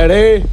Ready?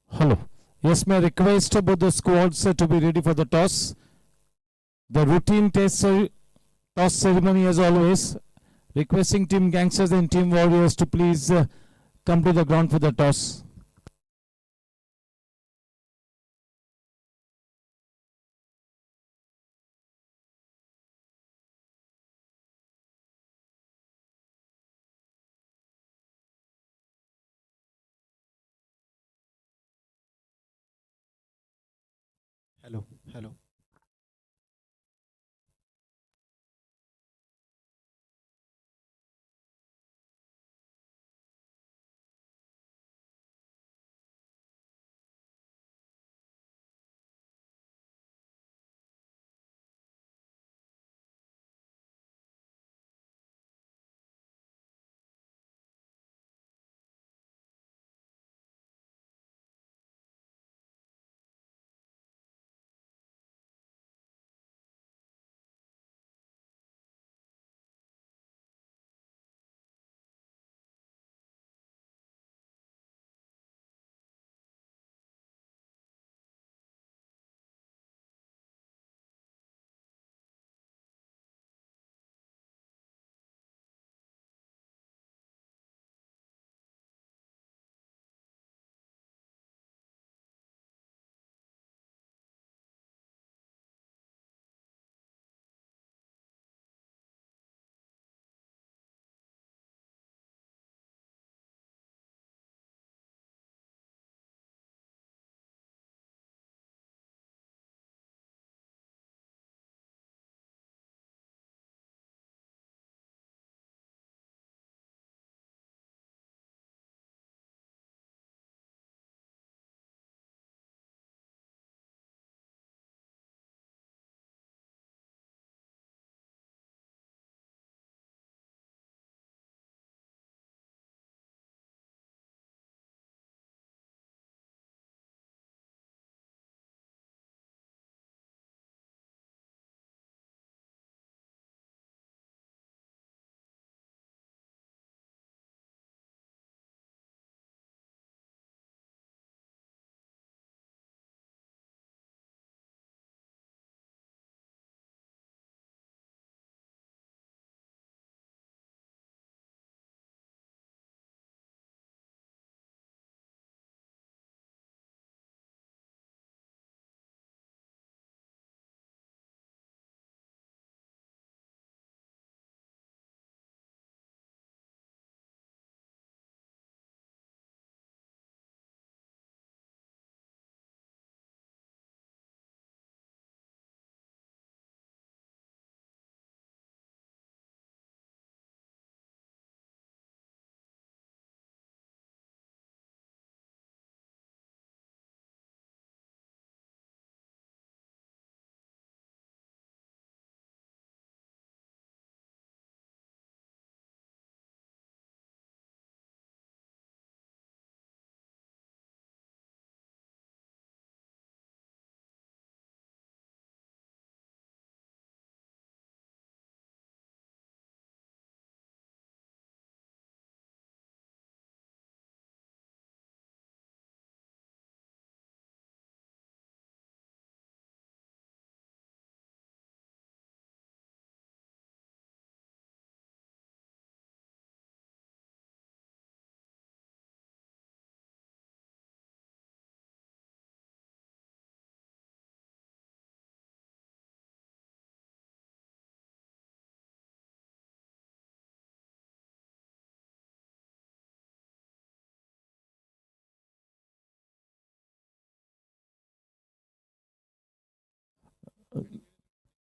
Hello. Yes, may I request both the squads to be ready for the toss. The routine toss ceremony as always. Requesting Team Gangsters and Team Warriors to please come to the ground for the toss. Hello, hello.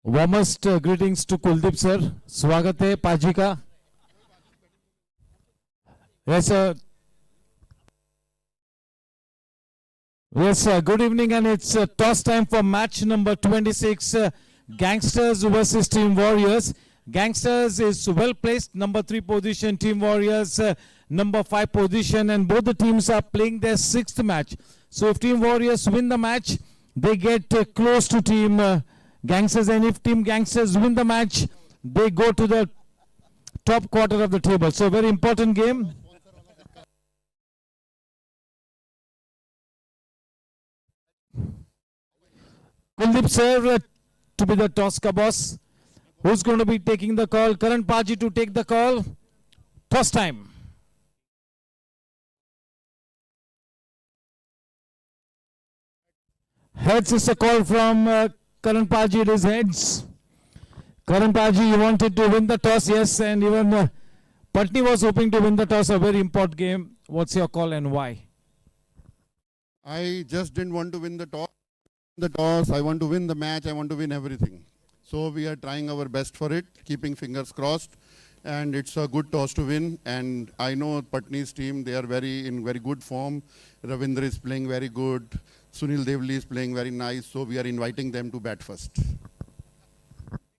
Warmest greetings to Kuldeep sir. स्वागत है पाजी का. Yes, yes, good evening, and it's toss time for match number 26. Gangsters versus Team Warriors. Gangsters is well placed, number 3 position. Team Warriors, number 5 position, and both the teams are playing their 6th match. So if Team Warriors win the match, they get close to Team Gangsters, and if Team Gangsters win the match, they go to the top quarter of the table. So very important game. Kuldeep sir to be the toss ka boss. Who's going to be taking the call? Karan Paji to take the call. Toss time. Heads is a call from Karan Paji. It is heads. Karan Paji, you wanted to win the toss, yes, and even Patni was hoping to win the toss, a very important game. What's your call and why? I just didn't want to win the toss. I want to win the match. I want to win everything. So we are trying our best for it, keeping fingers crossed. And it's a good toss to win. And I know Patni's team, they are in very good form. Ravindra is playing very good. Sunil Devli is playing very nice. So we are inviting them to bat first.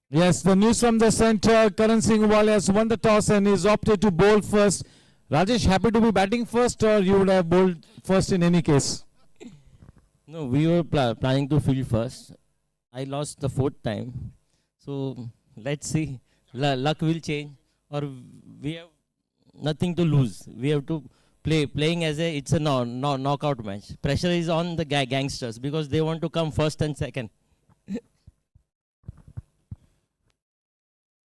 Yes, the news from the center. Karan Singh Wale has won the toss and is opted to bowl first. Rajesh, happy to be batting first, or you would have bowled first in any case? No, we were planning to field first. I lost the fourth time. So let's see. Luck will change, or we have nothing to lose. We have to playing as it's a knockout match. Pressure is on the gangsters because they want to come first and second.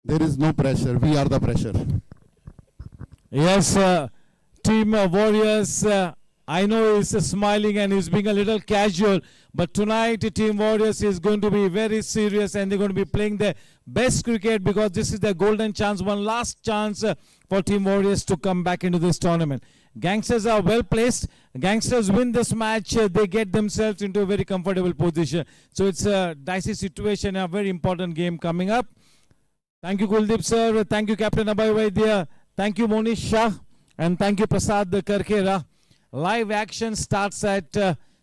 There is no pressure. We are the pressure. Yes, team Warriors, I know he's smiling and he's being a little casual, but tonight Team Warriors is going to be very serious and they're going to be playing their best cricket because this is their golden chance, one last chance for Team Warriors to come back into this tournament. Gangsters are well placed. Gangsters win this match, they get themselves into a very comfortable position. So it's a dicey situation, a very important game coming up. Thank you, Kuldeep sir. Thank you, Captain Abhay Vaidya. Thank you, Monish Shah. And thank you, Prasad Karkera. Live action starts at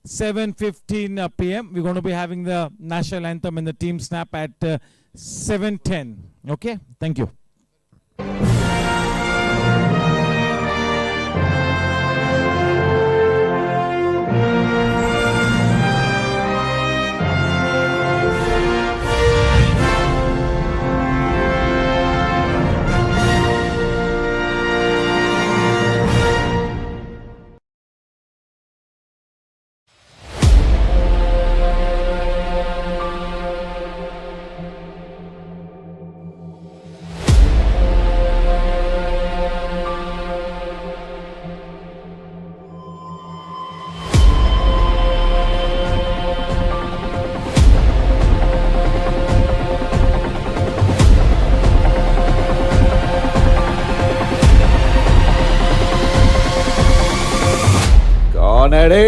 7:15 p.m. We're going to be having the national anthem and the team snap at 7:10. Okay? Thank you. कौन है रे?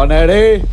कौन है रे?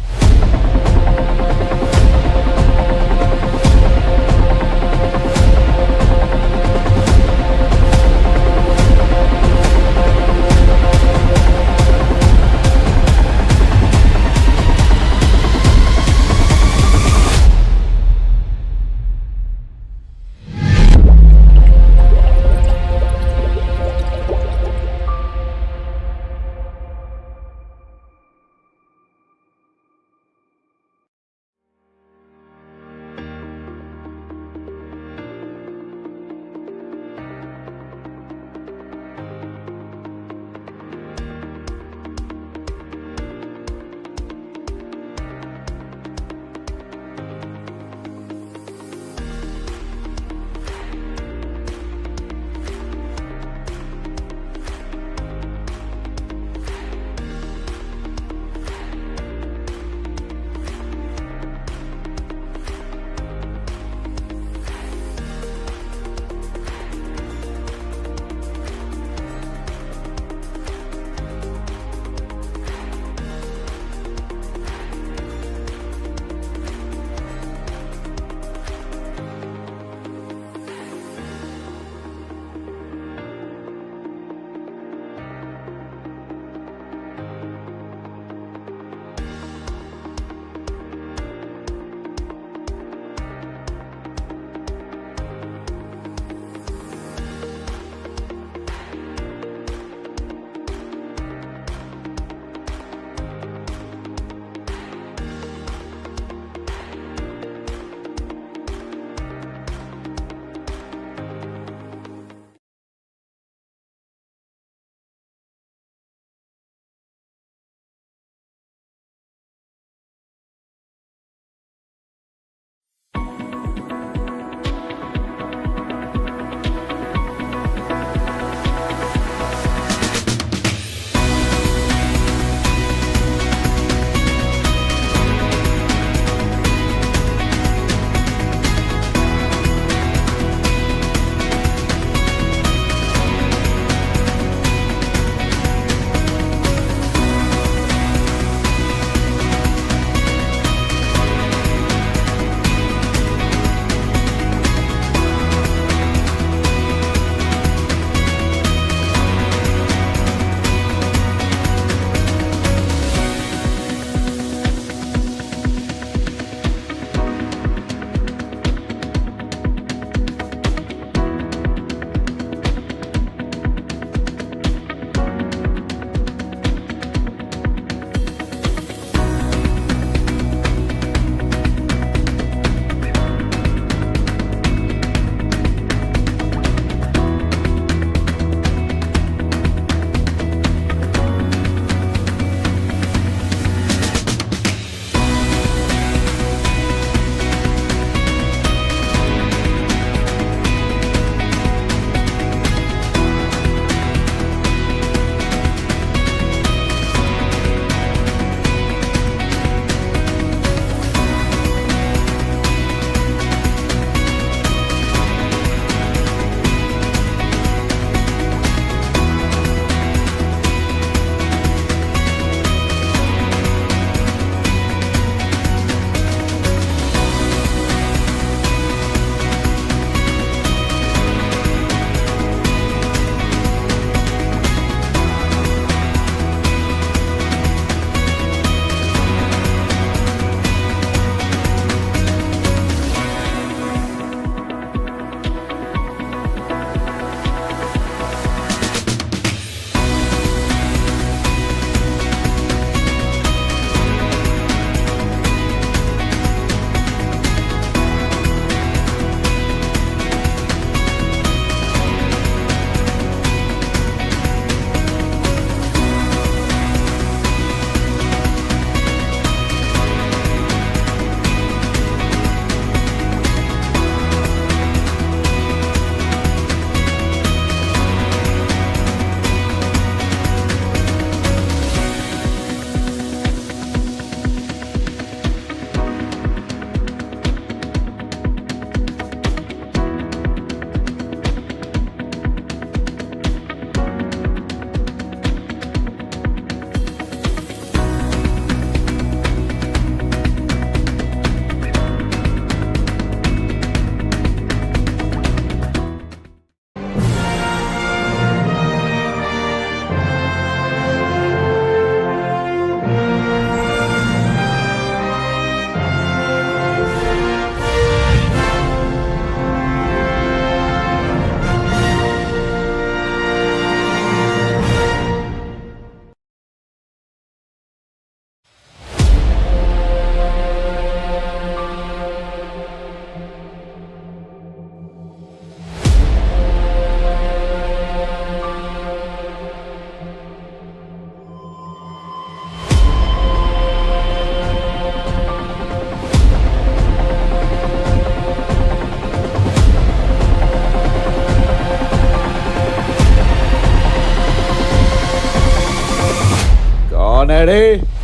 कौन है रे?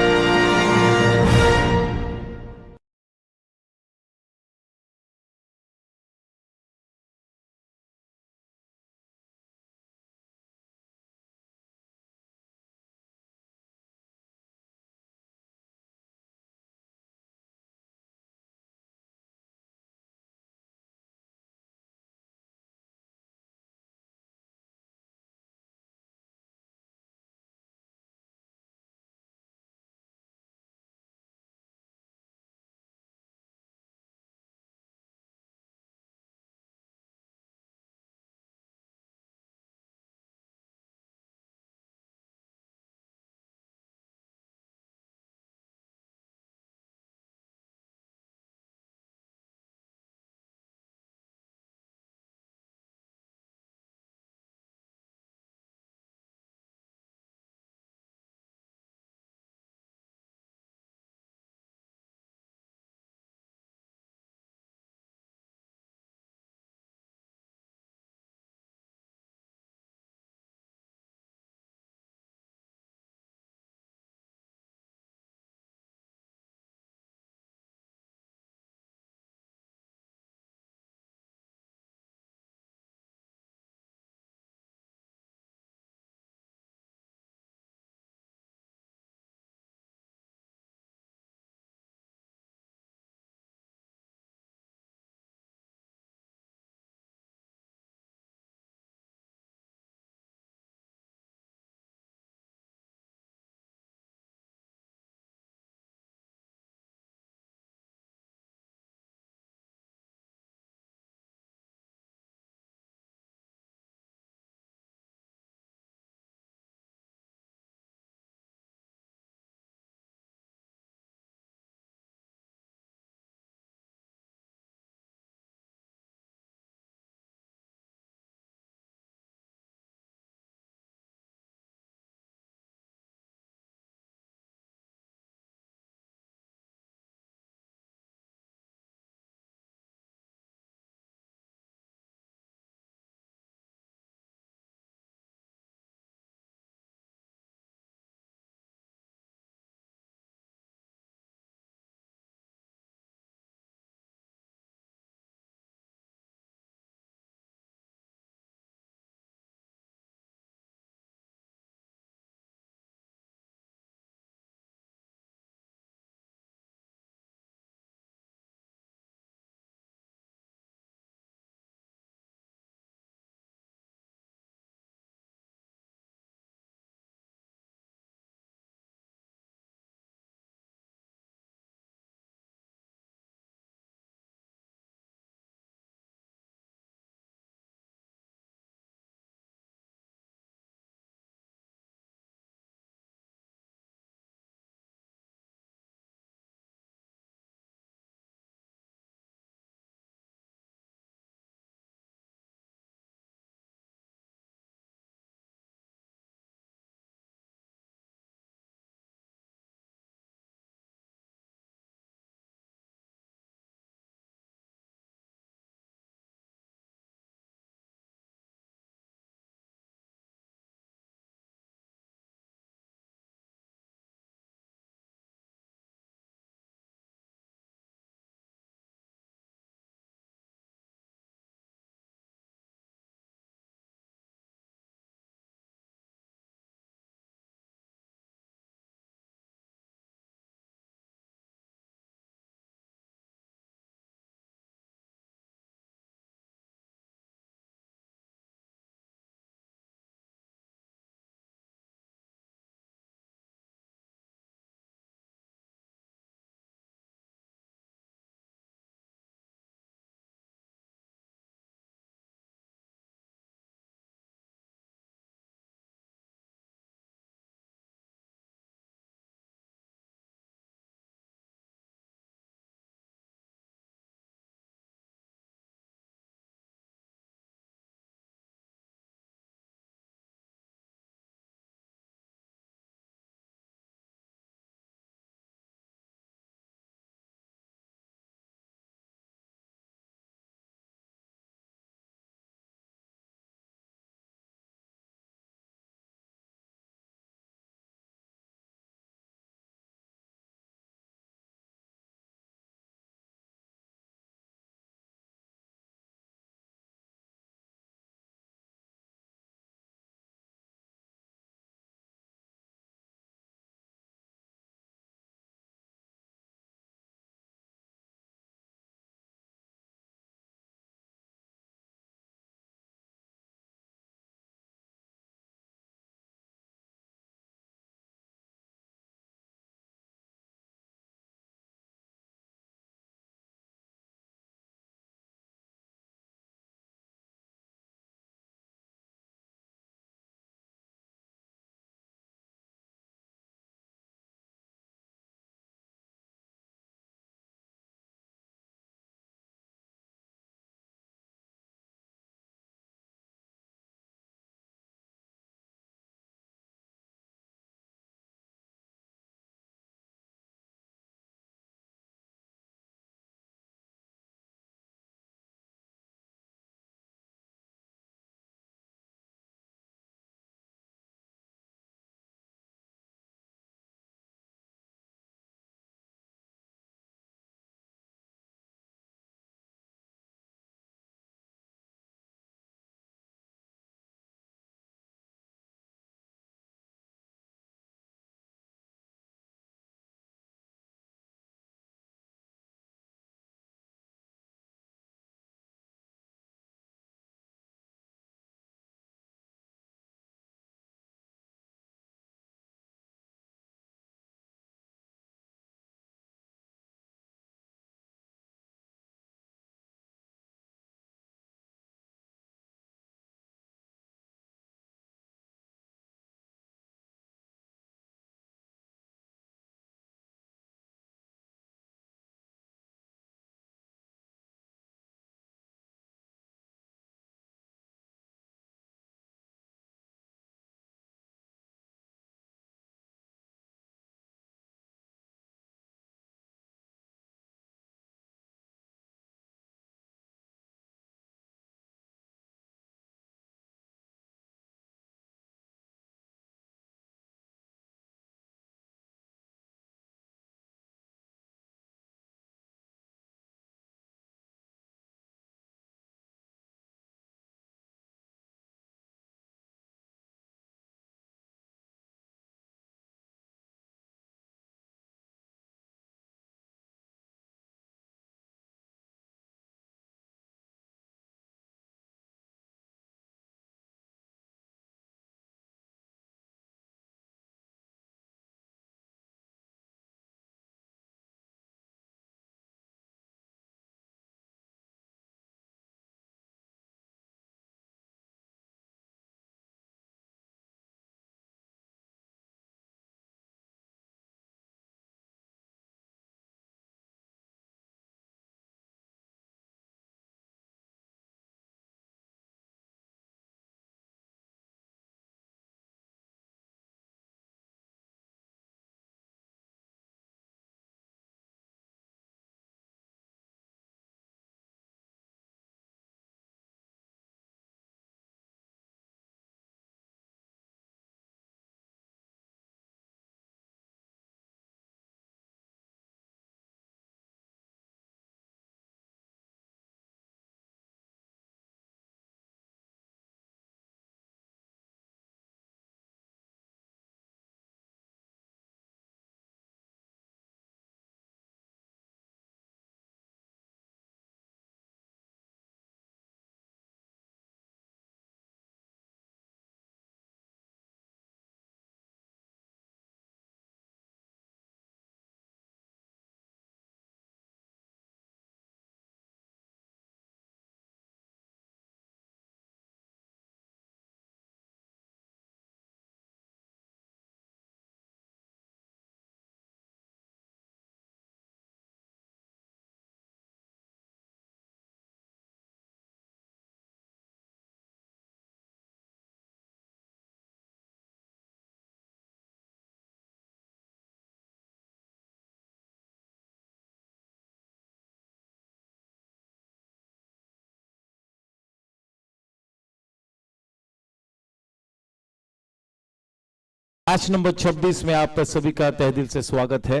Match number 26 में आप सभी का तहे दिल से स्वागत है।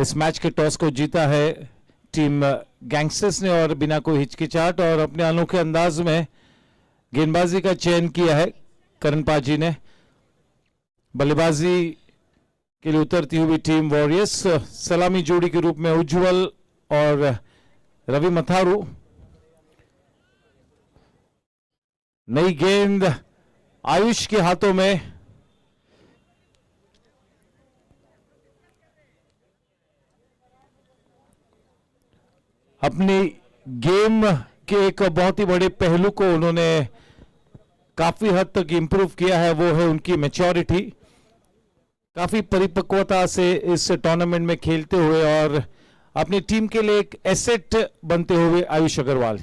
इस मैच के टॉस को जीता है टीम गैंगस्टर्स ने और बिना कोई हिचकिचाहट और अपने अनोखे अंदाज में गेंदबाजी का चयन किया है करण पाजी ने। बल्लेबाजी के लिए उतरती हुई टीम वॉरियर्स सलामी जोड़ी के रूप में उज्जवल और रवि मथारू। नई गेंद आयुष के हाथों में। अपनी गेम के एक बहुत ही बड़े पहलू को उन्होंने काफी हद तक इंप्रूव किया है, वो है उनकी मैच्योरिटी। काफी परिपक्वता से इस टूर्नामेंट में खेलते हुए और अपनी टीम के लिए एक एसेट बनते हुए Ayush Agarwal.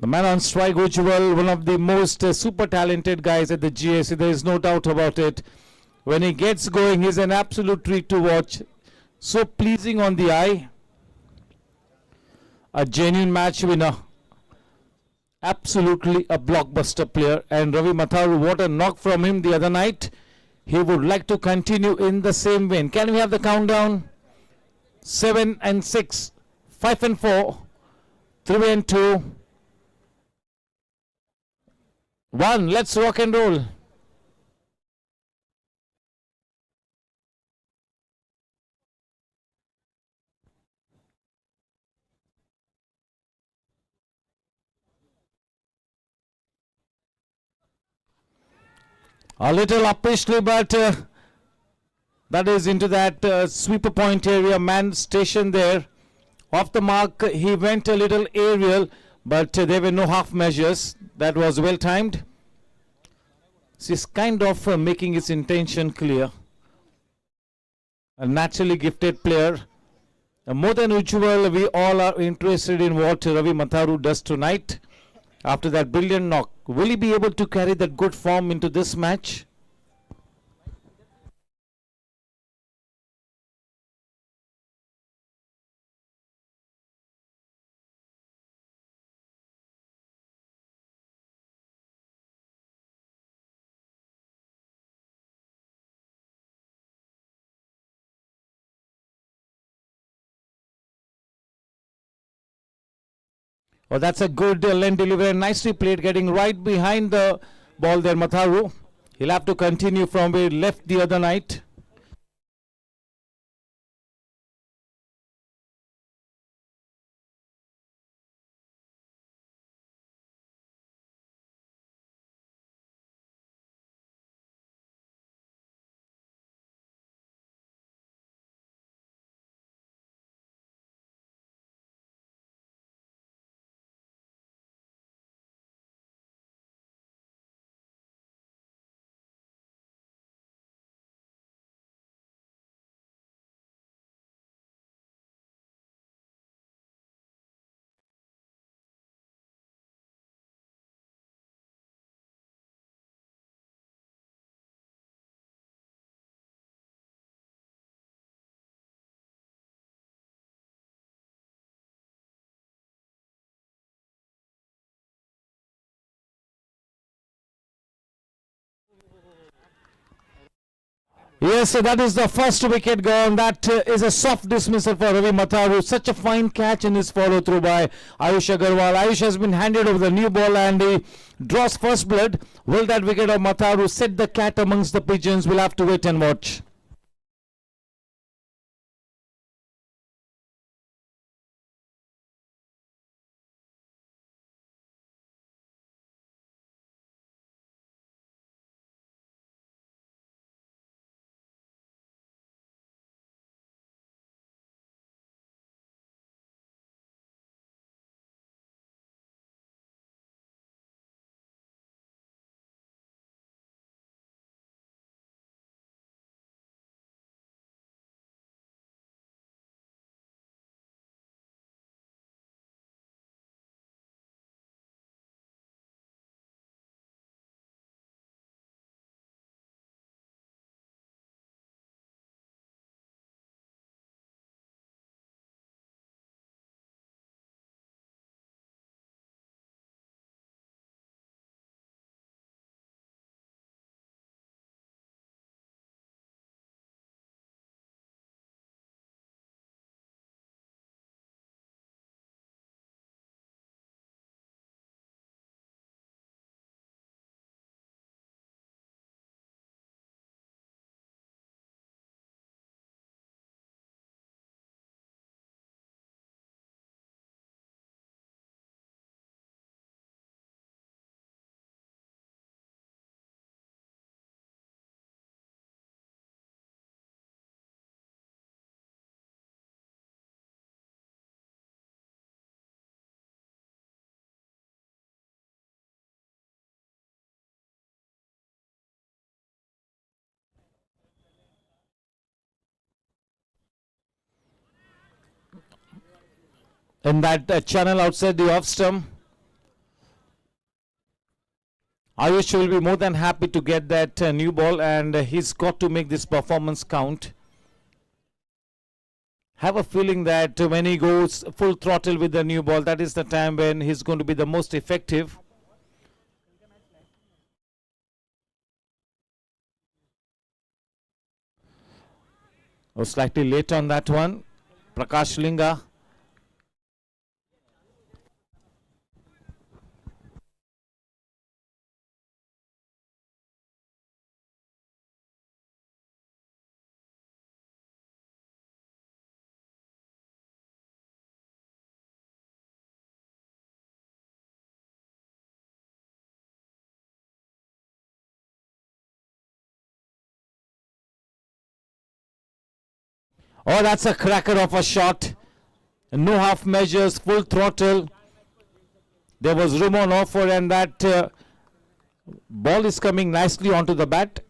The man on strike, Ujjwal, one of the most super talented guys at the GSC. There is no doubt about it. When he gets going, he's an absolute treat to watch. So pleasing on the eye. A genuine match winner. Absolutely a blockbuster player. And Ravi Matharu, what a knock from him the other night. He would like to continue in the same vein. Can we have the countdown? 7 and 6, 5 and 4, 3 and 2, 1. Let's rock and roll. A little uppishly, but that is into that sweeper point area. Man stationed there. Off the mark, he went a little aerial, but there were no half measures. That was well timed. He's kind of making his intention clear. A naturally gifted player. More than usual, we all are interested in what Ravi Matharu does tonight. After that brilliant knock, will he be able to carry that good form into this match? Oh, that's a good lane delivery. Nicely played, getting right behind the ball there, Matharu. He'll have to continue from where he left the other night. Yes, so that is the first wicket gone. That is a soft dismissal for Ravi Matharu. Such a fine catch in his follow through by Ayush Agarwal. Ayush has been handed over the new ball and he draws first blood. Will that wicket of Matharu set the cat amongst the pigeons? We'll have to wait and watch. in that channel outside the off stump. Ayush will be more than happy to get that new ball, and he's got to make this performance count. Have a feeling that when he goes full throttle with the new ball, that is the time when he's going to be the most effective. Oh, slightly late on that one. Prakash Linga. Oh, that's a cracker of a shot. No half measures, full throttle. There was room on offer, and that ball is coming nicely onto the bat.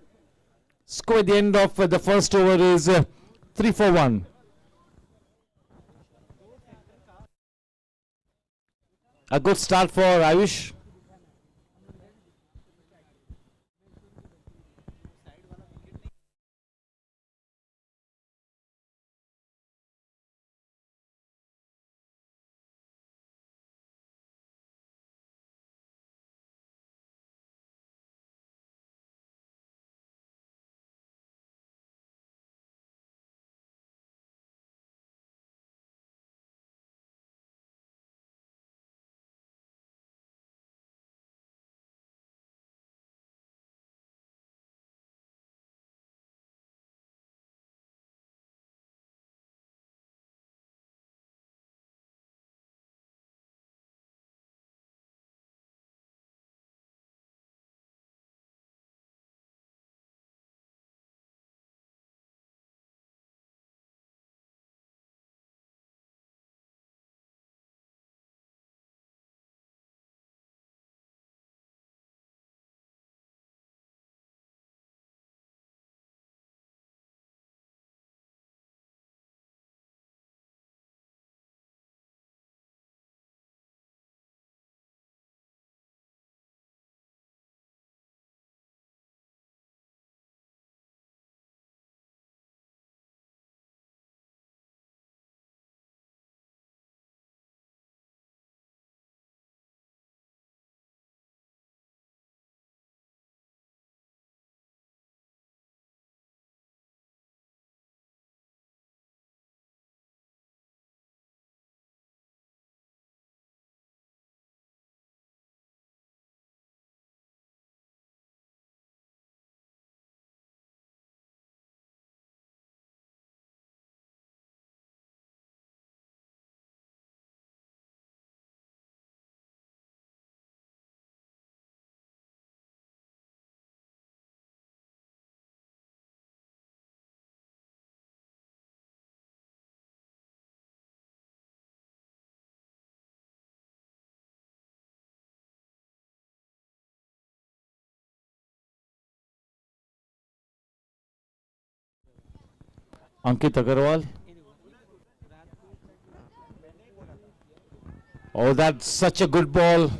Score at the end of the first over is 3 for 1. A good start for Ayush. Ankit Agarwal. Oh, that's such a good ball.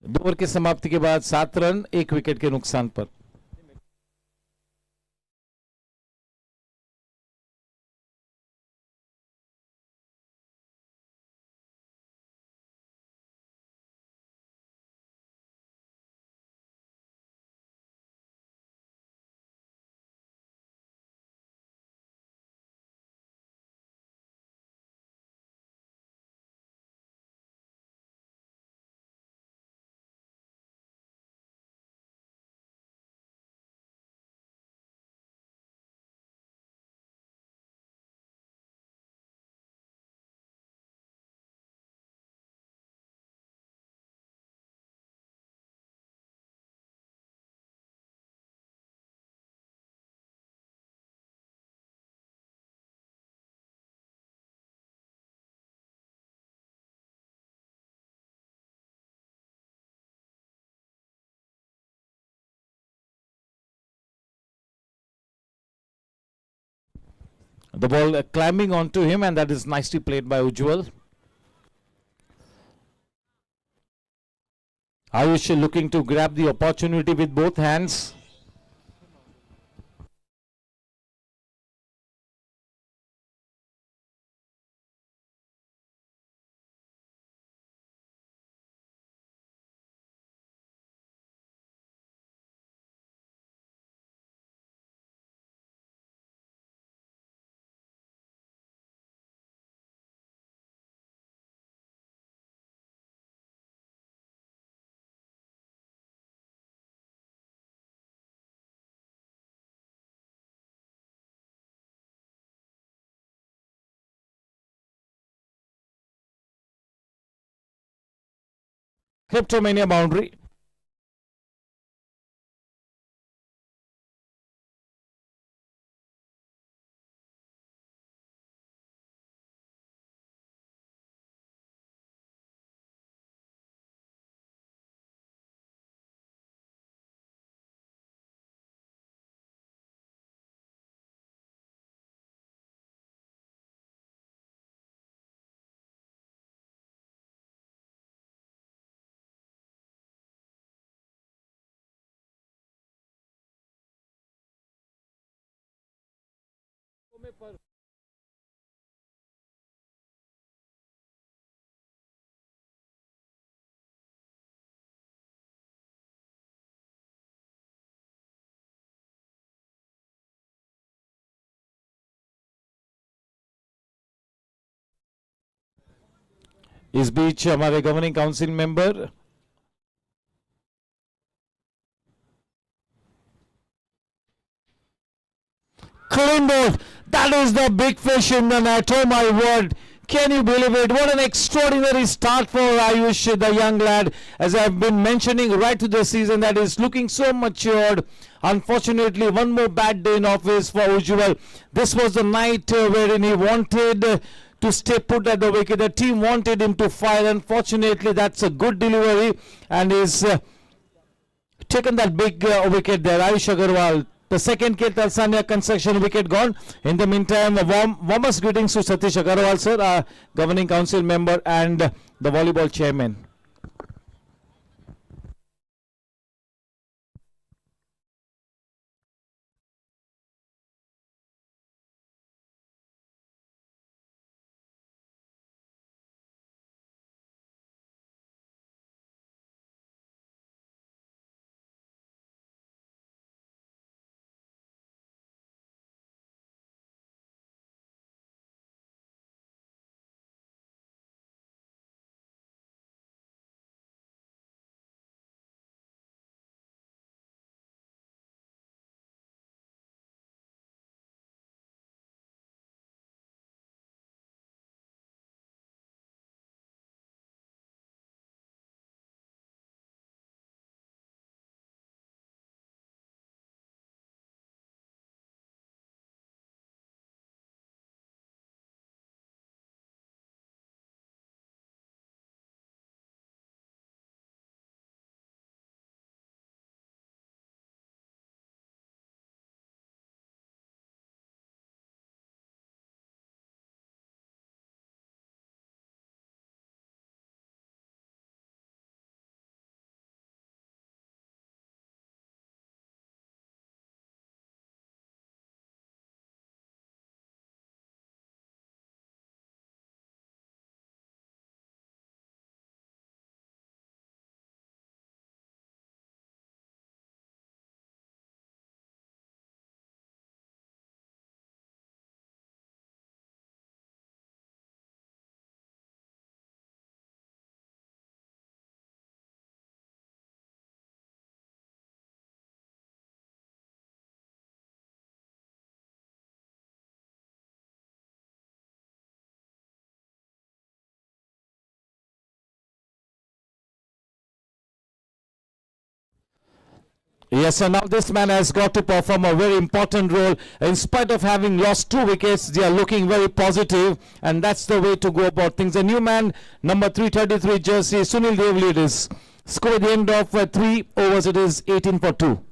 2 over की समाप्ति के बाद 7 run 1 wicket के नुकसान पर। The ball climbing onto him, and that is nicely played by Ujjwal. Ayush looking to grab the opportunity with both hands. Kleptomania boundary. इस बीच हमारे governing council member clean ball. That is the big fish in the net. Oh my word. Can you believe it? What an extraordinary start for Ayush, the young lad. As I've been mentioning right to the season, that is looking so matured. Unfortunately, one more bad day in office for Ujjwal. This was the night wherein he wanted to stay put at the wicket. The team wanted him to fire. Unfortunately, that's a good delivery, and he's taken that big wicket there. Ayush Agarwal, the second K Talsania construction wicket gone. In the meantime, warmest greetings to Satish Agarwal, sir, governing council member and the volleyball chairman. Yes, and now this man has got to perform a very important role. In spite of having lost 2 wickets, they are looking very positive, and that's the way to go about things. A new man, number 333 jersey, Sunil Devli, it is. Score at the end of 3 overs, it is 18 for 2.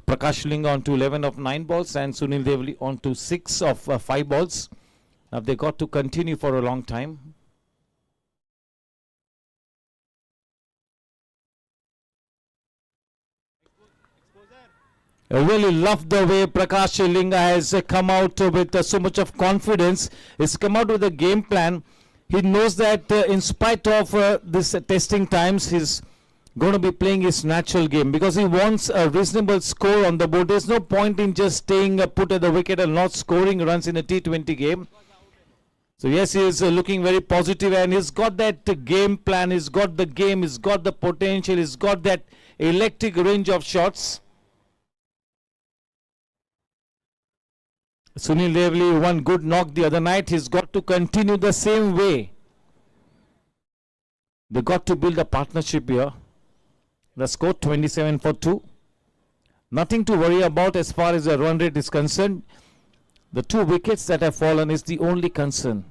Prakash Linga on to 11 of 9 balls and Sunil Devli on to 6 of 5 balls. Now they got to continue for a long time. I really love the way Prakash Linga has come out with so much of confidence. He's come out with a game plan. He knows that in spite of this testing times, he's going to be playing his natural game because he wants a reasonable score on the board. There's no point in just staying put at the wicket and not scoring runs in a T20 game. So yes, he is looking very positive, and he's got that game plan, he's got the game, he's got the potential, he's got that electric range of shots. Sunil Devli, one good knock the other night. He's got to continue the same way. They got to build a partnership here. The score 27 for 2. Nothing to worry about as far as the run rate is concerned. The 2 wickets that have fallen is the only concern.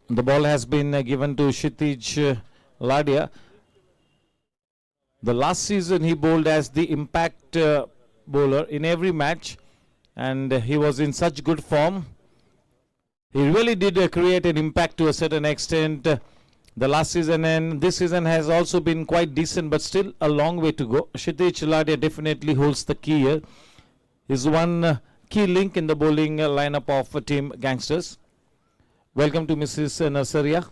The ball has been given to Kshitij Ladia. The last season he bowled as the impact bowler in every match, and he was in such good form. He really did create an impact to a certain extent the last season, and this season has also been quite decent, but still a long way to go. Kshitij Ladia definitely holds the key here. He's one key link in the bowling lineup of team Gangsters. Welcome to Mrs. Nasaria.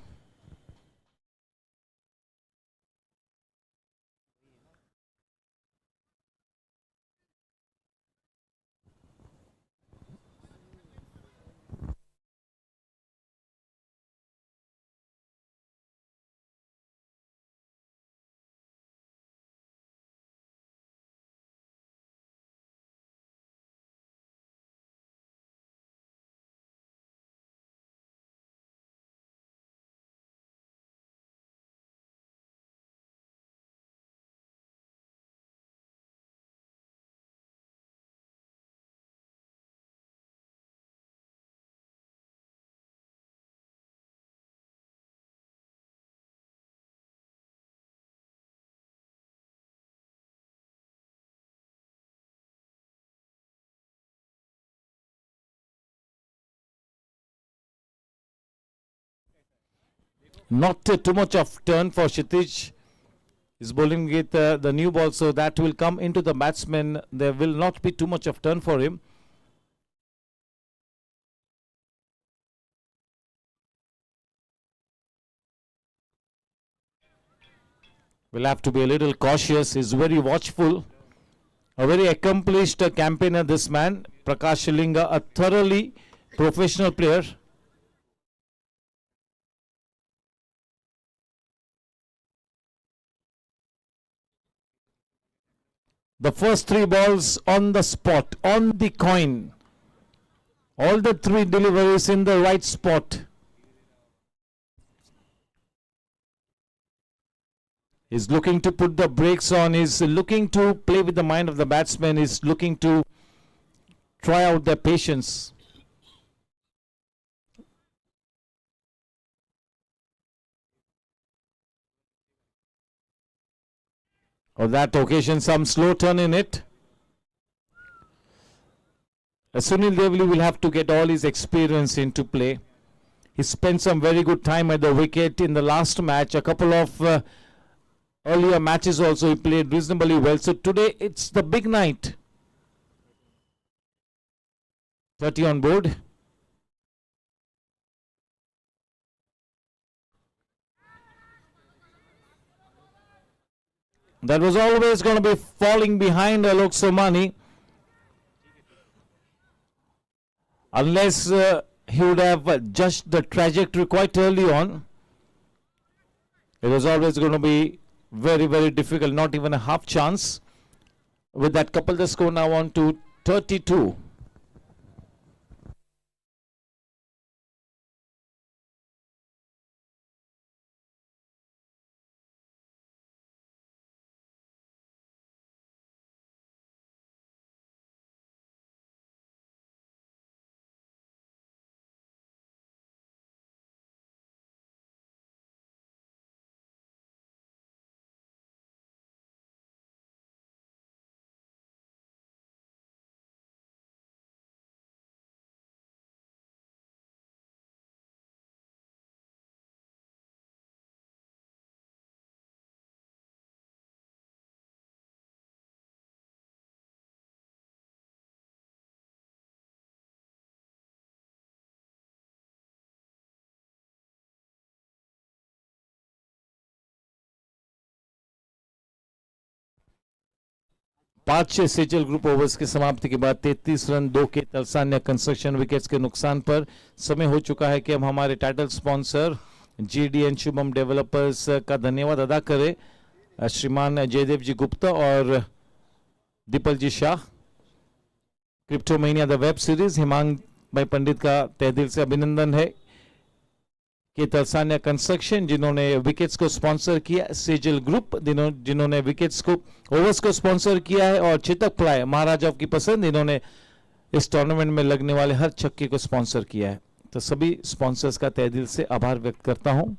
Not too much of turn for Kshitij. He's bowling with the new ball, so that will come into the batsman. There will not be too much of turn for him. Will have to be a little cautious. He's very watchful. A very accomplished campaigner, this man. Prakash Shilinga, a thoroughly professional player. The first three balls on the spot, on the coin. All the three deliveries in the right spot. He's looking to put the brakes on. He's looking to play with the mind of the batsman. He's looking to try out their patience. On that occasion, some slow turn in it. Sunil Devli will have to get all his experience into play. He spent some very good time at the wicket in the last match. A couple of earlier matches also he played reasonably well. So today it's the big night. 30 on board. That was always going to be falling behind Alok Somani. Unless he would have judged the trajectory quite early on. It was always going to be very, very difficult. Not even a half chance. With that couple, the score now on to 32. पांच Sejal group overs की समाप्ति के बाद 33 run 2 के तलसान्य construction wickets के नुकसान पर समय हो चुका है कि हम हमारे title sponsor GDN Shubham developers का धन्यवाद अदा करें। श्रीमान जयदेव जी गुप्ता और दीपल जी शाह। क्रिप्टो महीनिया द वेब सीरीज हिमांग भाई पंडित का तहे दिल से अभिनंदन है कि तलसान्य कंस्ट्रक्शन जिन्होंने विकेट्स को स्पॉन्सर किया, सेजल ग्रुप जिन्होंने विकेट्स को ओवर्स को स्पॉन्सर किया है, और चितक फ्लाई महाराजा की पसंद इन्होंने इस टूर्नामेंट में लगने वाले हर छक्के को स्पॉन्सर किया है। तो सभी स्पॉन्सर्स का तहे दिल से आभार व्यक्त करता हूं।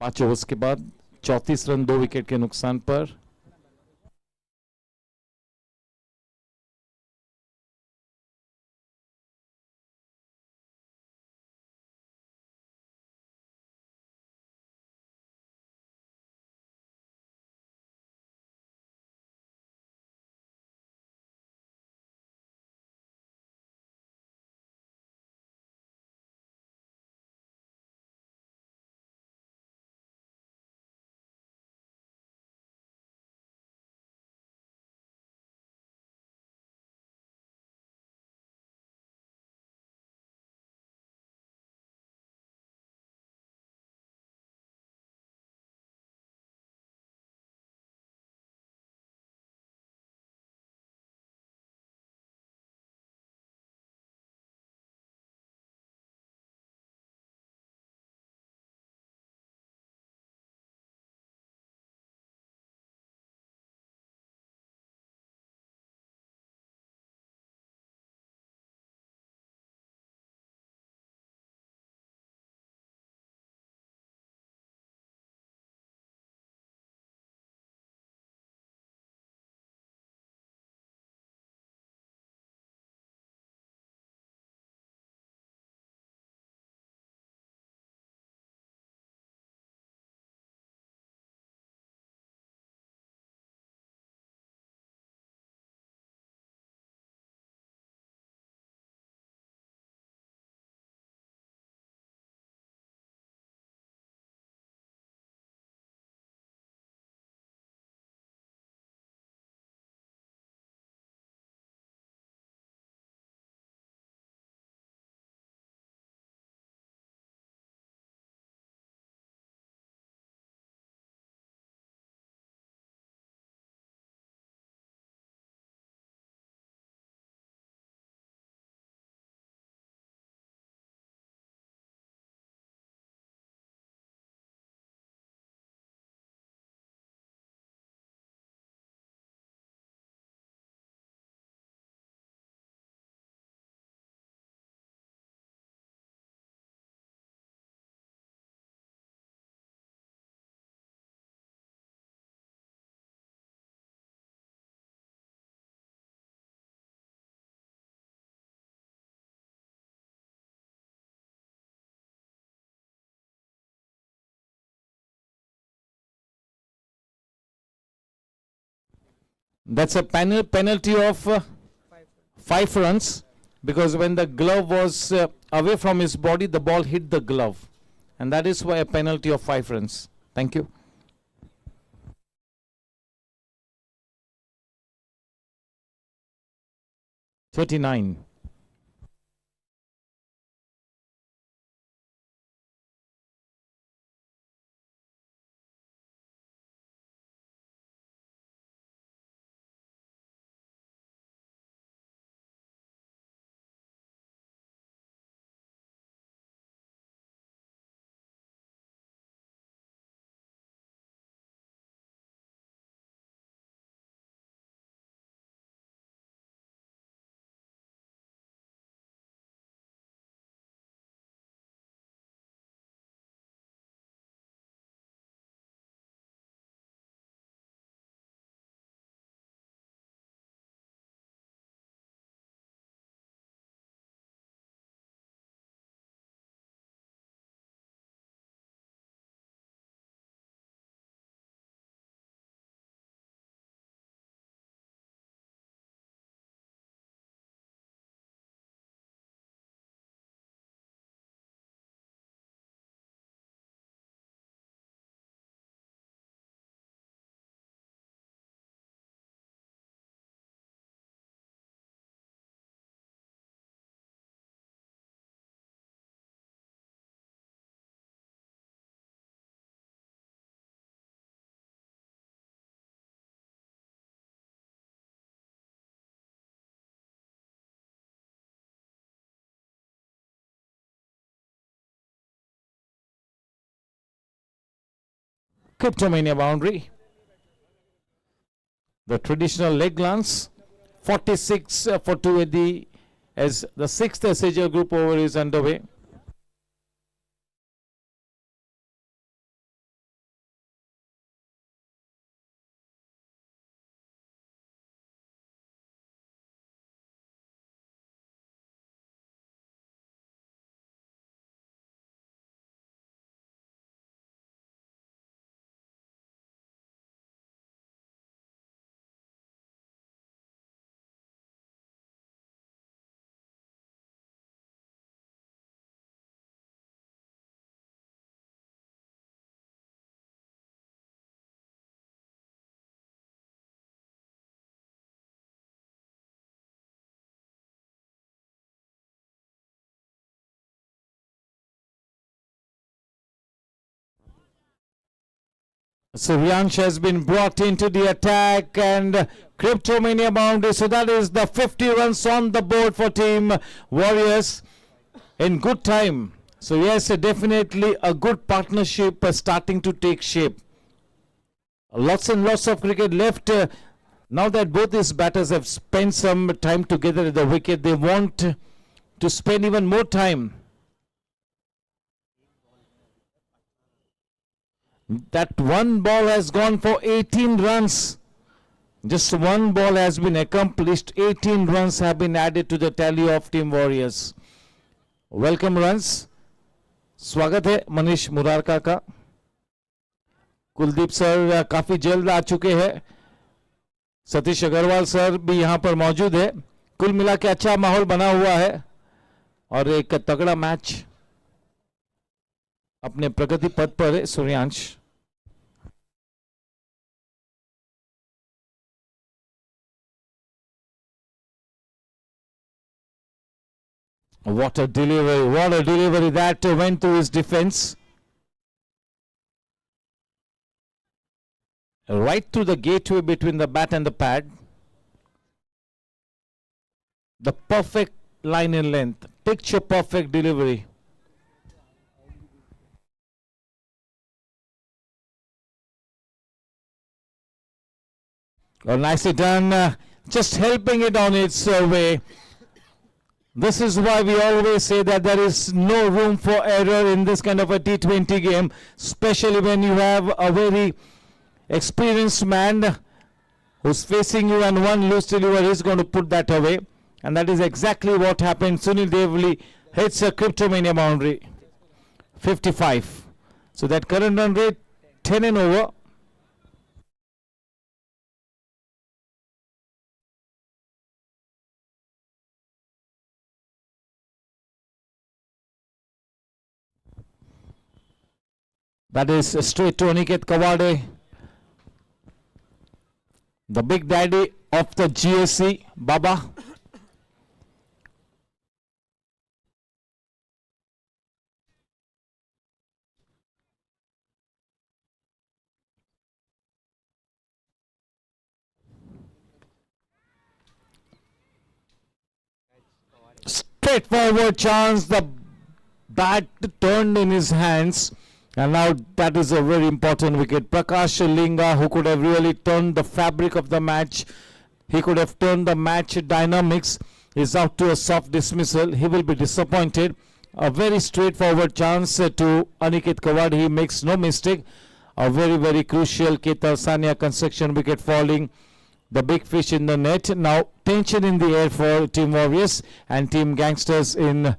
पांच ओवर्स के बाद 34 रन 2 विकेट के नुकसान पर that's a penalty of 5 runs, because when the glove was away from his body, the ball hit the glove, and that is why a penalty of 5 runs. Thank you. (39) Cryptomania boundary. The traditional leg glance. 46 for 2 at the as the sixth SHL group over is underway. Suryansh has been brought into the attack and Cryptomania boundary. So that is the 50 runs on the board for Team Warriors in good time. So yes, definitely a good partnership starting to take shape. Lots and lots of cricket left. Now that both these batters have spent some time together at the wicket, they want to spend even more time. That one ball has gone for 18 runs. Just one ball has been accomplished. 18 runs have been added to the tally of Team Warriors. Welcome runs. स्वागत है मनीष मुरारका का. Kuldeep sir काफी जल्द आ चुके हैं. Satish Agarwal sir भी यहां पर मौजूद है. कुल मिला के अच्छा माहौल बना हुआ है और एक तगड़ा मैच अपने प्रगति पथ पर है. Suryansh what a delivery that went to his defense. Right through the gateway between the bat and the pad. The perfect line in length. Picture perfect delivery. Well, nicely done. Just helping it on its way. This is why we always say that there is no room for error in this kind of a T20 game, especially when you have a very experienced man who's facing you and one loose delivery is going to put that away. And that is exactly what happened. Sunil Devli hits a Cryptomania boundary. 55. So that current run rate 10 and over. That is straight to Aniket Kawade, the big daddy of the GSC, Baba. Straightforward chance, the bat turned in his hands. And now that is a very important wicket. Prakash Linga, who could have really turned the fabric of the match. He could have turned the match dynamics. Is out to a soft dismissal. He will be disappointed. A very straightforward chance to Aniket Kawad. He makes no mistake. A very, very crucial Ketal Sania construction wicket falling. The big fish in the net. Now tension in the air for Team Warriors and Team Gangsters in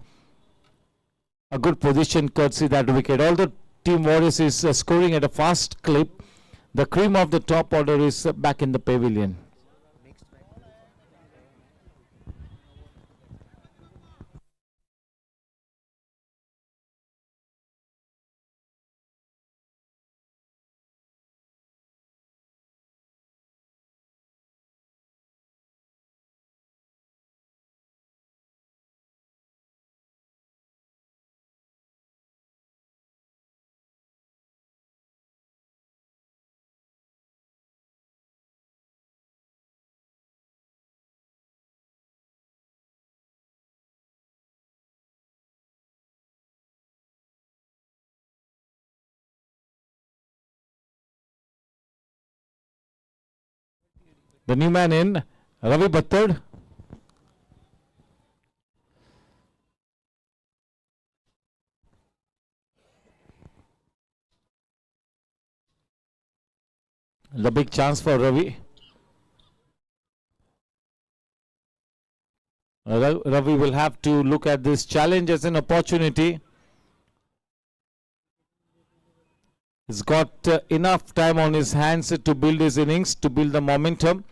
a good position courtesy that wicket. Although Team Warriors is scoring at a fast clip, the cream of the top order is back in the pavilion. The new man in, Ravi Bhattad. The big chance for Ravi. Ravi will have to look at this challenge as an opportunity. He's got enough time on his hands to build his innings, to build the momentum.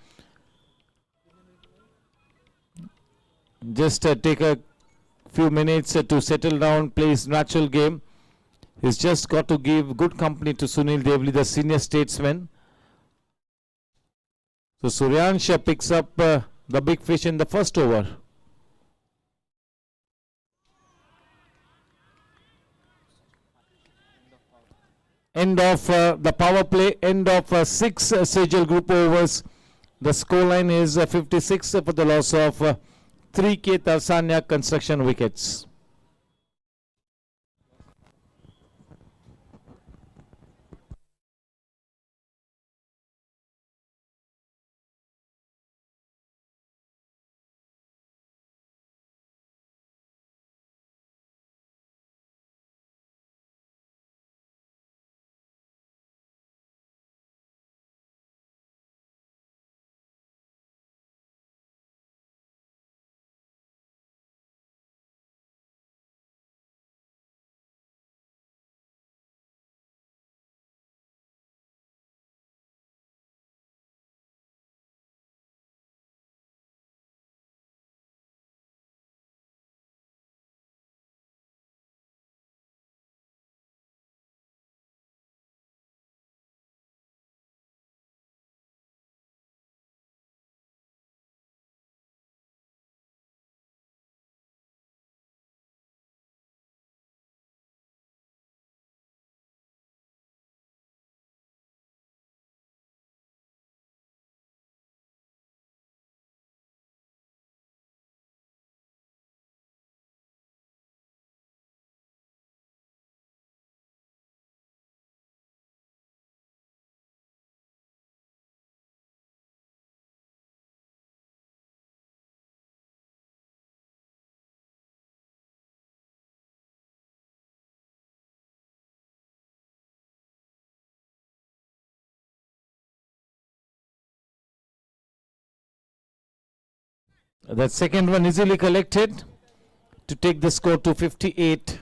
Just take a few minutes to settle down, play his natural game. He's just got to give good company to Sunil Devli, the senior statesman. So Suryansh picks up the big fish in the first over. End of the power play, end of 6 Sejal group overs. The scoreline is 56 for the loss of 3K Tarsanya construction wickets. That second one easily collected to take the score to 58.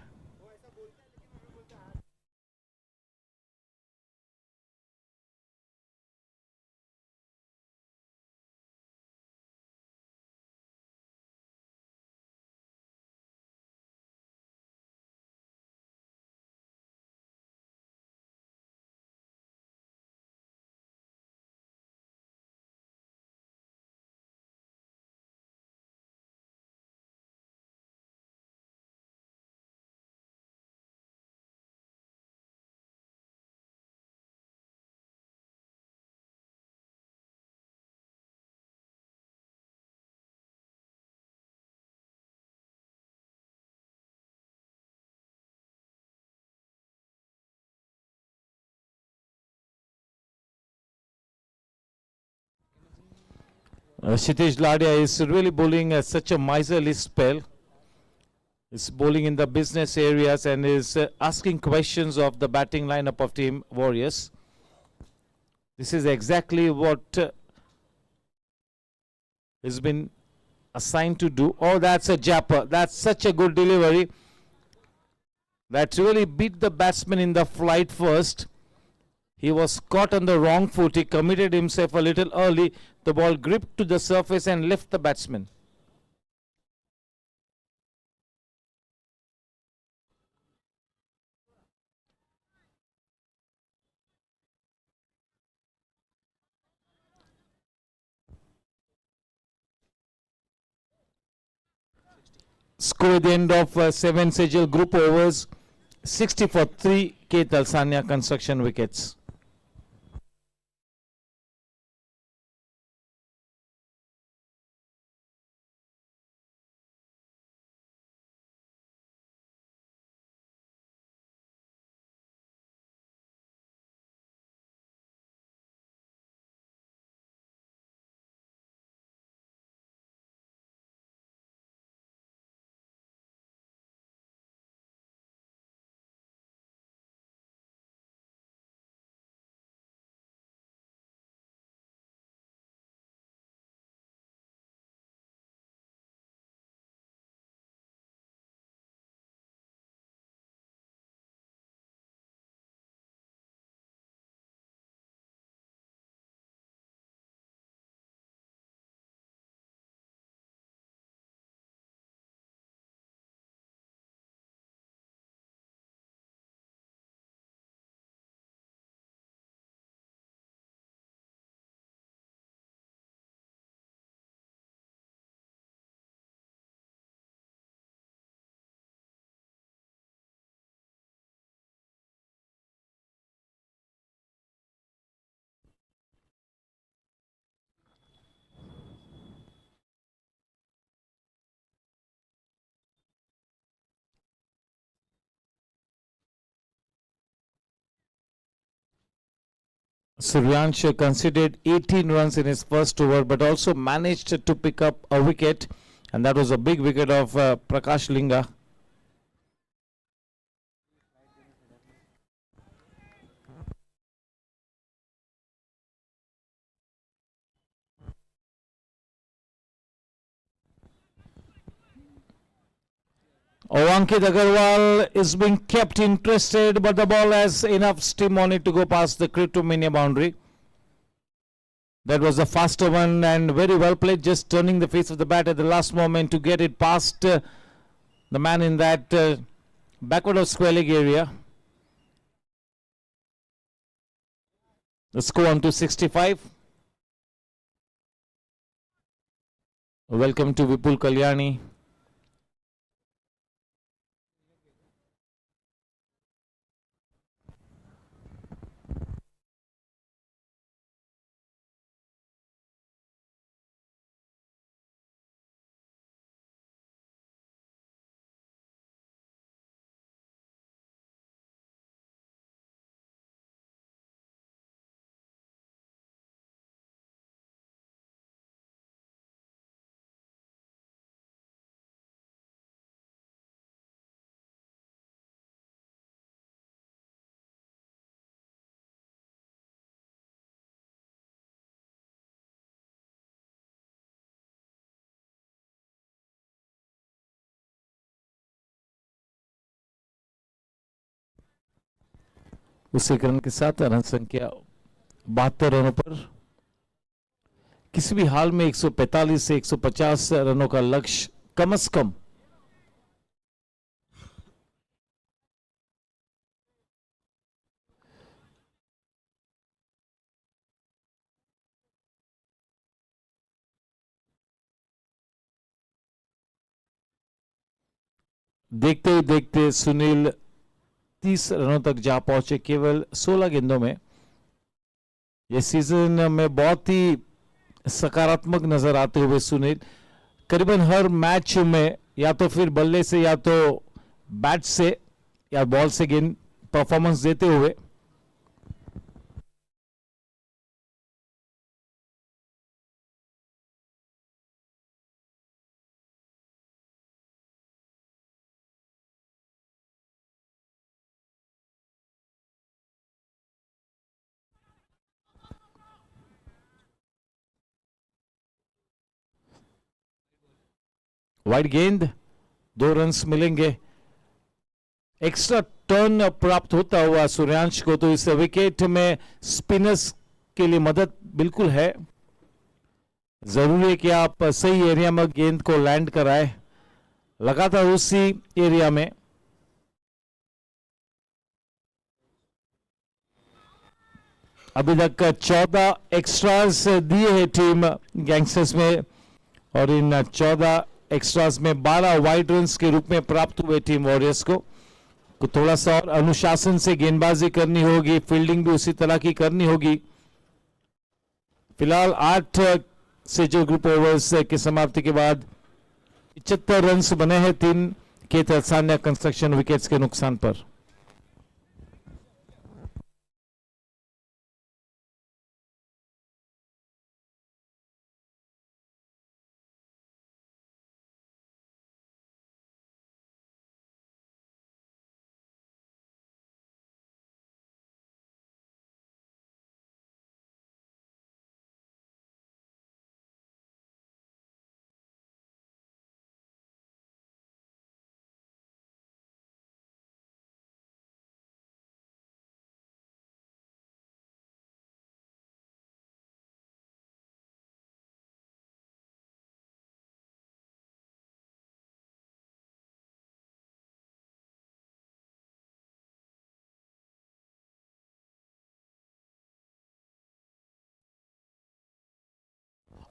Kshitij Ladia is really bowling such a miserly spell. Is bowling in the business areas and is asking questions of the batting lineup of Team Warriors. This is exactly what has been assigned to do. Oh, that's a japper. That's such a good delivery. That really beat the batsman in the flight first. He was caught on the wrong foot. He committed himself a little early. The ball gripped to the surface and left the batsman. Score at the end of 7 Sejal group overs, 60 for 3 K Talsania construction wickets. Suryansh conceded 18 runs in his first over, but also managed to pick up a wicket, and that was a big wicket of Prakash Linga. Ankit Agarwal is being kept interested, but the ball has enough steam on it to go past the cryptomania boundary. That was a faster one and very well played, just turning the face of the bat at the last moment to get it past the man in that backward of square leg area. The score on to 65. Welcome to Vipul Kalyani. उसी run के साथ run संख्या 72 रनों पर किसी भी हाल में 145 से 150 रनों का लक्ष्य कम से कम। देखते ही देखते सुनील 30 रनों तक जा पहुंचे केवल 16 गेंदों में। यह सीजन में बहुत ही सकारात्मक नजर आते हुए सुनील करीबन हर मैच में या तो फिर बल्ले से या तो बैट से या बॉल से गेंद परफॉर्मेंस देते हुए वाइड गेंद 2 रन्स मिलेंगे। एक्स्ट्रा टर्न प्राप्त होता हुआ सूर्यांश को, तो इस विकेट में स्पिनर्स के लिए मदद बिल्कुल है। जरूरी है कि आप सही एरिया में गेंद को लैंड कराए, लगातार उसी एरिया में। अभी तक 14 एक्स्ट्रास दिए हैं टीम गैंगस्टर्स में और इन 14 एक्स्ट्रास में 12 वाइड रन्स के रूप में प्राप्त हुए टीम वॉरियर्स को। तो थोड़ा सा और अनुशासन से गेंदबाजी करनी होगी, फील्डिंग भी उसी तरह की करनी होगी। फिलहाल 8 से जो ग्रुप ओवर्स की समाप्ति के बाद 75 रन्स बने हैं 3 के तरसान्या कंस्ट्रक्शन विकेट्स के नुकसान पर।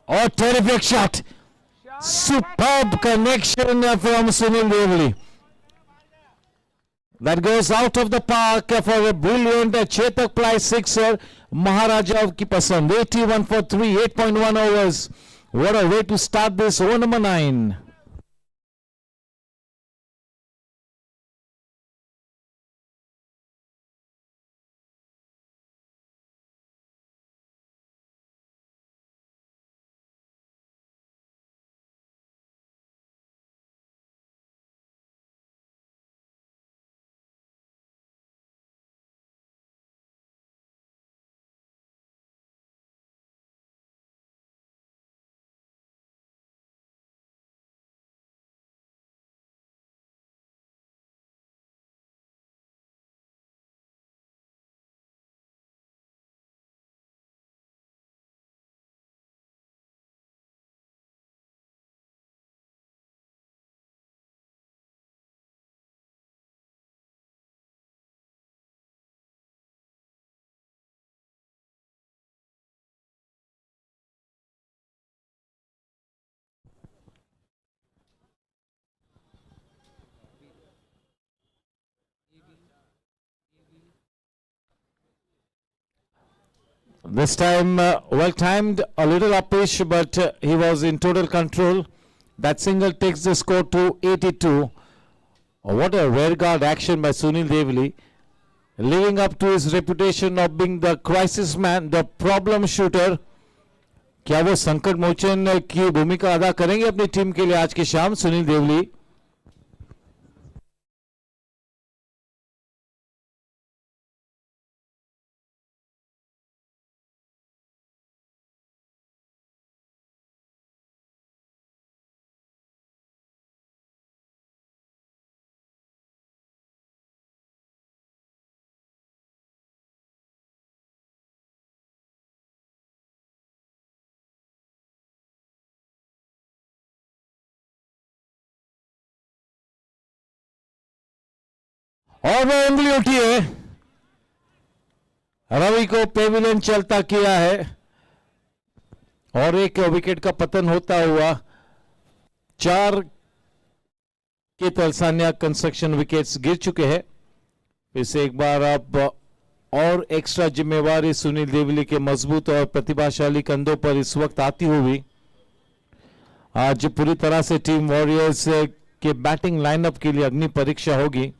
Oh, terrific shot. Superb connection from Sunil Devli. That goes out of the park for a brilliant Chetak Ply sixer. Maharaja ki pasand. 81 for 3, 8.1 overs. What a way to start this over number 9. This time, well timed, a little uppish, but he was in total control. That single takes the score to 82. Oh, what a rare guard action by Sunil Devli, living up to his reputation of being the crisis man, the problem shooter. क्या वो संकट मोचन की भूमिका अदा करेंगे अपनी team के लिए आज की शाम सुनील देवली? और वो उंगली उठी है, रवि को पेविलियन चलता किया है और एक विकेट का पतन होता हुआ 4 के तलसानिया कंस्ट्रक्शन विकेट्स गिर चुके हैं। फिर से एक बार अब और एक्स्ट्रा जिम्मेवारी सुनील देवली के मजबूत और प्रतिभाशाली कंधों पर इस वक्त आती हुई आज पूरी तरह से टीम वॉरियर्स के बैटिंग लाइनअप के लिए अग्नि परीक्षा होगी।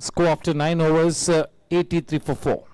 Score after 9 overs, 83 for 4.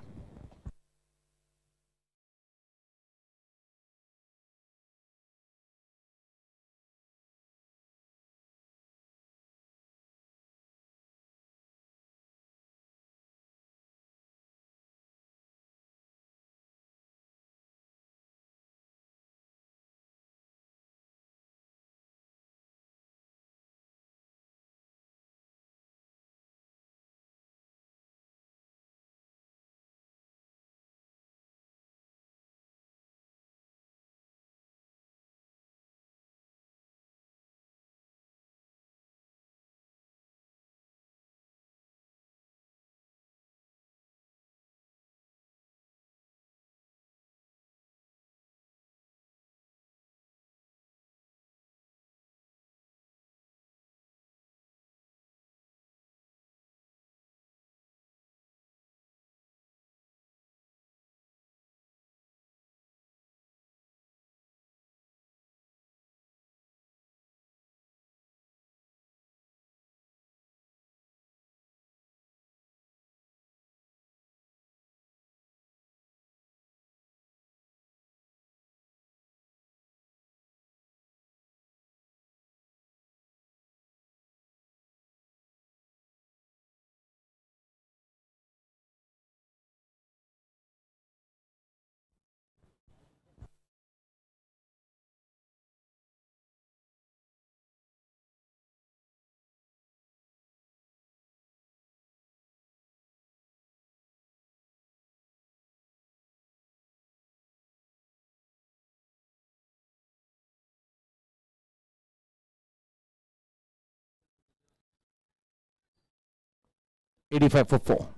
85 for 4.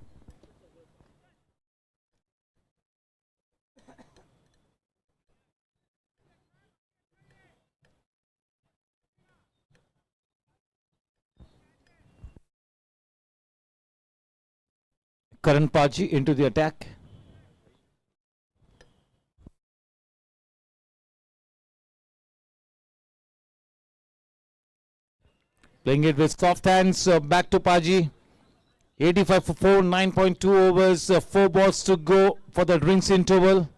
Karan Paji into the attack. Playing it with soft hands, back to Paji. 85 for 4, 9.2 overs, 4 balls to go for the drinks interval.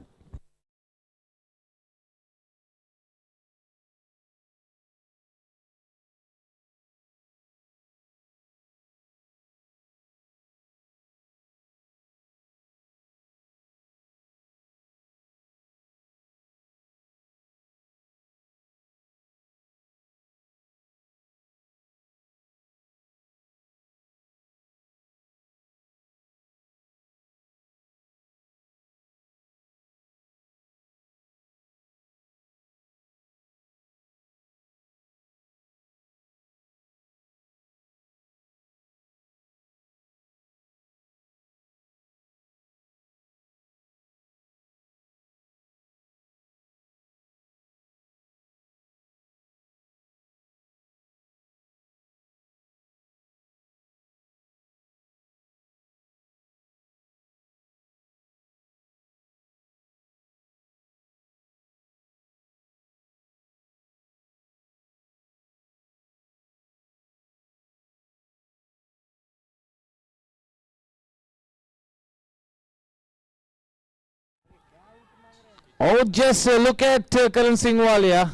Oh, just look at Karan Singh Walia.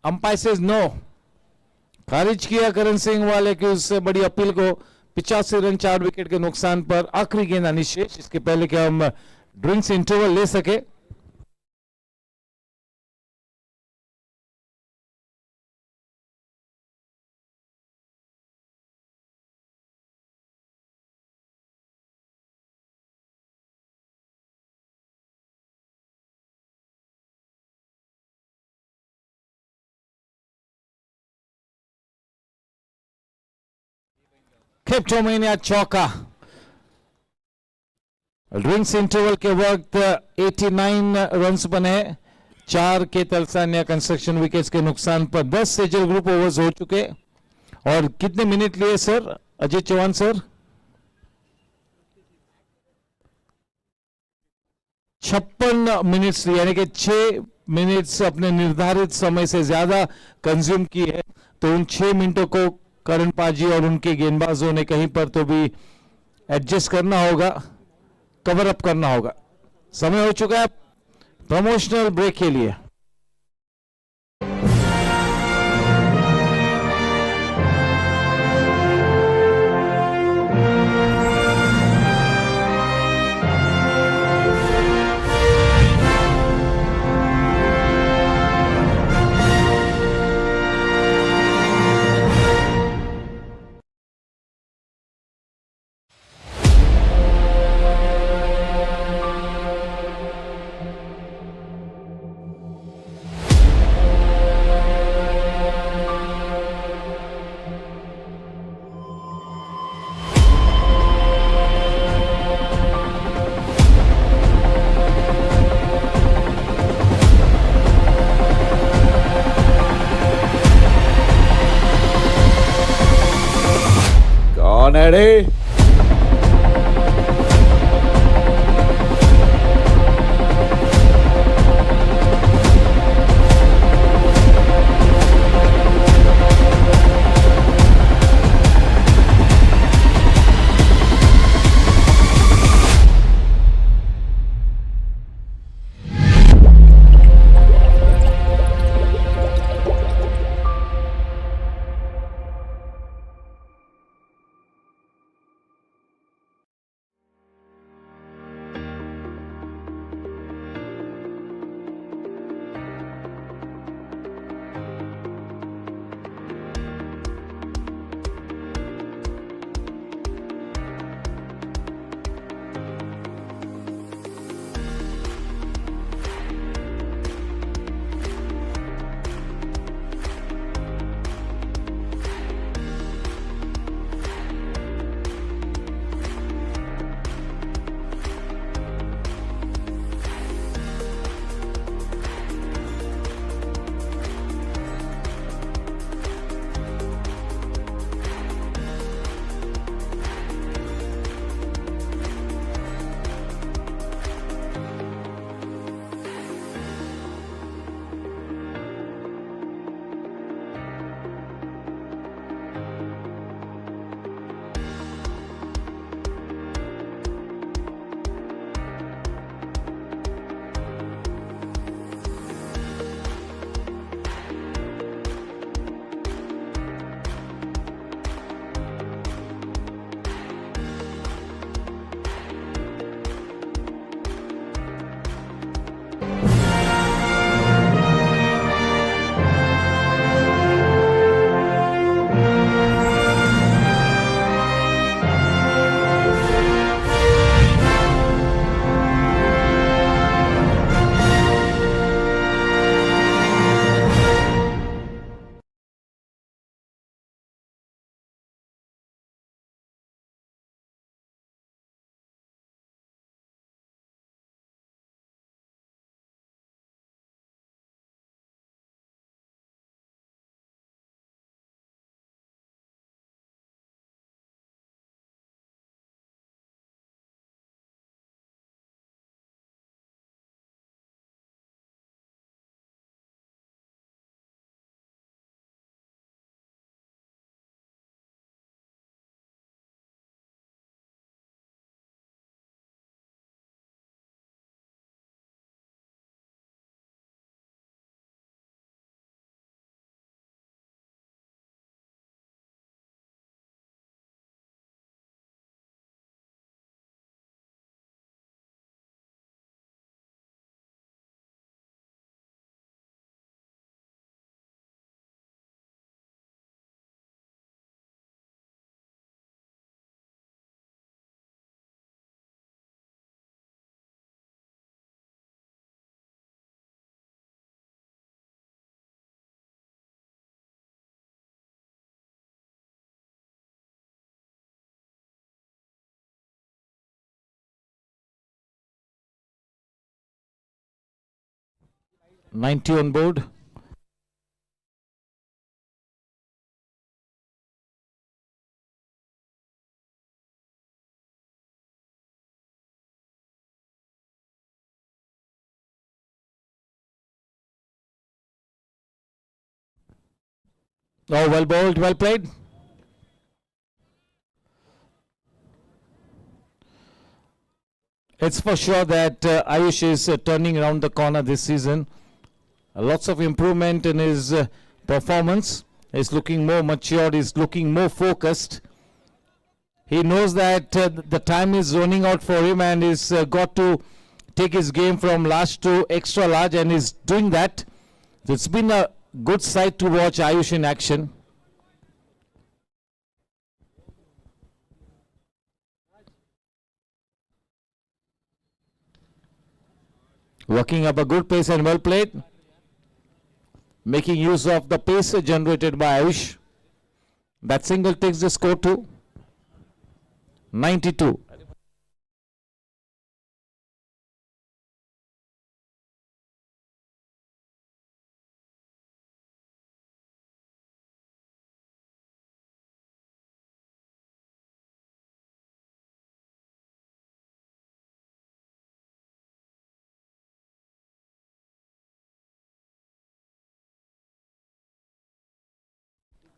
Umpire says no. खारिज किया करण सिंह वाले की उस बड़ी appeal को। 85 run 4 wicket के नुकसान पर आखिरी गेंद अनिशेष, इसके पहले कि हम ड्रिंक्स इंटरवल ले सके। खेप्टोमेनिया चौका। ड्रिंक्स इंटरवल के वक्त 89 रन्स बने, 4 के तलसानिया कंस्ट्रक्शन विकेट्स के नुकसान पर 10 सेजल ग्रुप ओवर्स हो चुके। और कितने मिनट लिए sir Ajay Chauhan sir? 56 minutes लिए, यानी कि 6 मिनट्स अपने निर्धारित समय से ज्यादा कंज्यूम की है। तो उन 6 मिनटों को करण पाजी और उनके गेंदबाजों ने कहीं पर तो भी एडजस्ट करना होगा, कवर अप करना होगा। समय हो चुका है प्रमोशनल ब्रेक के लिए। Ready? 90 on board. Oh, well bowled, well played. It's for sure that Ayush is turning around the corner this season. Lots of improvement in his performance. He's looking more matured, he's looking more focused. He knows that the time is running out for him and he's got to take his game from large to extra large, and he's doing that. It's been a good sight to watch Ayush in action. Working up a good pace and well played. Making use of the pace generated by Ayush. That single takes the score to 92.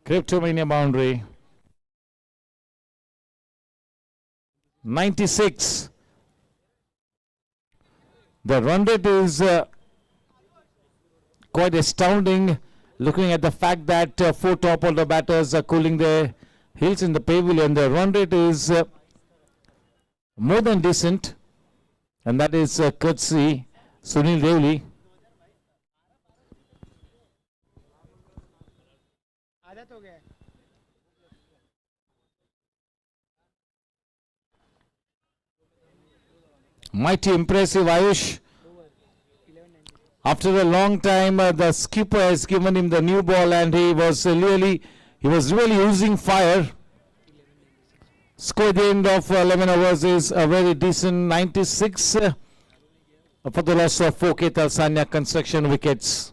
Cryptomania boundary. 96. The run rate is quite astounding, looking at the fact that 4 top order batters are cooling their heels in the pavilion. The run rate is more than decent, and that is courtesy Sunil Devli. Mighty impressive Ayush. After a long time, the skipper has given him the new ball, and he was really using fire. Score at the end of 11 overs is a very decent 96 for the loss of 4 Ketal Sanya construction wickets.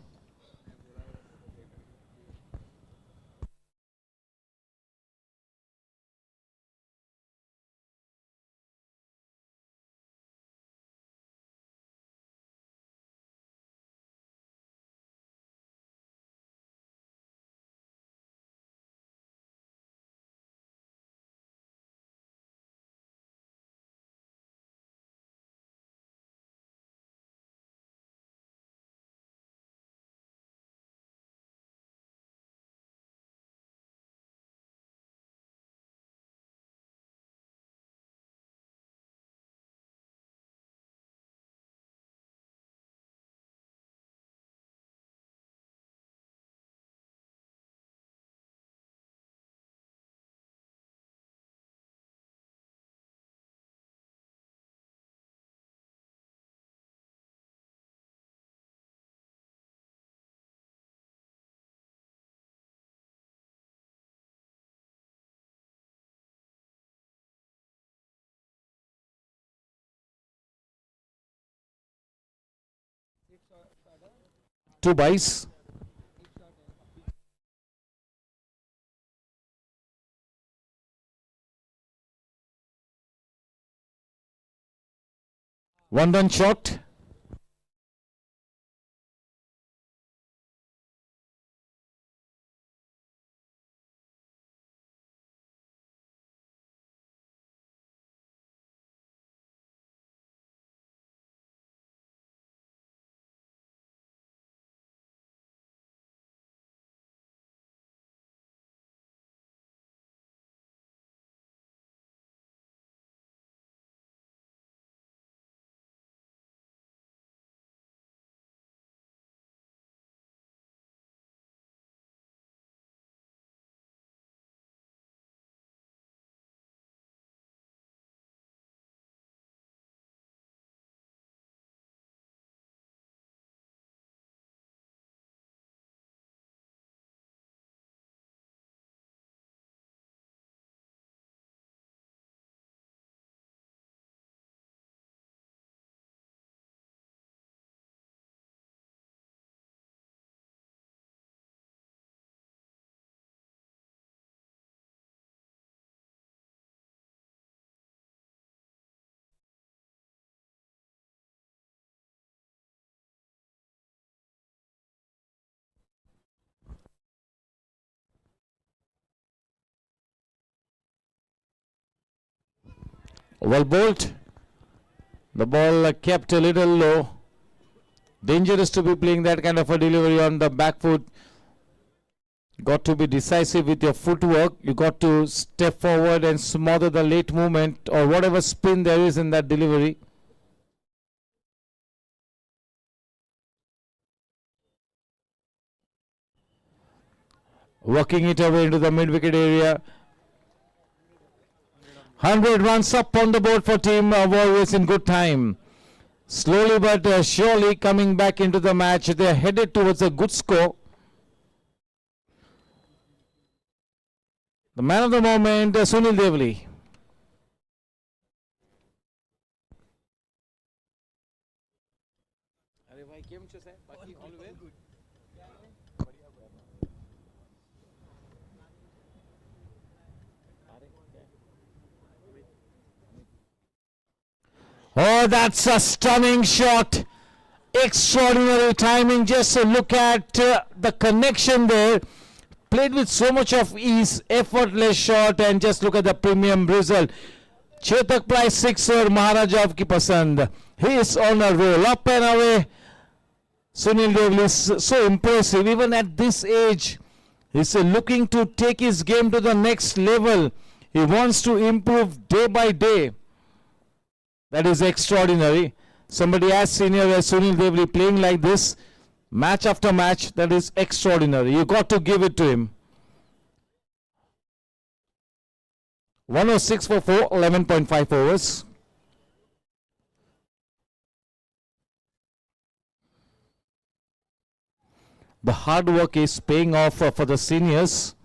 Two byes. One run shot. Well bowled. The ball kept a little low. Dangerous to be playing that kind of a delivery on the back foot. Got to be decisive with your footwork. You got to step forward and smother the late movement or whatever spin there is in that delivery. Working it away into the mid-wicket area. 100 runs up on the board for Team Warriors in good time. Slowly but surely coming back into the match. They are headed towards a good score. The man of the moment, Sunil Devli. Oh, that's a stunning shot. Extraordinary timing. Just look at the connection there. Played with so much of ease, effortless shot, and just look at the premium result. Chetak Price sixer, Maharaja of ki pasand. He is on a roll, up and away. Sunil Devli is so impressive, even at this age. He's looking to take his game to the next level. He wants to improve day by day. That is extraordinary. Somebody as senior as Sunil Devli playing like this, match after match, that is extraordinary. You got to give it to him. 106 for 4, 11.5 overs. The hard work is paying off for the seniors.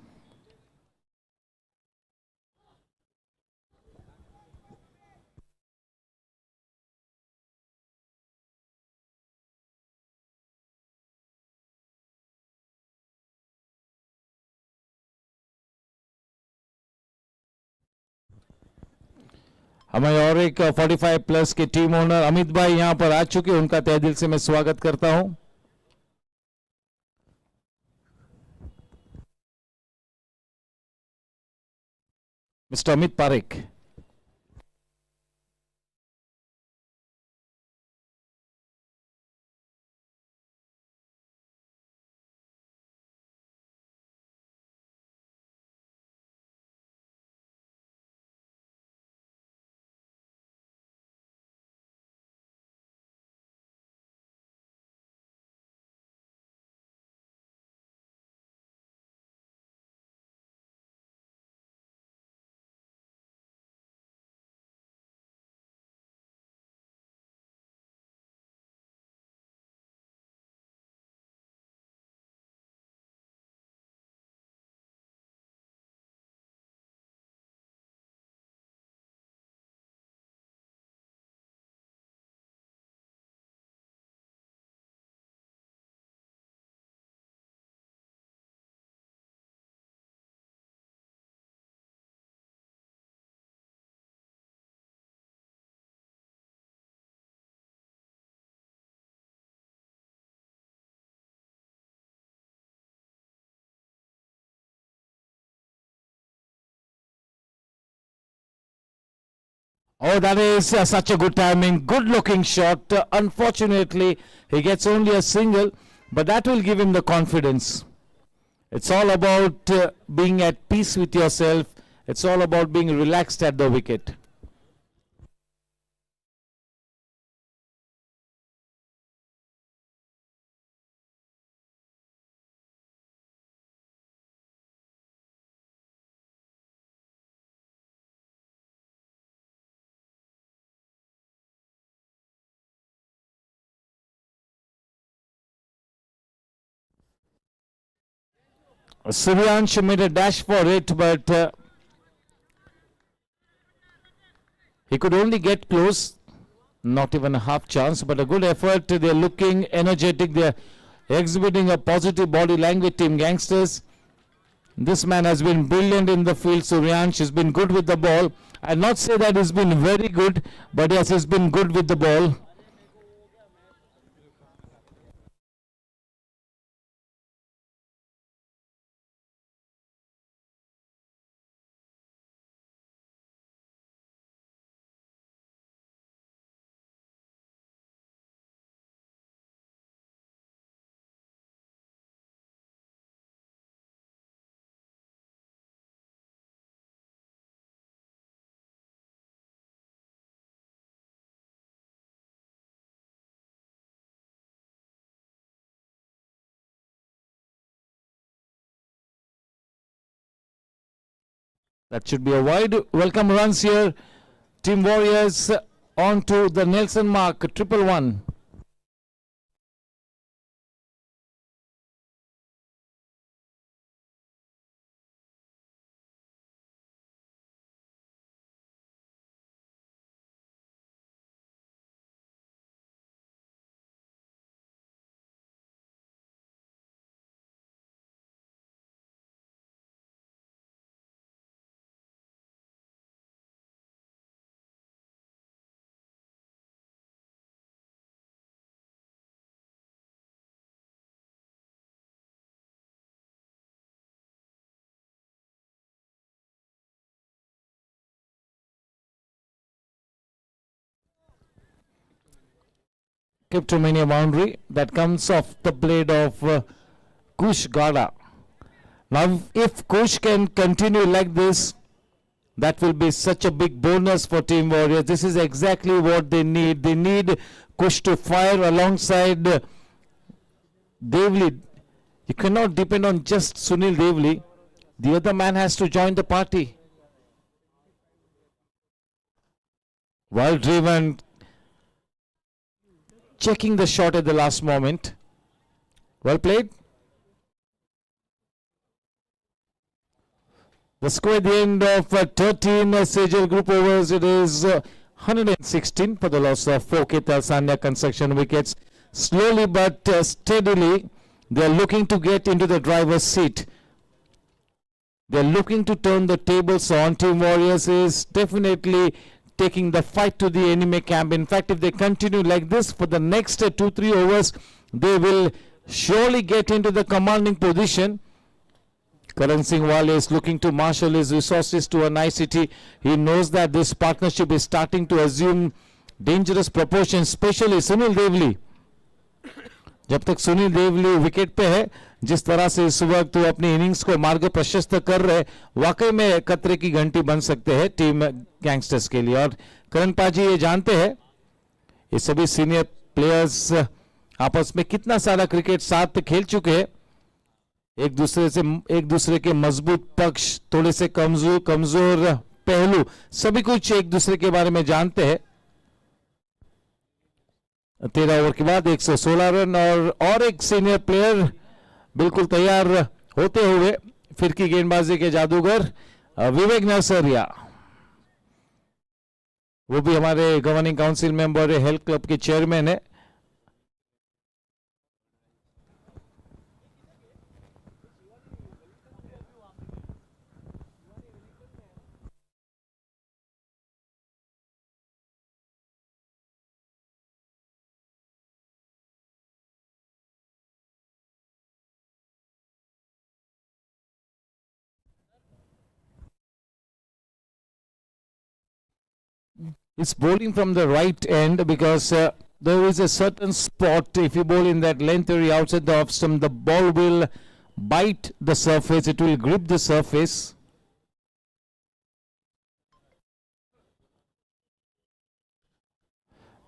हमारे और एक 45 plus के team owner Amit भाई यहां पर आ चुके हैं, उनका तहे दिल से मैं स्वागत करता हूं. Mister Amit Parekh. Oh, that is such a good timing. Good looking shot. Unfortunately, he gets only a single, but that will give him the confidence. It's all about being at peace with yourself. It's all about being relaxed at the wicket. Suryansh made a dash for it, but he could only get close. Not even a half chance, but a good effort. They're looking energetic. They're exhibiting a positive body language, Team Gangsters. This man has been brilliant in the field. Suryansh has been good with the ball. I'll not say that he's been very good, but yes, he's been good with the ball. That should be a wide. Welcome runs here. Team Warriors on to the Nelson mark. 1-1. Kept to many a boundary that comes off the blade of Kush Gada. Now, if Kush can continue like this, that will be such a big bonus for Team Warriors. This is exactly what they need. They need Kush to fire alongside Devli. You cannot depend on just Sunil Devli. The other man has to join the party. Well driven. Checking the shot at the last moment. Well played. The score at the end of 13 Sejal group overs, it is 116 for the loss of 4 Ketal Sandhya construction wickets. Slowly but steadily, they are looking to get into the driver's seat. They are looking to turn the tables on. Team Warriors is definitely taking the fight to the enemy camp. In fact, if they continue like this for the next 2-3 overs, they will surely get into the commanding position. Karan Singhwal is looking to marshal his resources to a nicety. He knows that this partnership is starting to assume dangerous proportions, especially Sunil Devli. जब तक Sunil Deoli wicket पे है, जिस तरह से इस वक्त वो अपनी इनिंग्स को मार्ग प्रशस्त कर रहे, वाकई में खतरे की घंटी बन सकते हैं टीम गैंगस्टर्स के लिए. और करण पाजी ये जानते हैं, ये सभी सीनियर प्लेयर्स आपस में कितना सारा क्रिकेट साथ खेल चुके हैं. एक दूसरे के मजबूत पक्ष, थोड़े से कमजोर पहलू, सभी कुछ एक दूसरे के बारे में जानते हैं. 13 ओवर के बाद 116 रन और एक सीनियर प्लेयर बिल्कुल तैयार होते हुए फिरकी गेंदबाजी के जादूगर विवेक नरसरिया, वो भी हमारे गवर्निंग काउंसिल मेंबर है, हेल्थ क्लब के चेयरमैन है. It's bowling from the right end because there is a certain spot. If you bowl in that length area outside the off stump, the ball will bite the surface, it will grip the surface.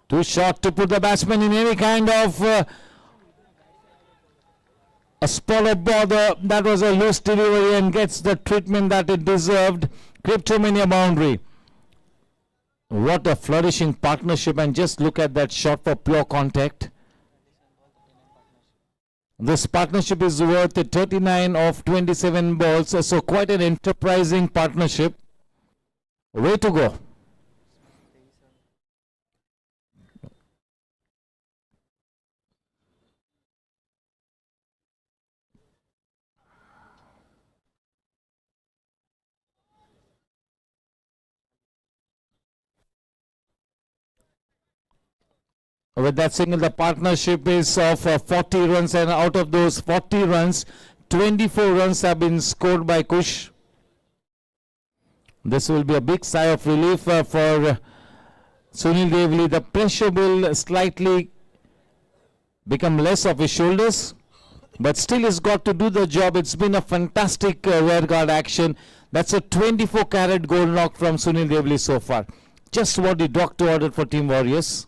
Too short to put the batsman in any kind of a spot of bother. That was a loose delivery and gets the treatment that it deserved. Cryptomania boundary. What a flourishing partnership, and just look at that shot for pure contact. This partnership is worth 39 of 27 balls, so quite an enterprising partnership. Way to go. With that single, the partnership is of 40 runs, and out of those 40 runs, 24 runs have been scored by Kush. This will be a big sigh of relief for Sunil Devli. The pressure will slightly become less of his shoulders, but still he's got to do the job. It's been a fantastic rear guard action. That's a 24-carat gold knock from Sunil Devli so far. Just what the doctor ordered for Team Warriors.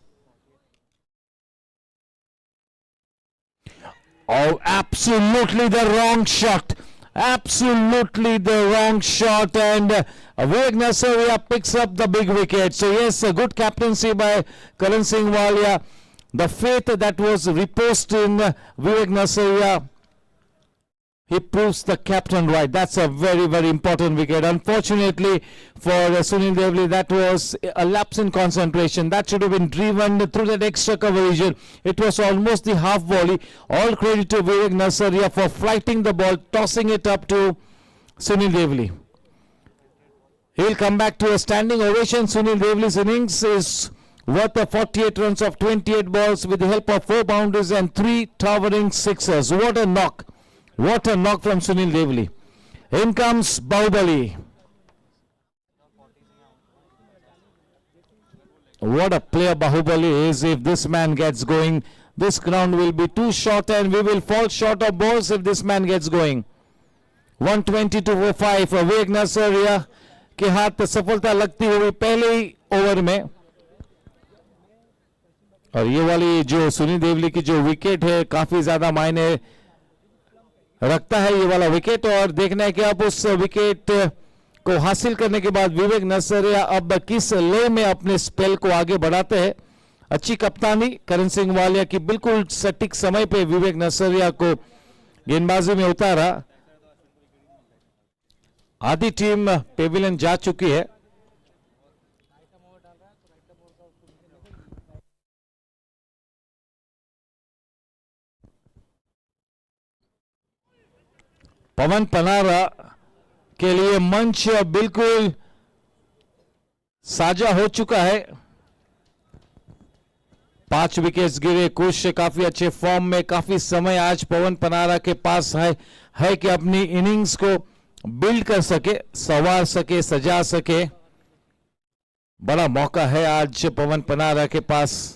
Oh, absolutely the wrong shot. absolutely the wrong shot, and Vivek Nasaria picks up the big wicket. So yes, a good captaincy by Karan Singh Walia. The faith that was reposed in Vivek Nasaria, he proves the captain right. That's a very, very important wicket. Unfortunately for Sunil Devli, that was a lapse in concentration. That should have been driven through that extra coverage. It was almost the half volley. All credit to Vivek Nasaria for flighting the ball, tossing it up to Sunil Devli. He'll come back to a standing ovation. Sunil Devli's innings is worth 48 runs of 28 balls with the help of 4 boundaries and 3 towering sixers. What a knock. What a knock from Sunil Devli. In comes Bahubali. What a player Bahubali is. If this man gets going, this ground will be too short and we will fall short of balls if this man gets going. 120 to 5. Vivek Nasaria के हाथ सफलता लगती हुई पहले ही over में. और ये वाली जो सुनील देवली की जो विकेट है काफी ज्यादा मायने रखता है ये वाला विकेट. और देखना है कि अब उस विकेट को हासिल करने के बाद विवेक नसरिया अब किस लो में अपने स्पेल को आगे बढ़ाते हैं. अच्छी कप्तानी करण सिंह वालिया की, बिल्कुल सटीक समय पे विवेक नसरिया को गेंदबाजी में उतारा. आधी टीम पेविलियन जा चुकी है. पवन पनारा के लिए मंच बिल्कुल साझा हो चुका है. 5 विकेट्स गिरे. कुछ काफी अच्छे फॉर्म में, काफी समय आज पवन पनारा के पास है कि अपनी इनिंग्स को बिल्ड कर सके, संवार सके, सजा सके. बड़ा मौका है आज पवन पनारा के पास.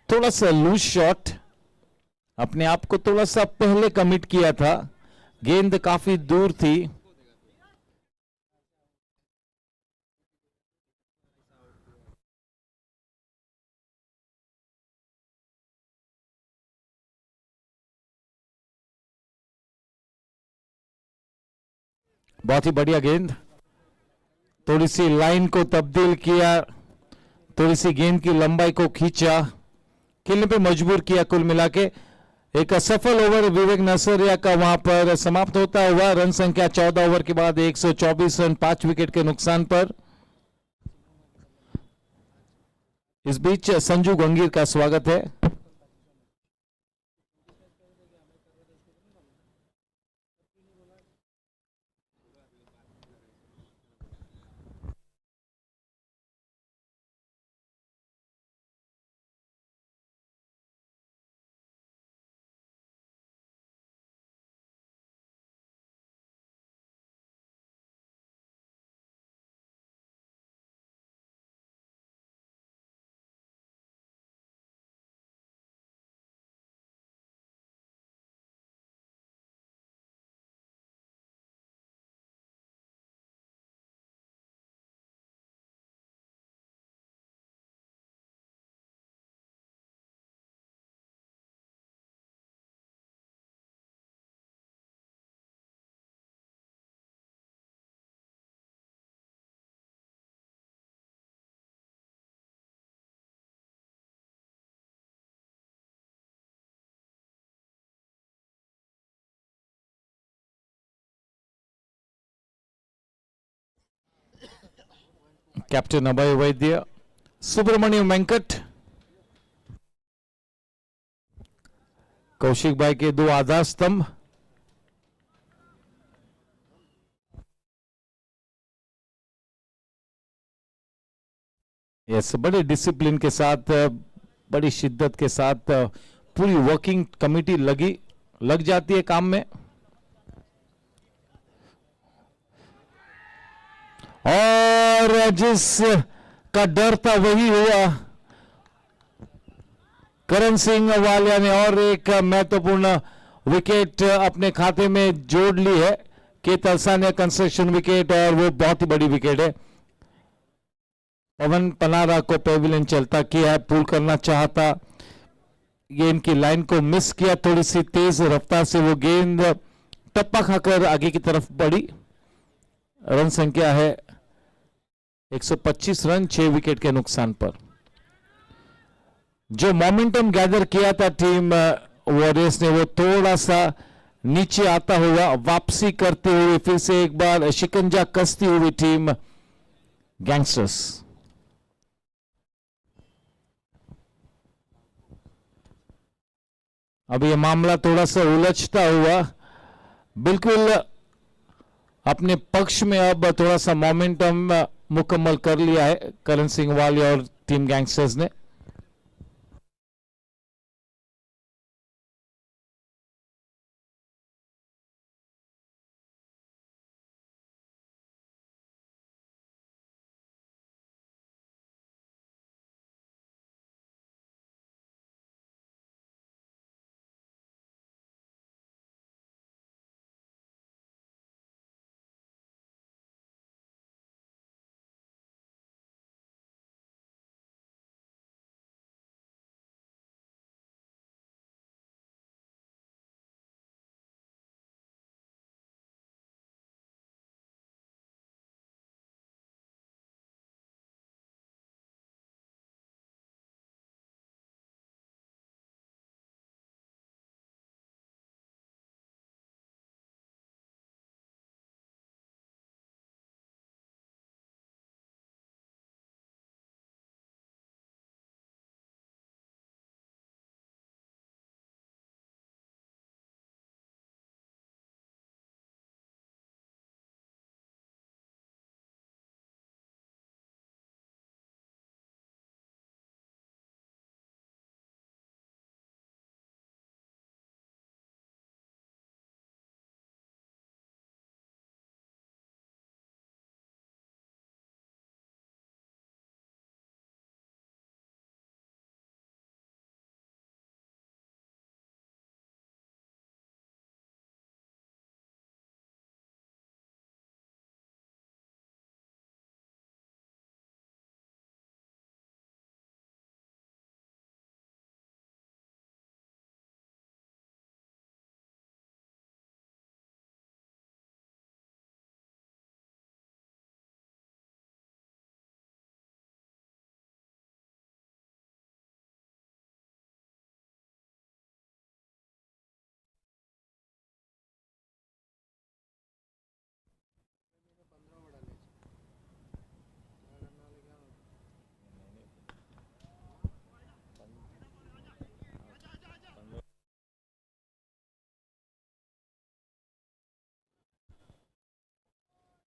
थोड़ा सा लूज शॉट, अपने आप को थोड़ा सा पहले कमिट किया था. गेंद काफी दूर थी. बहुत ही बढ़िया गेंद. थोड़ी सी लाइन को तब्दील किया, थोड़ी सी गेंद की लंबाई को खींचा, खेलने पे मजबूर किया. कुल मिला के एक सफल ओवर विवेक नसरिया का वहां पर समाप्त होता हुआ. रन संख्या 14 ओवर के बाद 124 रन 5 विकेट के नुकसान पर. इस बीच संजू गंगीर का स्वागत है. कैप्टन अभय वैद्य, सुब्रमण्यम वेंकट, कौशिक भाई के 2 आधार स्तंभ. यस, बड़े डिसिप्लिन के साथ, बड़ी शिद्दत के साथ पूरी वर्किंग कमेटी लग जाती है काम में. और जिस का डर था वही हुआ. करण सिंह वालिया ने और एक महत्वपूर्ण विकेट अपने खाते में जोड़ ली है। के तलसानिया कंस्ट्रक्शन विकेट, और वो बहुत ही बड़ी विकेट है। पवन पनारा को पेविलियन चलता किया है, पुल करना चाहता, गेंद की लाइन को मिस किया, थोड़ी सी तेज रफ्तार से वो गेंद टप्पा खाकर आगे की तरफ बढ़ी। रन संख्या है 125 रन 6 विकेट के नुकसान पर। जो मोमेंटम गैदर किया था टीम वॉरियर्स ने, वो थोड़ा सा नीचे आता हुआ वापसी करते हुए फिर से एक बार शिकंजा कसती हुई टीम गैंगस्टर्स। अब ये मामला थोड़ा सा उलझता हुआ बिल्कुल अपने पक्ष में अब थोड़ा सा मोमेंटम मुकम्मल कर लिया है करण सिंह वालिया और टीम गैंगस्टर्स ने।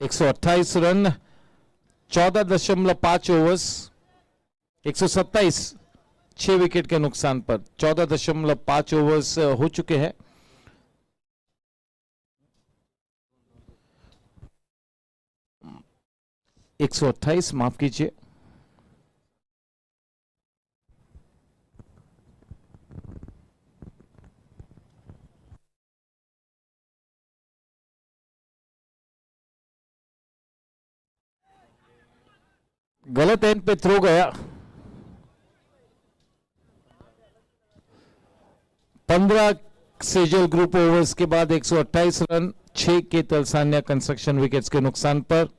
एक 128 रन 14.5 ओवर्स 127 6 विकेट के नुकसान पर 14.5 ओवर्स हो चुके हैं। एक 128 माफ कीजिए। गलत एंड पे थ्रो गया। 15 सेजल ग्रुप ओवर्स के बाद 128 रन 6 के तलसानिया कंस्ट्रक्शन विकेट्स के नुकसान पर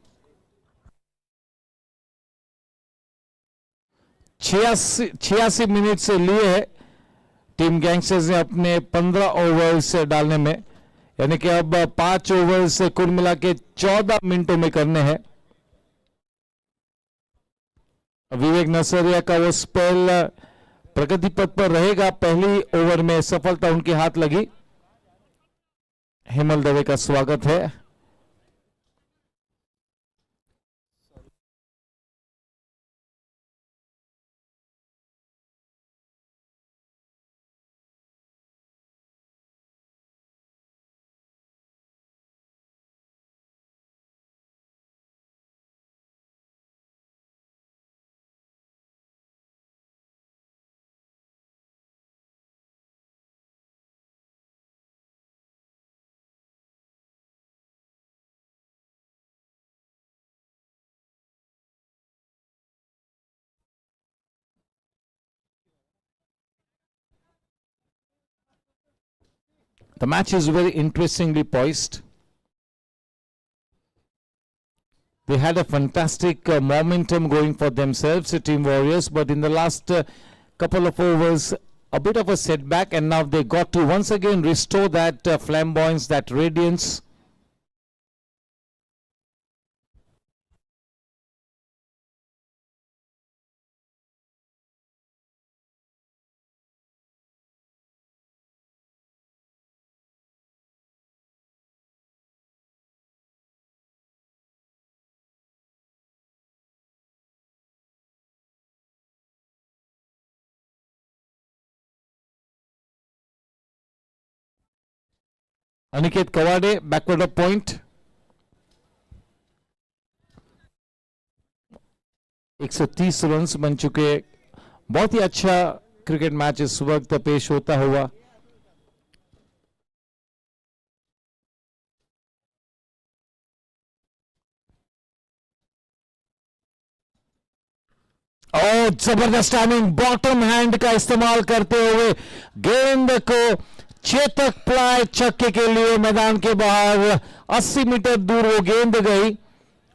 86 मिनट से लिए है टीम गैंगस्टर्स ने अपने 15 ओवर्स डालने में, यानी कि अब 5 ओवर्स कुल मिला के 14 मिनटों में करने हैं। विवेक नसरिया का वो स्पेल प्रगति पथ पर रहेगा। पहली ओवर में सफलता उनके हाथ लगी। हेमल दवे का स्वागत है। The match is very interestingly poised. They had a fantastic momentum going for themselves, Team Warriors, but in the last couple of overs, a bit of a setback, and now they got to once again restore that flamboyance, that radiance. Aniket Kawade, backward of point. 130 runs बन चुके. बहुत ही अच्छा cricket match इस वक्त पेश होता हुआ. और जबरदस्त टाइमिंग, बॉटम हैंड का इस्तेमाल करते हुए गेंद को चेतक प्लाई छक्के के लिए मैदान के बाहर 80 मीटर दूर वो गेंद गई.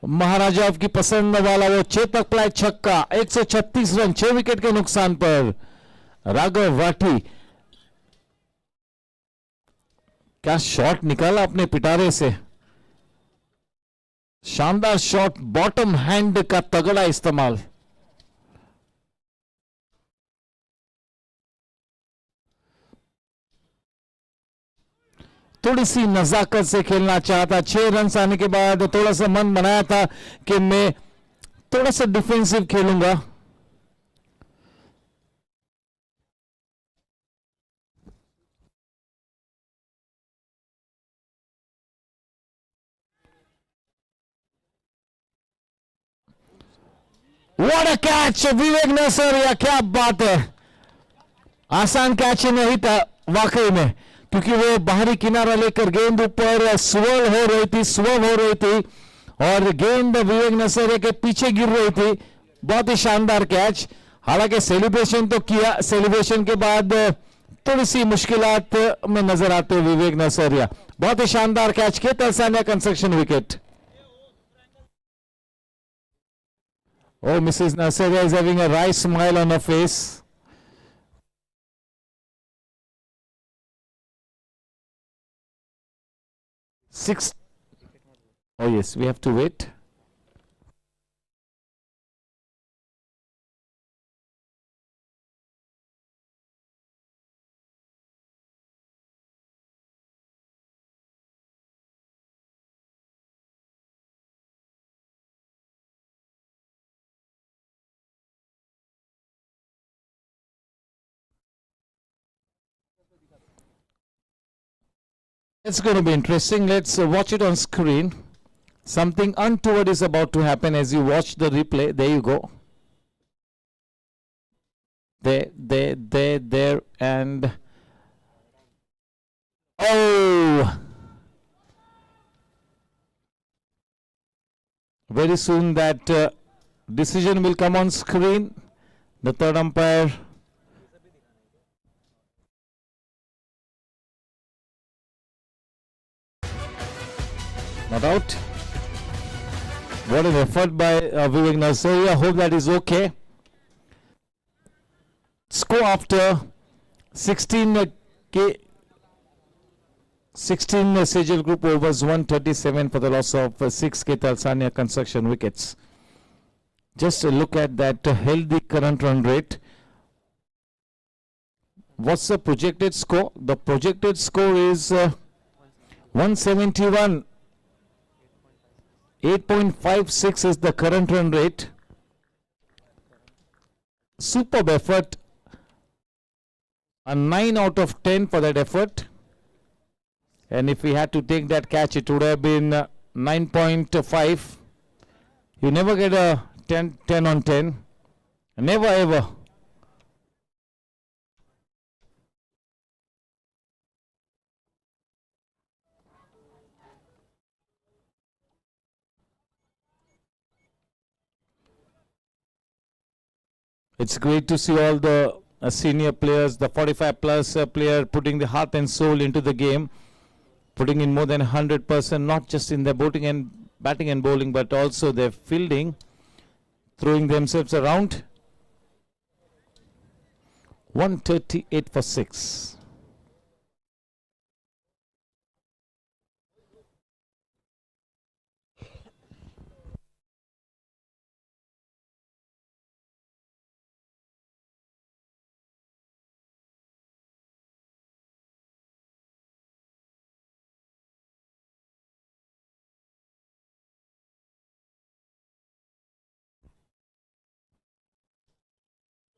महाराजा की पसंद वाला वो चेतक प्लाई छक्का. 136 रन 6 विकेट के नुकसान पर. राघव वाटी, क्या शॉट निकाला अपने पिटारे से. शानदार शॉट, बॉटम हैंड का तगड़ा इस्तेमाल. थोड़ी सी नजाकत से खेलना चाहता. 6 रन आने के बाद थोड़ा सा मन बनाया था कि मैं थोड़ा सा डिफेंसिव खेलूंगा. व्हाट अ कैच विवेक नसरिया, क्या बात है. आसान कैच नहीं था वाकई में, क्योंकि वो बाहरी किनारा लेकर गेंद ऊपर स्वर्ल हो रही थी और गेंद विवेक नसरिया के पीछे गिर रही थी. बहुत ही शानदार कैच. हालांकि सेलिब्रेशन तो किया, सेलिब्रेशन के बाद थोड़ी सी मुश्किलात में नजर आते हुए विवेक नसरिया. बहुत ही शानदार कैच के Talsania construction wicket. Oh, Mrs. Nasaria is having a wry smile on her face. Six. Oh yes, we have to wait. It's going to be interesting. Let's watch it on screen. Something untoward is about to happen as you watch the replay. There you go. There, and oh! Very soon that decision will come on screen. The third umpire. Not out. What an effort by Vivek Nasaria. Hope that is okay. Score after 16 Sejal Group overs, 137 for the loss of 6 Talsania construction wickets. Just a look at that healthy current run rate. What's the projected score? The projected score is 171. 8.56 is the current run rate. Superb effort. A 9 out of 10 for that effort. And if we had to take that catch, it would have been 9.5. You never get a 10 on 10. Never ever. It's great to see all the senior players, the 45 plus player putting the heart and soul into the game, putting in more than 100%, not just in their batting and bowling, but also their fielding, throwing themselves around. 138 for 6.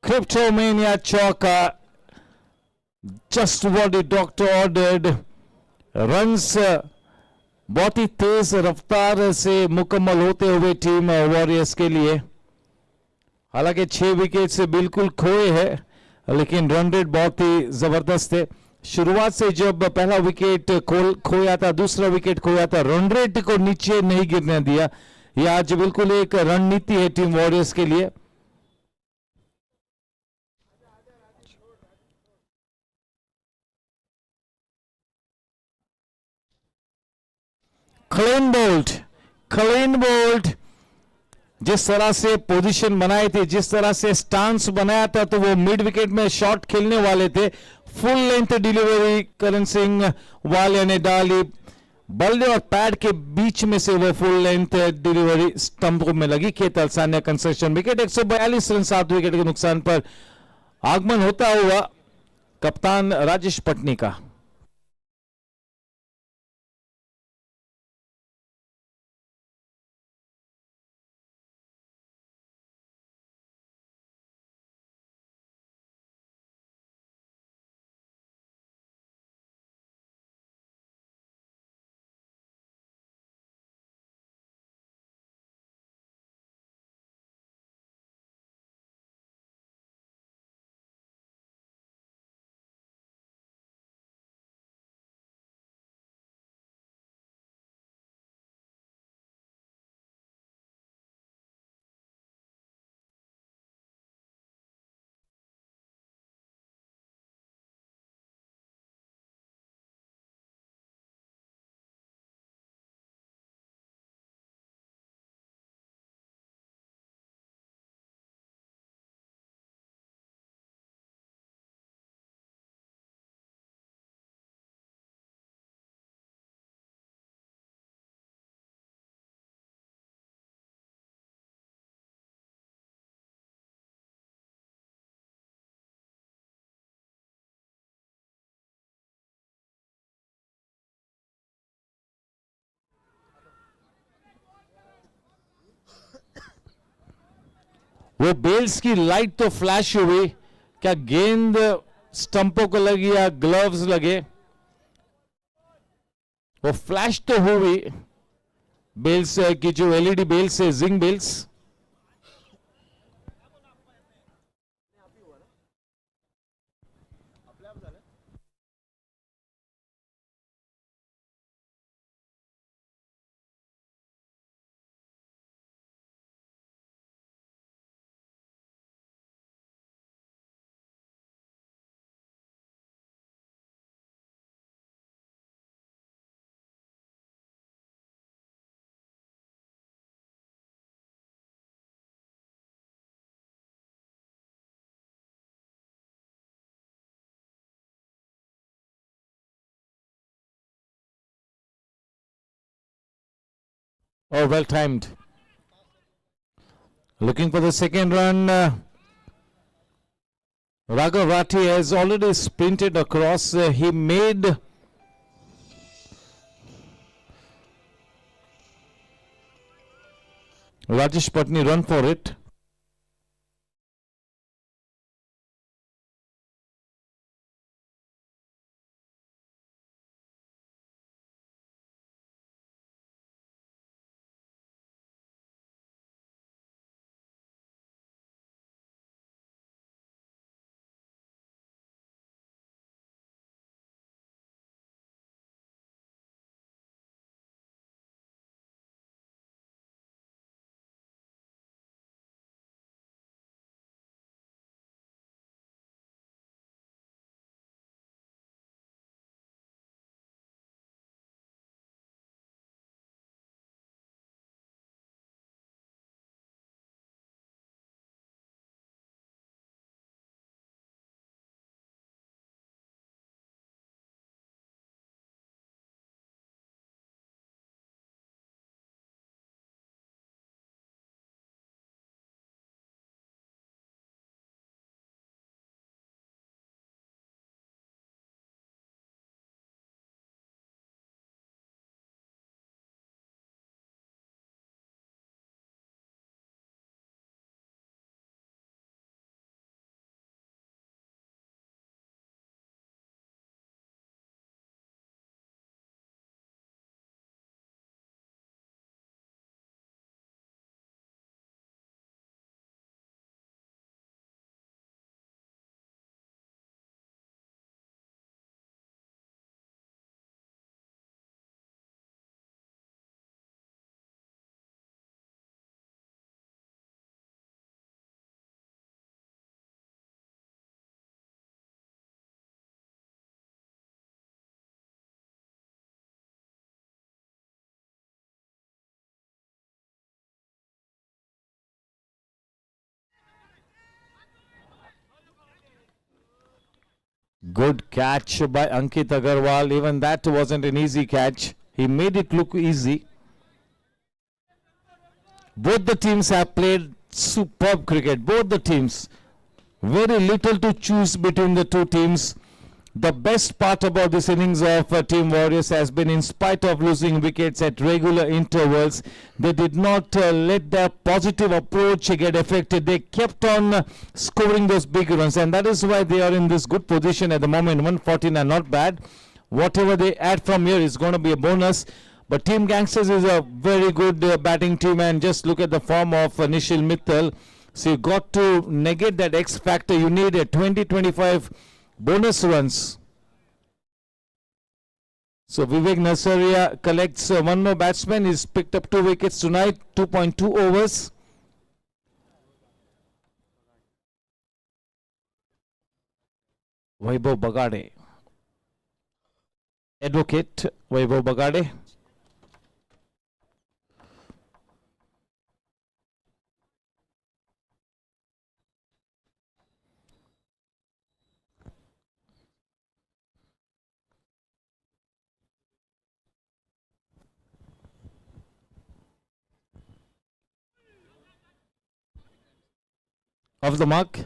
Cryptomania Chalker, just what the doctor ordered. Runs बहुत ही तेज रफ्तार से मुकम्मल होते हुए team warriors के लिए. हालांकि 6 wicket से बिल्कुल खोए हैं, लेकिन रन रेट बहुत ही जबरदस्त है. शुरुआत से जब पहला विकेट खोया था, दूसरा विकेट खोया था, रन रेट को नीचे नहीं गिरने दिया. यह आज बिल्कुल एक रणनीति है टीम वॉरियर्स के लिए. क्लीन बोल्ड, जिस तरह से पोजीशन बनाई थी, जिस तरह से स्टांस बनाया था, तो वो मिड विकेट में शॉट खेलने वाले थे. Full length delivery Karan Singh वाले ने डाली. बल्ले और पैड के बीच में से वो फुल लेंथ डिलीवरी स्टंप में लगी. खेतल सान्या कंस्ट्रक्शन विकेट. 142 रन 7 विकेट के नुकसान पर आगमन होता हुआ कप्तान राजेश पटनी का. वो बेल्स की लाइट तो फ्लैश हुई, क्या गेंद स्टंपों को लगी या ग्लव्स लगे? वो फ्लैश तो हुई बेल्स की, जो एलईडी बेल्स है, जिंग bells. Oh, well timed. Looking for the second run. Raghav Rathi has already sprinted across. He made Rajesh Patni run for it. Good catch by Ankit Agarwal. Even that wasn't an easy catch. He made it look easy. Both the teams have played superb cricket. Both the teams. Very little to choose between the two teams. The best part about this innings of Team Warriors has been, in spite of losing wickets at regular intervals, they did not let their positive approach get affected. They kept on scoring those big runs, and that is why they are in this good position at the moment. 149, not bad. Whatever they add from here is going to be a bonus. But Team Gangsters is a very good batting team, and just look at the form of Nishil Mittal. So you got to negate that X factor. You need a 20-25 bonus runs. So Vivek Nasaria collects one more batsman. He's picked up 2 wickets tonight, 2.2 overs. Vaibhav Bagade. Advocate Vaibhav Bagade. Of the mark.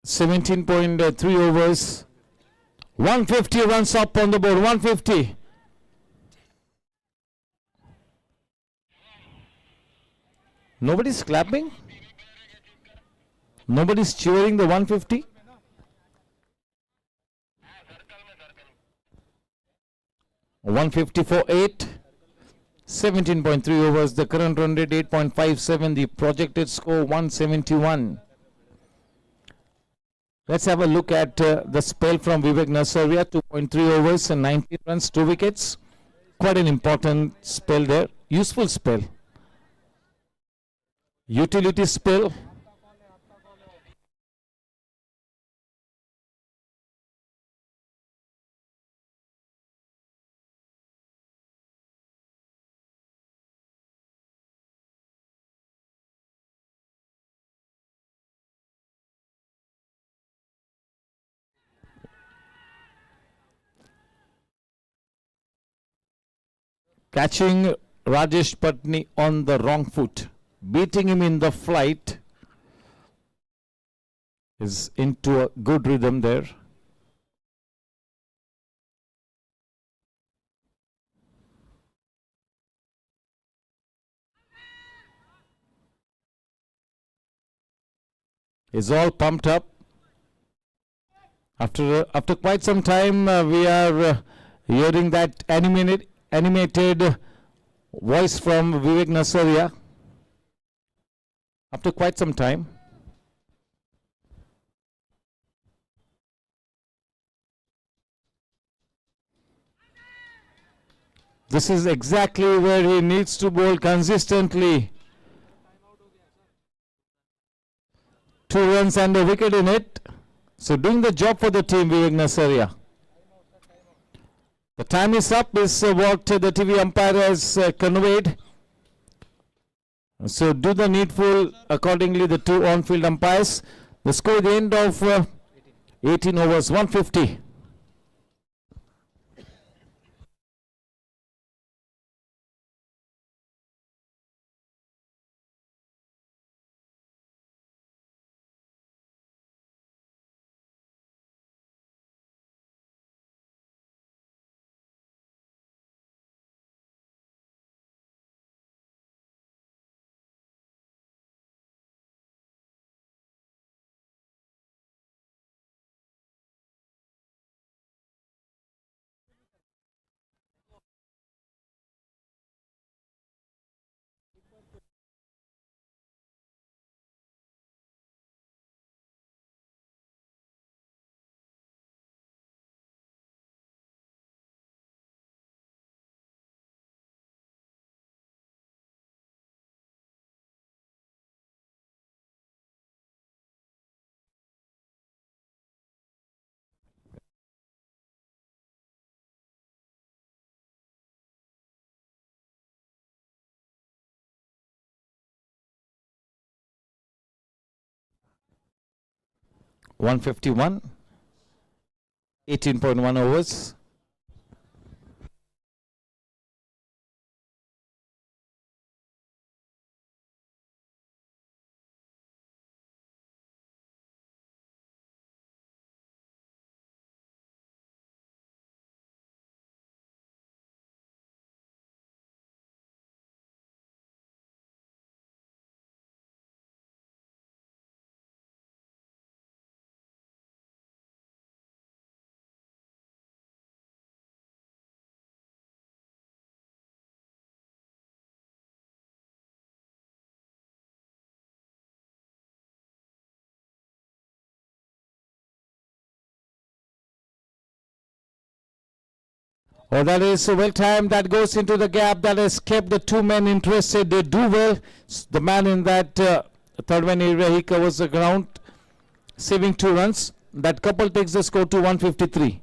17.3 overs. 150 runs up on the board. 150. Nobody's clapping? Nobody's cheering the 150? $150 for 8. 17.3 overs. The current run rate 8.57. The projected score 171. Let's have a look at the spell from Vivek Nasaria. 2.3 overs and 19 runs, 2 wickets. Quite an important spell there. Useful spell. Utility spell. Catching Rajesh Patni on the wrong foot, beating him in the flight, is into a good rhythm there. Is all pumped up. After quite some time, we are hearing that animated voice from Vivek Nasaria. After quite some time. This is exactly where he needs to bowl consistently. 2 runs and a wicket in it. So doing the job for the team, Vivek Nasaria. The time is up, is what the TV umpire has conveyed. So do the needful accordingly, the 2 on-field umpires. The score at the end of 18 overs, 150. 151. 18.1 overs. Oh, that is well timed. That goes into the gap. That has kept the two men interested. They do well. The man in that third man area, he covers the ground, saving 2 runs. That couple takes the score to 153.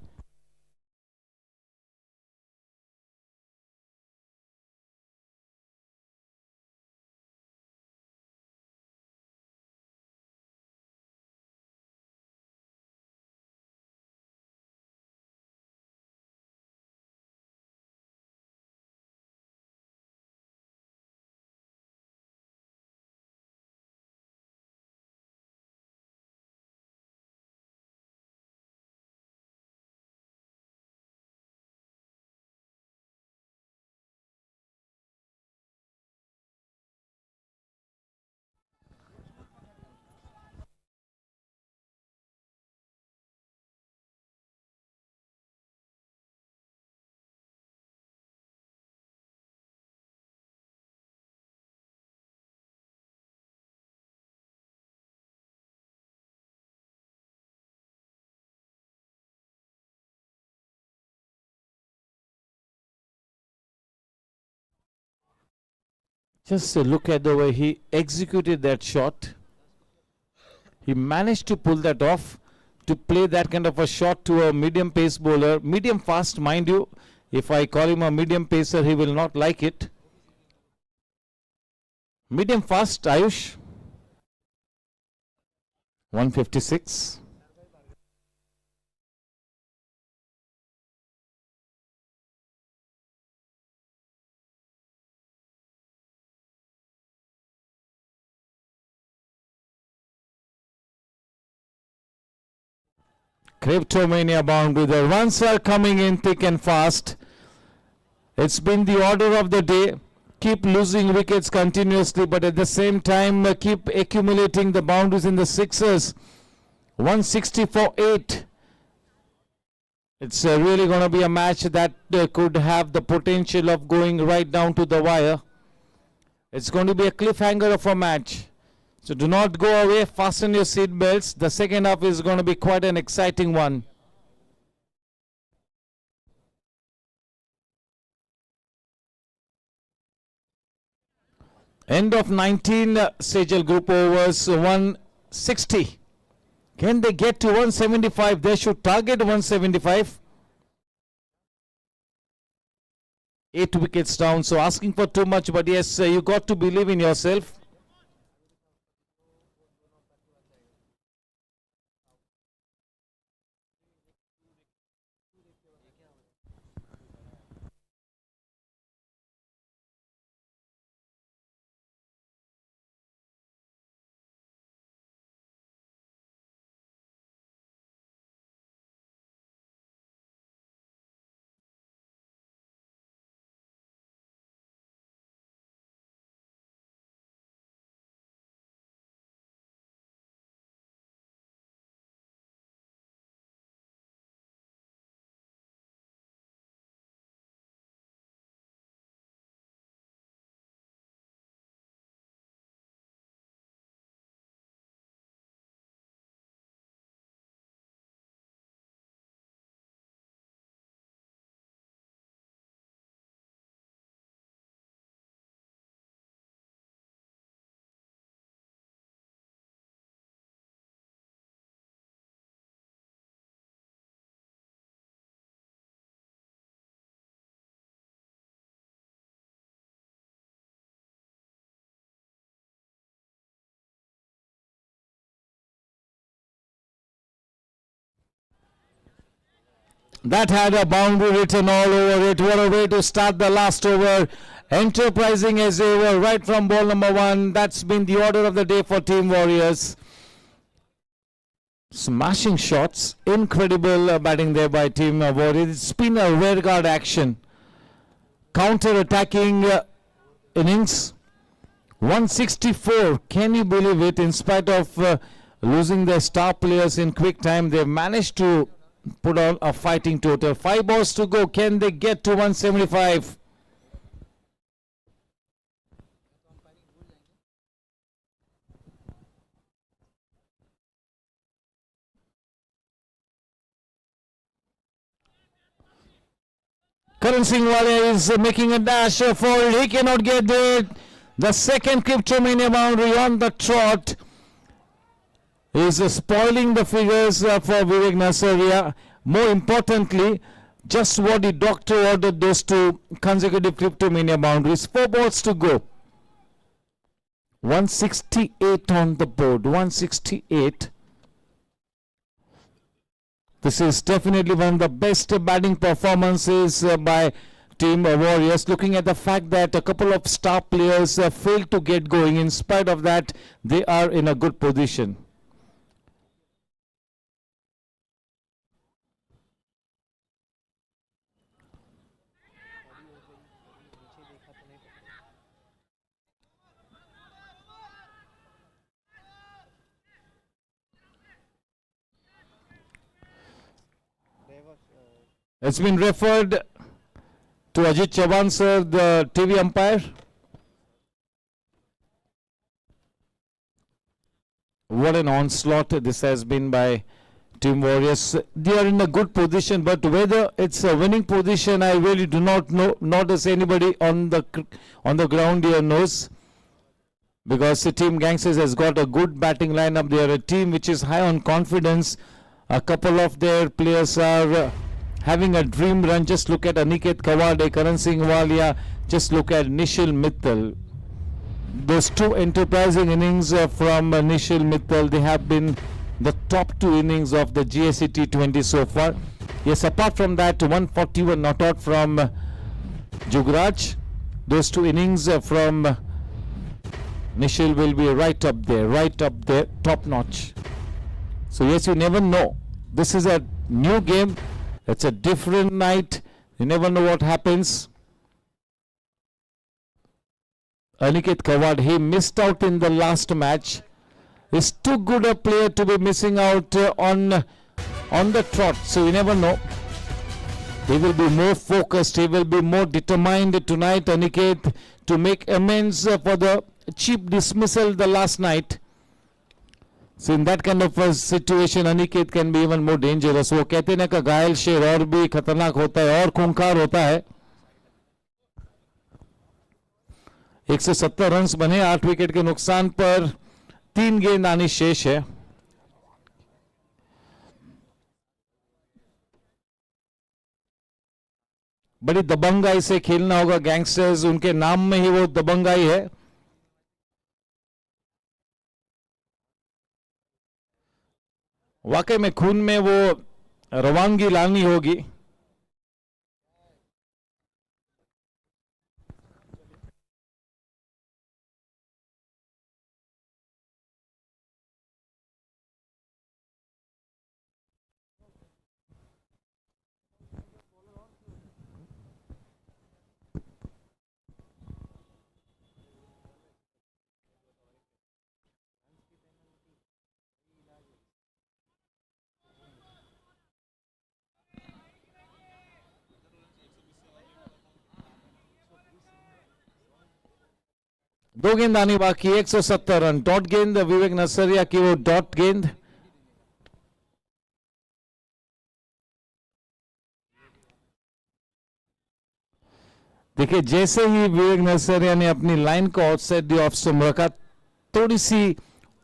Just look at the way he executed that shot. He managed to pull that off, to play that kind of a shot to a medium pace bowler. Medium fast, mind you. If I call him a medium pacer, he will not like it. Medium fast, Ayush. 156. Cryptomania boundary. The runs are coming in thick and fast. It's been the order of the day. Keep losing wickets continuously, but at the same time, keep accumulating the boundaries in the sixes. 160 for 8. It's really going to be a match that could have the potential of going right down to the wire. It's going to be a cliffhanger of a match. So do not go away, fasten your seat belts. The second half is going to be quite an exciting one. End of 19 Sejal group overs, 160. Can they get to 175? They should target 175. 8 wickets down, so asking for too much, but yes, you got to believe in yourself. That had a boundary written all over it. What a way to start the last over. Enterprising as they were right from ball number 1. That's been the order of the day for Team Warriors. Smashing shots. Incredible batting there by Team Warriors. It's been a rearguard action. Counter-attacking innings. 164. Can you believe it? In spite of losing their star players in quick time, they managed to put on a fighting total. 5 balls to go. Can they get to 175? Karan Singh Walia is making a dash for it. He cannot get it. The second Cryptomania boundary on the trot is spoiling the figures for Vivek Nasaria. More importantly, just what the doctor ordered, those 2 consecutive Cryptomania boundaries. 4 balls to go. 168 on the board. 168. This is definitely one of the best batting performances by Team Warriors. Looking at the fact that a couple of star players failed to get going. In spite of that, they are in a good position. It's been referred to Ajit Chavan, sir, the TV umpire. What an onslaught this has been by Team Warriors. They are in a good position, but whether it's a winning position, I really do not know. Not as anybody on the ground here knows, because the Team Gangsters has got a good batting lineup. They are a team which is high on confidence. A couple of their players are having a dream run. Just look at Aniket Kawade, Karan Singh Walia. Just look at Nishil Mittal. Those 2 enterprising innings from Nishil Mittal, they have been the top 2 innings of the GSC T20 so far. Yes, apart from that, 141 not out from Jugraj. Those 2 innings from Nishil will be right up there, top notch. So yes, you never know. This is a new game. It's a different night. You never know what happens. Aniket Kawad, he missed out in the last match. He's too good a player to be missing out on the trot. So you never know. He will be more focused. He will be more determined tonight, Aniket, to make amends for the cheap dismissal the last night. So in that kind of a situation, Aniket can be even more dangerous. वो कहते हैं कि घायल शेर और भी खतरनाक होता है और खूंखार होता है. 170 रन्स बने 8 विकेट के नुकसान पर. 3 गेंद आनी शेष है. बड़ी दबंगाई से खेलना होगा गैंगस्टर्स. उनके नाम में ही वो दबंगाई है. वाकई में खून में वो रवानगी लानी होगी. दो गेंद आनी बाकी. 170 रन. डॉट गेंद विवेक नसरिया की, वो डॉट गेंद. देखिए जैसे ही विवेक नसरिया ने अपनी लाइन को आउटसाइड द ऑफ स्टंप रखा, थोड़ी सी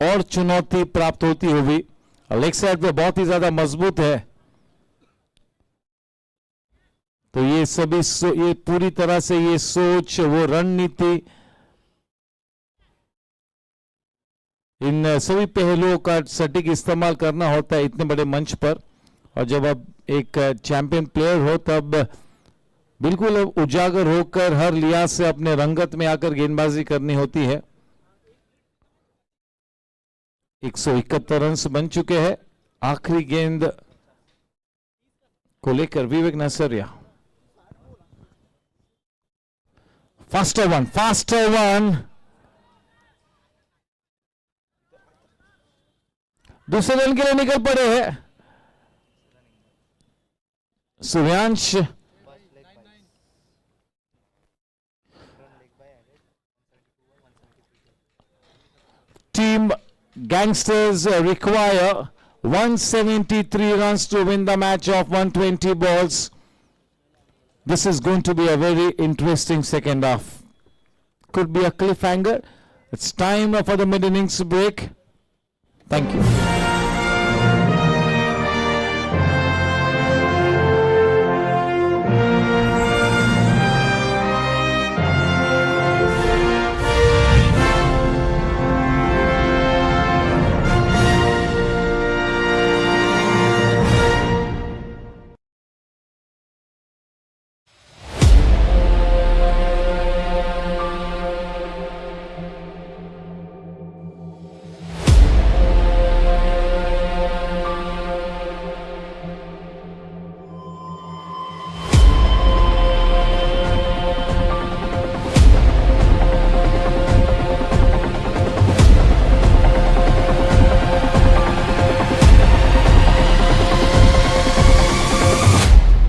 और चुनौती प्राप्त होती होगी. लेग साइड पे बहुत ही ज्यादा मजबूत है. तो ये सभी ये पूरी तरह से ये सोच, वो रणनीति, इन सभी पहलुओं का सटीक इस्तेमाल करना होता है इतने बड़े मंच पर. और जब आप एक चैंपियन प्लेयर हो तब बिल्कुल उजागर होकर हर लिहाज से अपने रंगत में आकर गेंदबाजी करनी होती है। 171 रन बन चुके हैं। आखिरी गेंद को लेकर विवेक नसरिया। Faster one. दूसरे रन के लिए निकल पड़े हैं Suryansh. Team Gangsters require 173 runs to win the match of 120 balls. This is going to be a very interesting second half. Could be a cliffhanger. It's time for the mid-innings break. Thank you.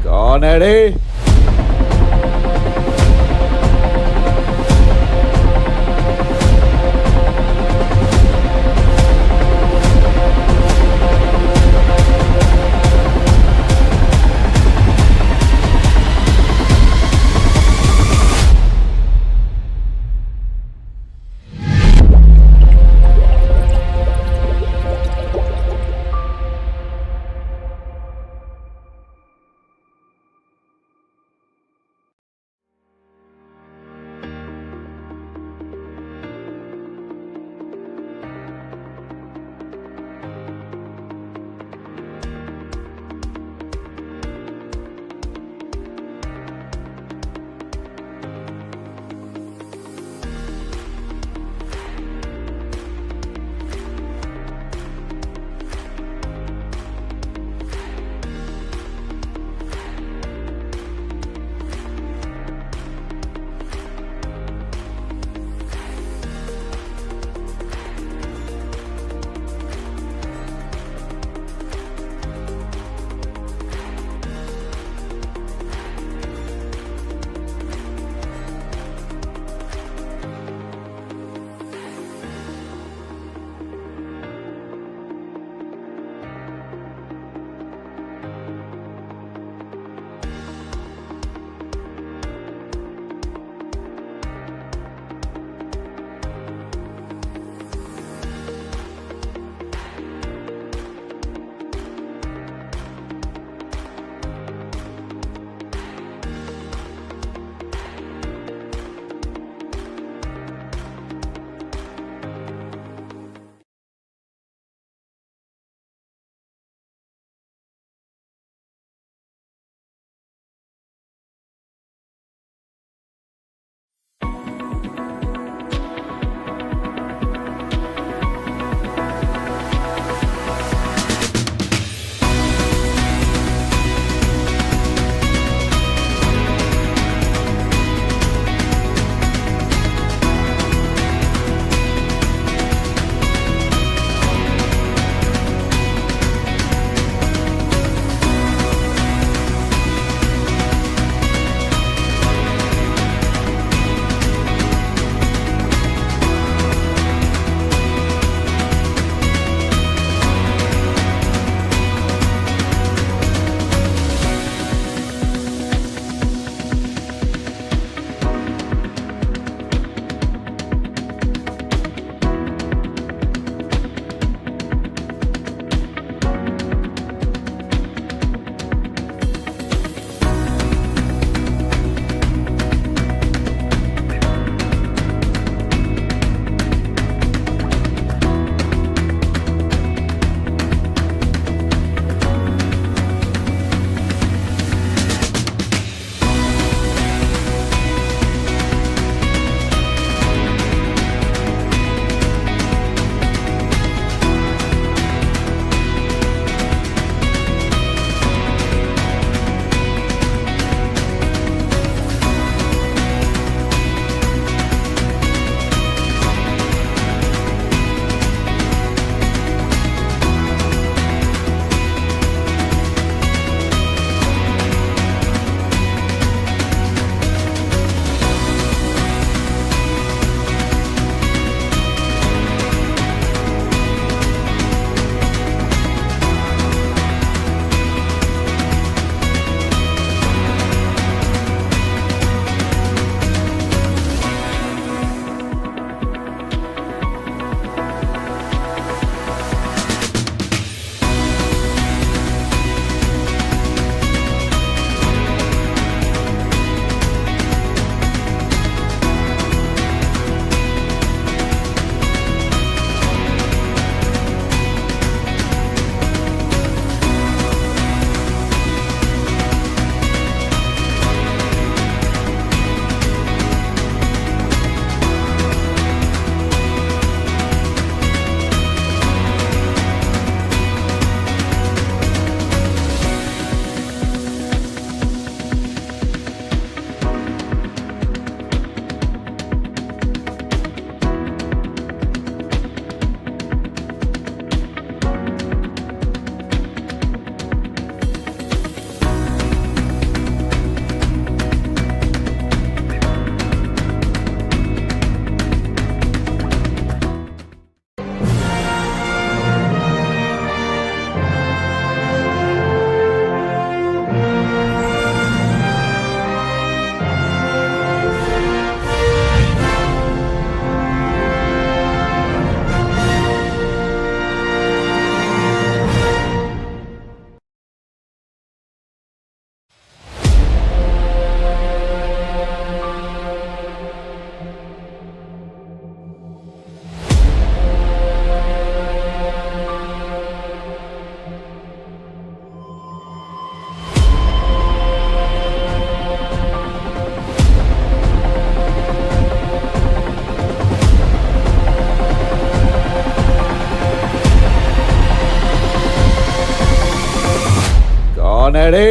कौन है रे? कौन है रे?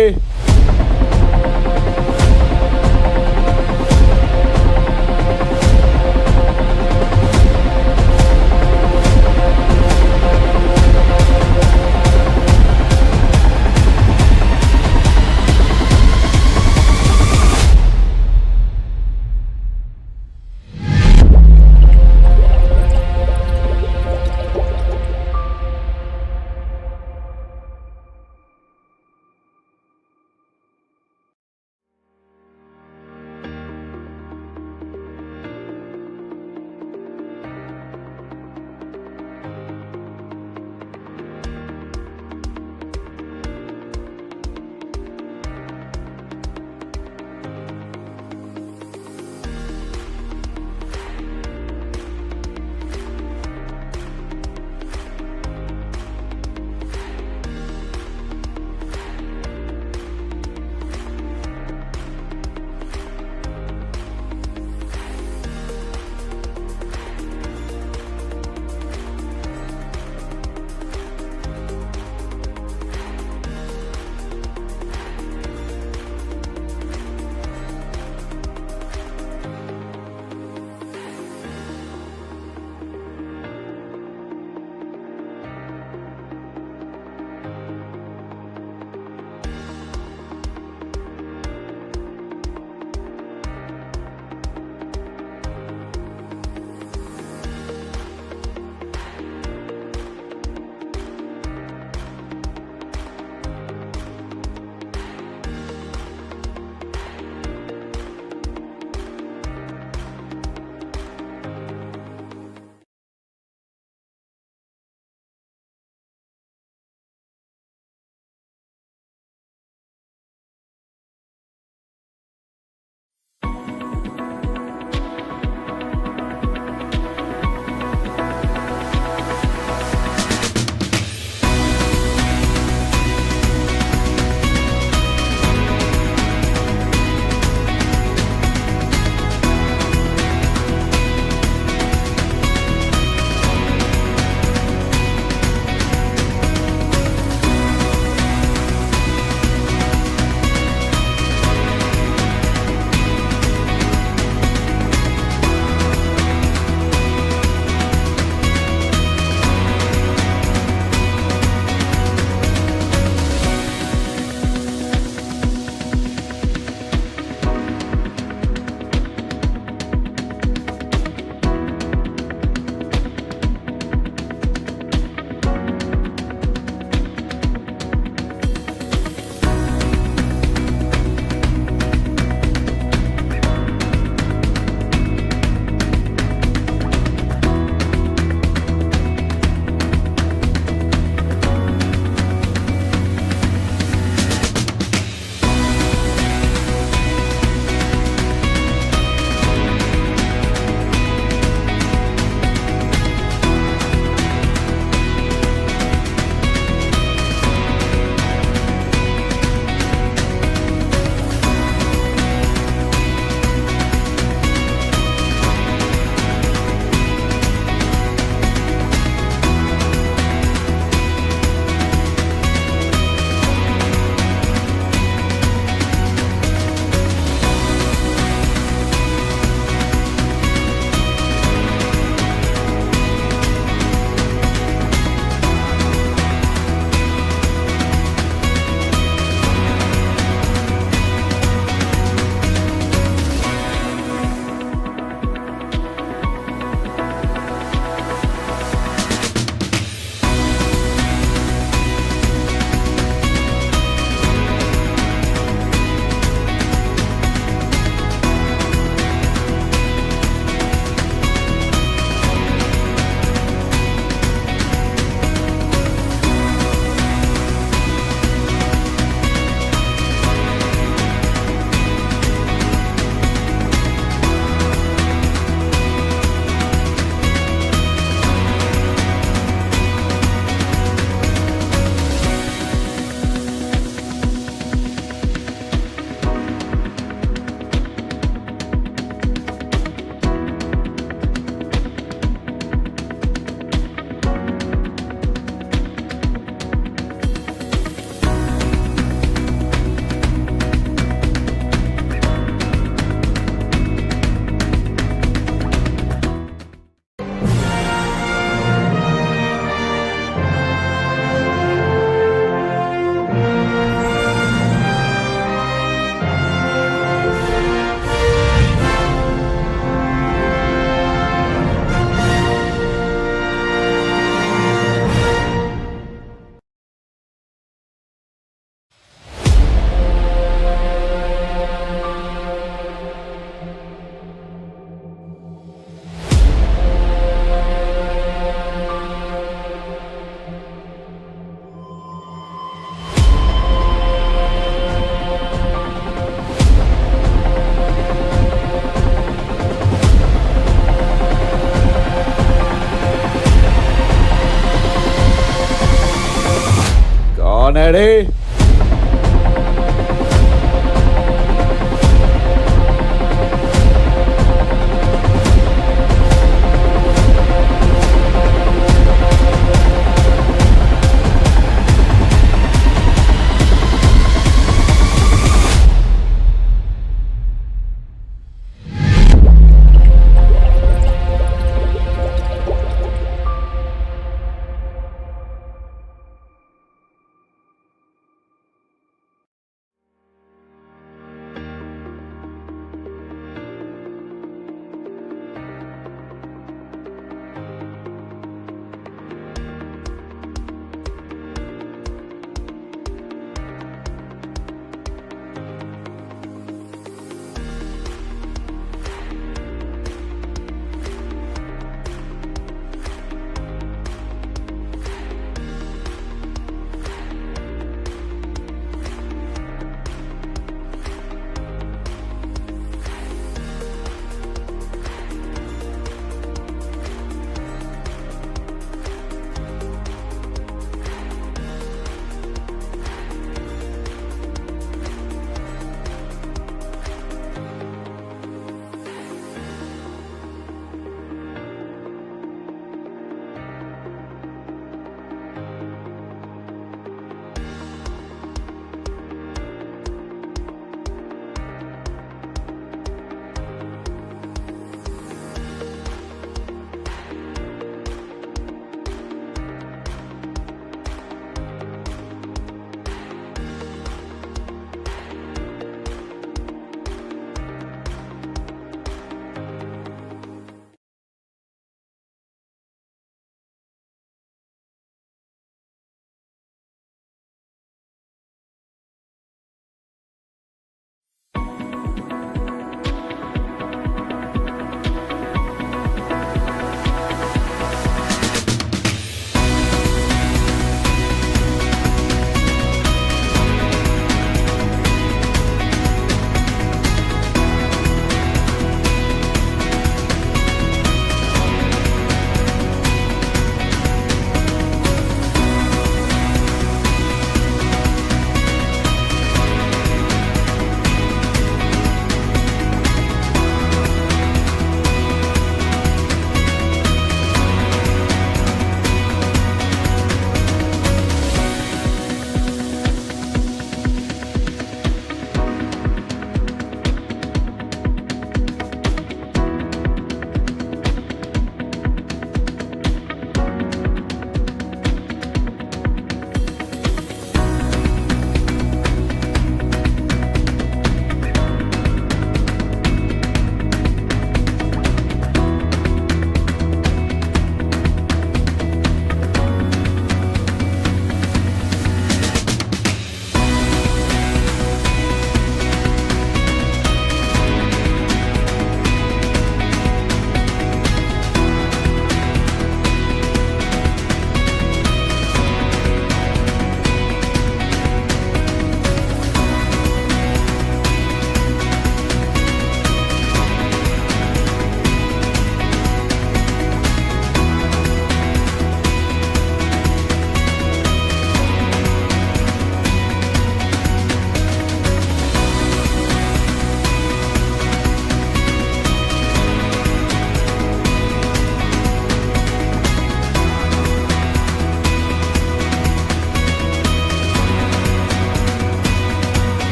ready?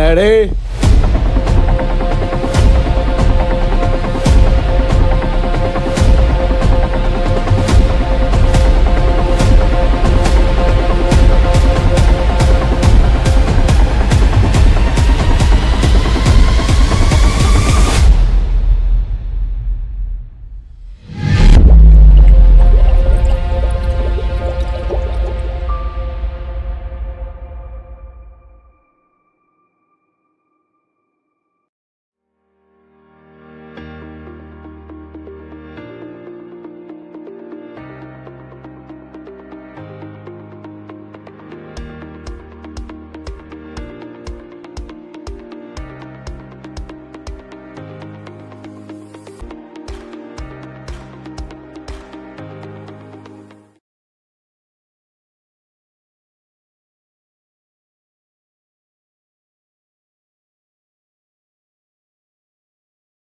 है रे?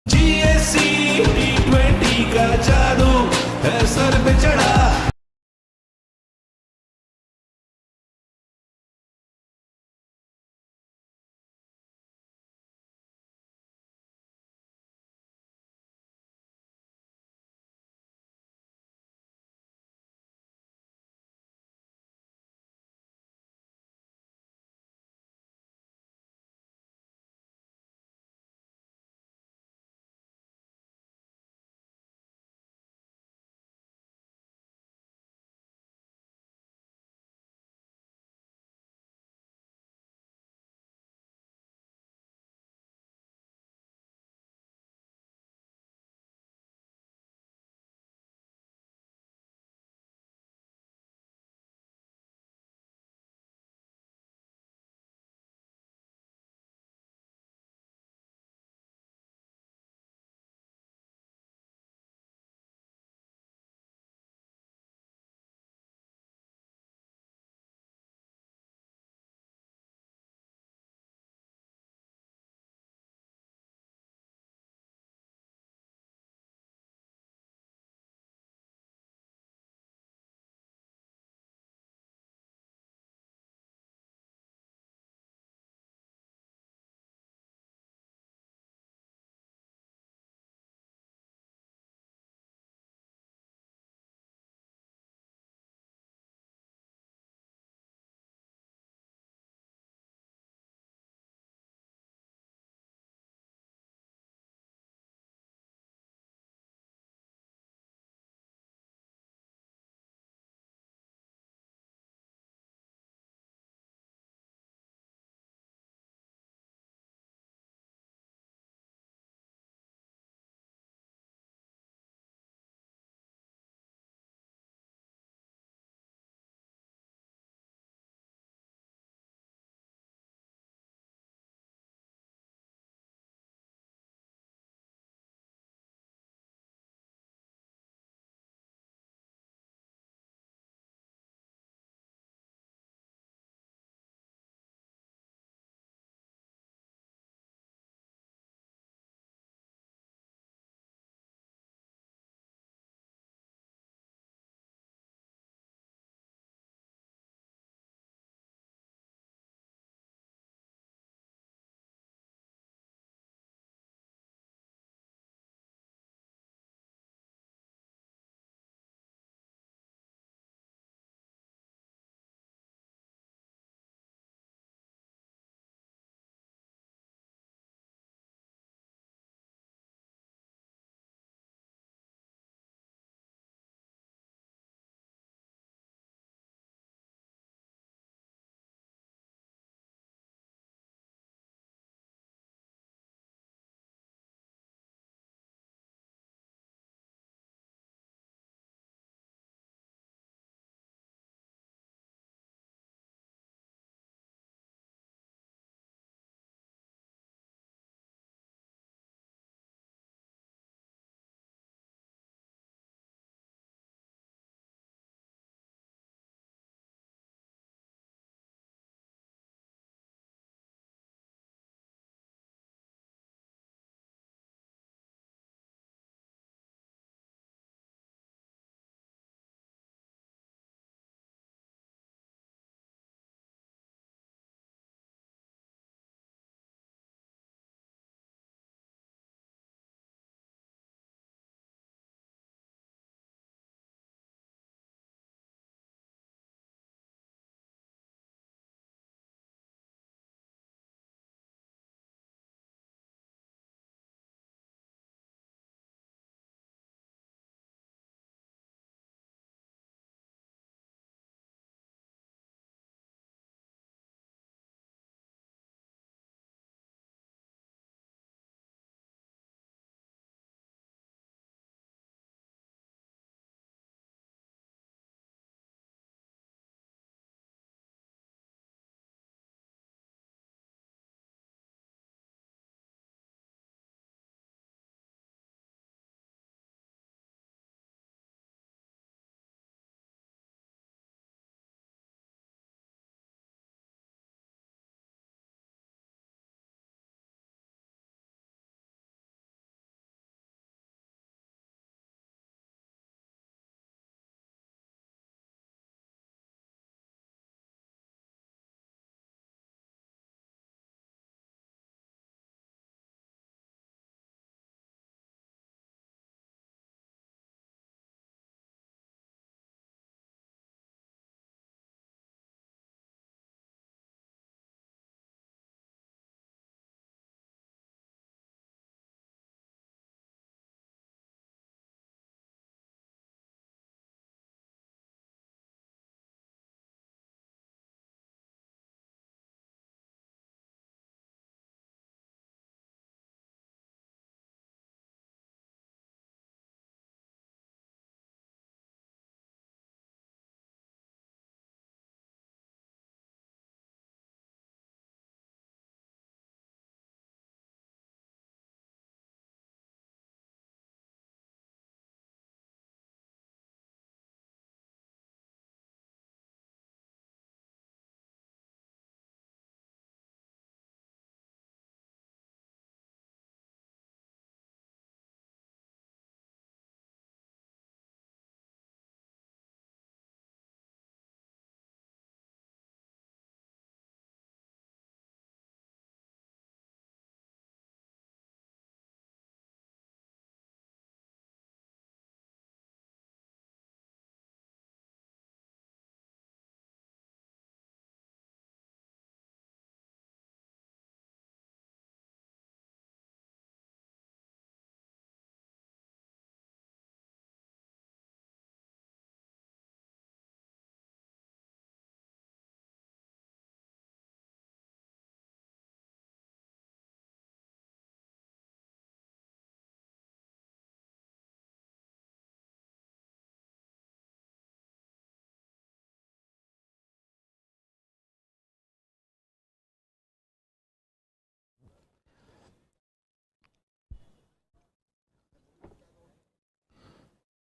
GSC T20 का जादू है सर पे चढ़ा।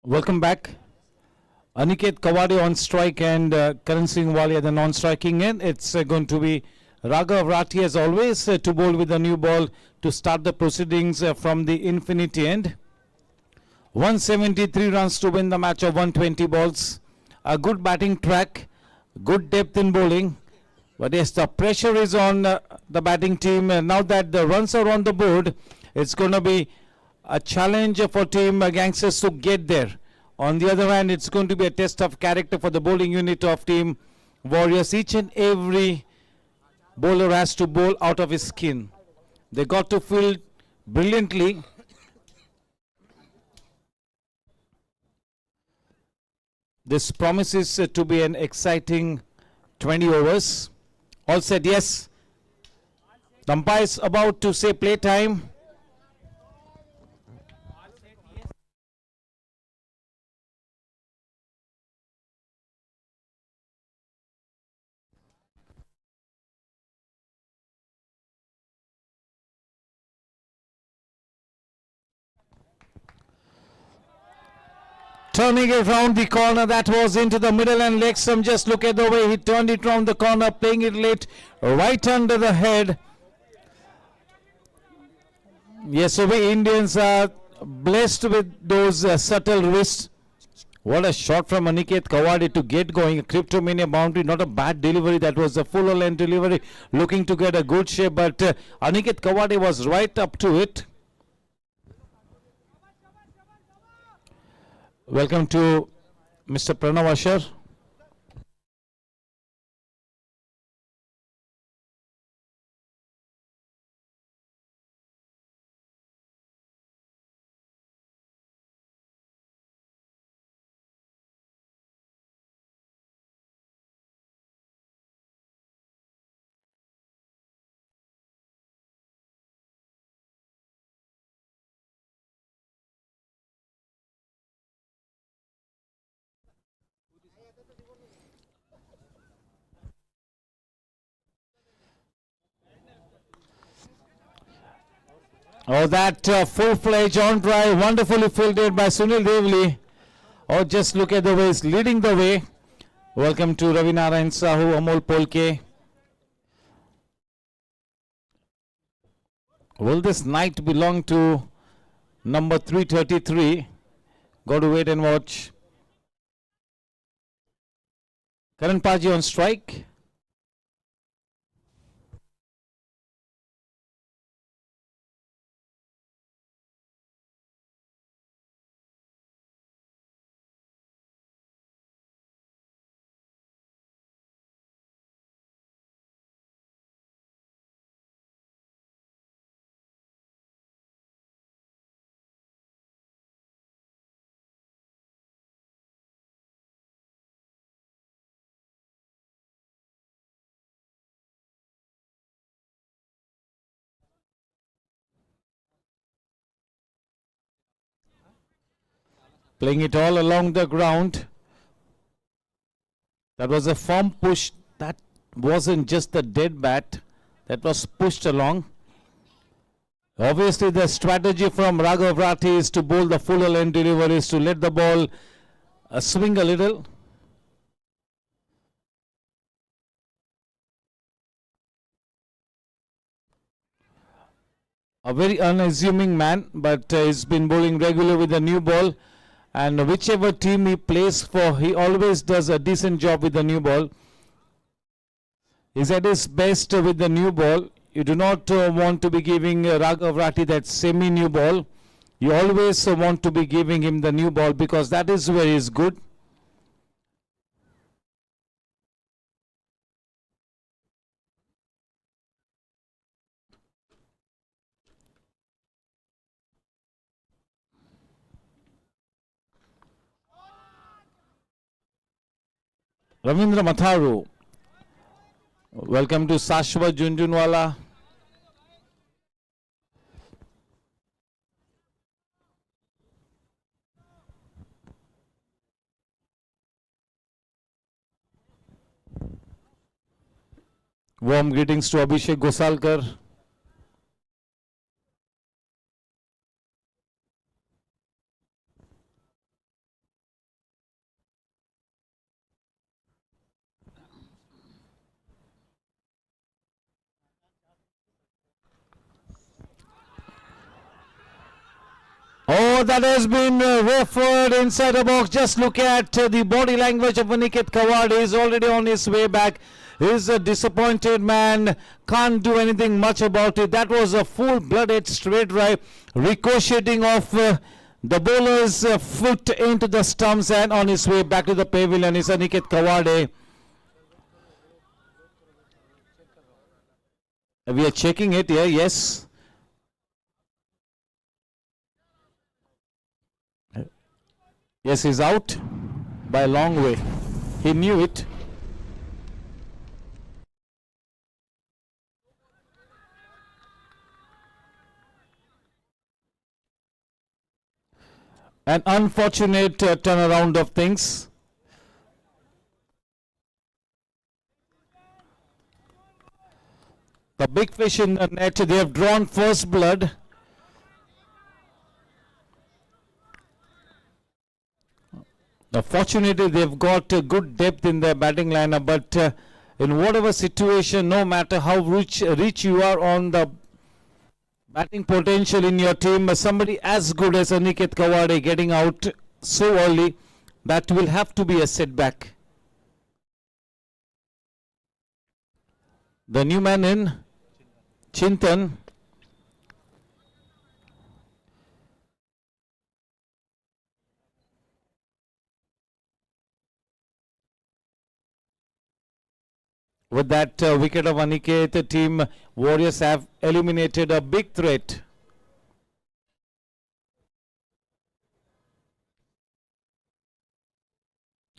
Welcome back. Aniket Kawade on strike and Karan Singh Wali at the non-striking end. It's going to be Raghav Rathi as always to bowl with a new ball to start the proceedings from the infinity end. 173 runs to win the match of 120 balls. A good batting track, good depth in bowling. But yes, the pressure is on the batting team. Now that the runs are on the board, it's going to be a challenge for team Gangsters to get there. On the other hand, it's going to be a test of character for the bowling unit of team Warriors. Each and every bowler has to bowl out of his skin. They got to field brilliantly. This promises to be an exciting 20 overs. All said, yes. The umpire is about to say play time. Turning it round the corner, that was into the middle and leg stump. Just look at the way he turned it round the corner, playing it late, right under the head. Yes, so we Indians are blessed with those subtle wrists. What a shot from Aniket Kawade to get going. A Cryptomania boundary, not a bad delivery. That was a full length delivery, looking to get a good shape, but Aniket Kawade was right up to it. Welcome to Mr. Pranav Asher. Oh, that full-fledged on drive, wonderfully fielded by Sunil Devli. Oh, just look at the way he's leading the way. Welcome to Ravi Narayan Sahu, Amol Polke. Will this night belong to number 333? Got to wait and watch. Karan Paji on strike. Playing it all along the ground. That was a firm push. That wasn't just a dead bat. That was pushed along. Obviously, the strategy from Raghav Rathi is to bowl the fuller end deliveries, to let the ball swing a little. A very unassuming man, but he's been bowling regular with the new ball. And whichever team he plays for, he always does a decent job with the new ball. He's at his best with the new ball. You do not want to be giving Raghav Rathi that semi-new ball. You always want to be giving him the new ball because that is where he's good. Ravindra Matharu. Welcome to Sashwat Junjunwala. Warm greetings to Abhishek Gosalkar. Oh, that has been referred inside the box. Just look at the body language of Aniket Kawade. He's already on his way back. He's a disappointed man. Can't do anything much about it. That was a full-blooded straight drive, ricocheting off the bowler's foot into the stumps, and on his way back to the pavilion is Aniket Kawade. We are checking it here, yes. Yes, he's out by a long way. He knew it. An unfortunate turnaround of things. The big fish in the net, they have drawn first blood. Fortunately, they've got good depth in their batting lineup, but in whatever situation, no matter how rich you are on the batting potential in your team, somebody as good as Aniket Kawade getting out so early, that will have to be a setback. The new man in, Chintan. With that wicket of Aniket, team Warriors have eliminated a big threat.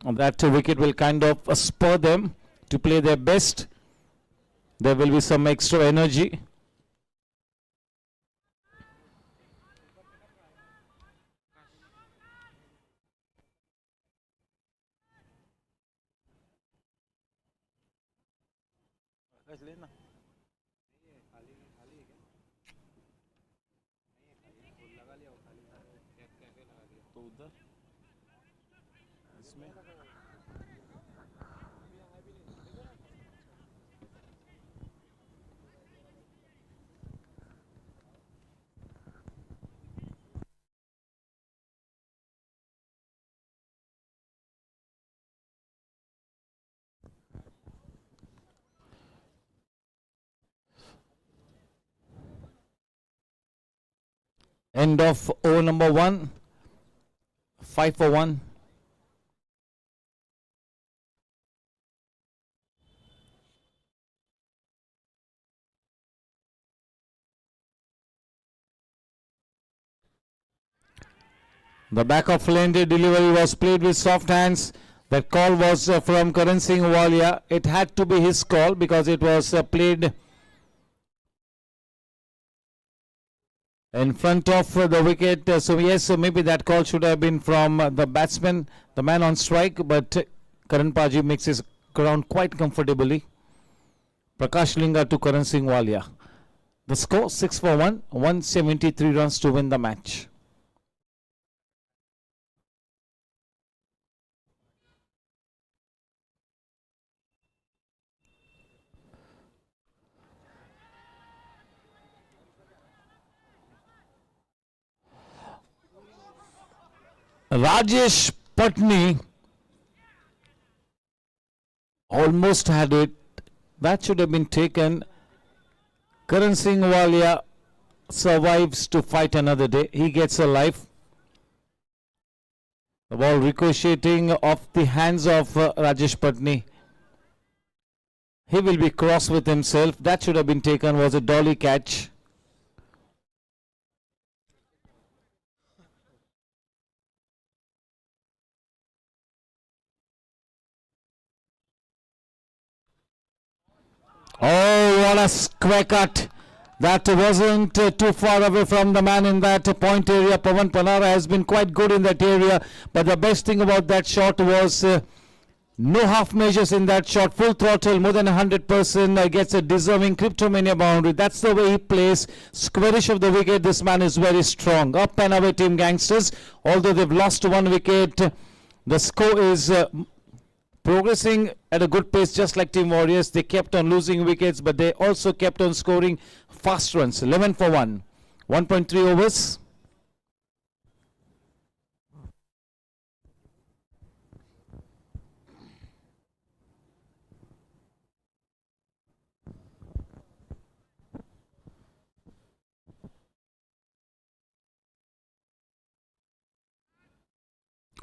And that wicket will kind of spur them to play their best. There will be some extra energy. End of over number 1, 5 for 1. The back of lane delivery was played with soft hands. The call was from Karan Singh Walia. It had to be his call because it was played in front of the wicket. So yes, maybe that call should have been from the batsman, the man on strike, but Karan Paji makes his ground quite comfortably. Prakash Linga to Karan Singh Walia. The score 6 for 1, 173 runs to win the match. Rajesh Patni almost had it. That should have been taken. Karan Singh Walia survives to fight another day. He gets a life. The ball ricocheting off the hands of Rajesh Patni. He will be cross with himself. That should have been taken. Was a dolly catch. Oh, what a square cut. That wasn't too far away from the man in that point area. Pawan Panara has been quite good in that area. But the best thing about that shot was no half measures in that shot. Full throttle, more than 100%. Gets a deserving Cryptomania boundary. That's the way he plays. Squarish of the wicket. This man is very strong. Up and away, Team Gangsters. Although they've lost 1 wicket, the score is progressing at a good pace, just like Team Warriors. They kept on losing wickets, but they also kept on scoring fast runs. 11 for 1. 1.3 overs.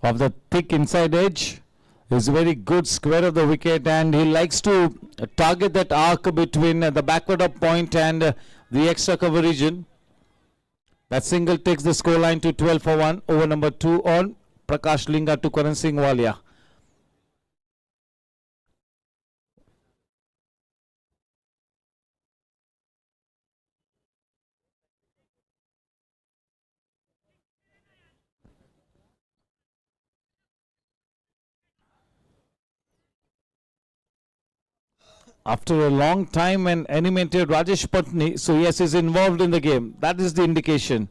of the thick inside edge. Is a very good square of the wicket, and he likes to target that arc between the backward up point and the extra cover region. That single takes the scoreline to 12 for 1 over number 2 on Prakash Linga to Karan Singh Walia. After a long time and animated Rajesh Patni, so yes, is involved in the game. That is the indication.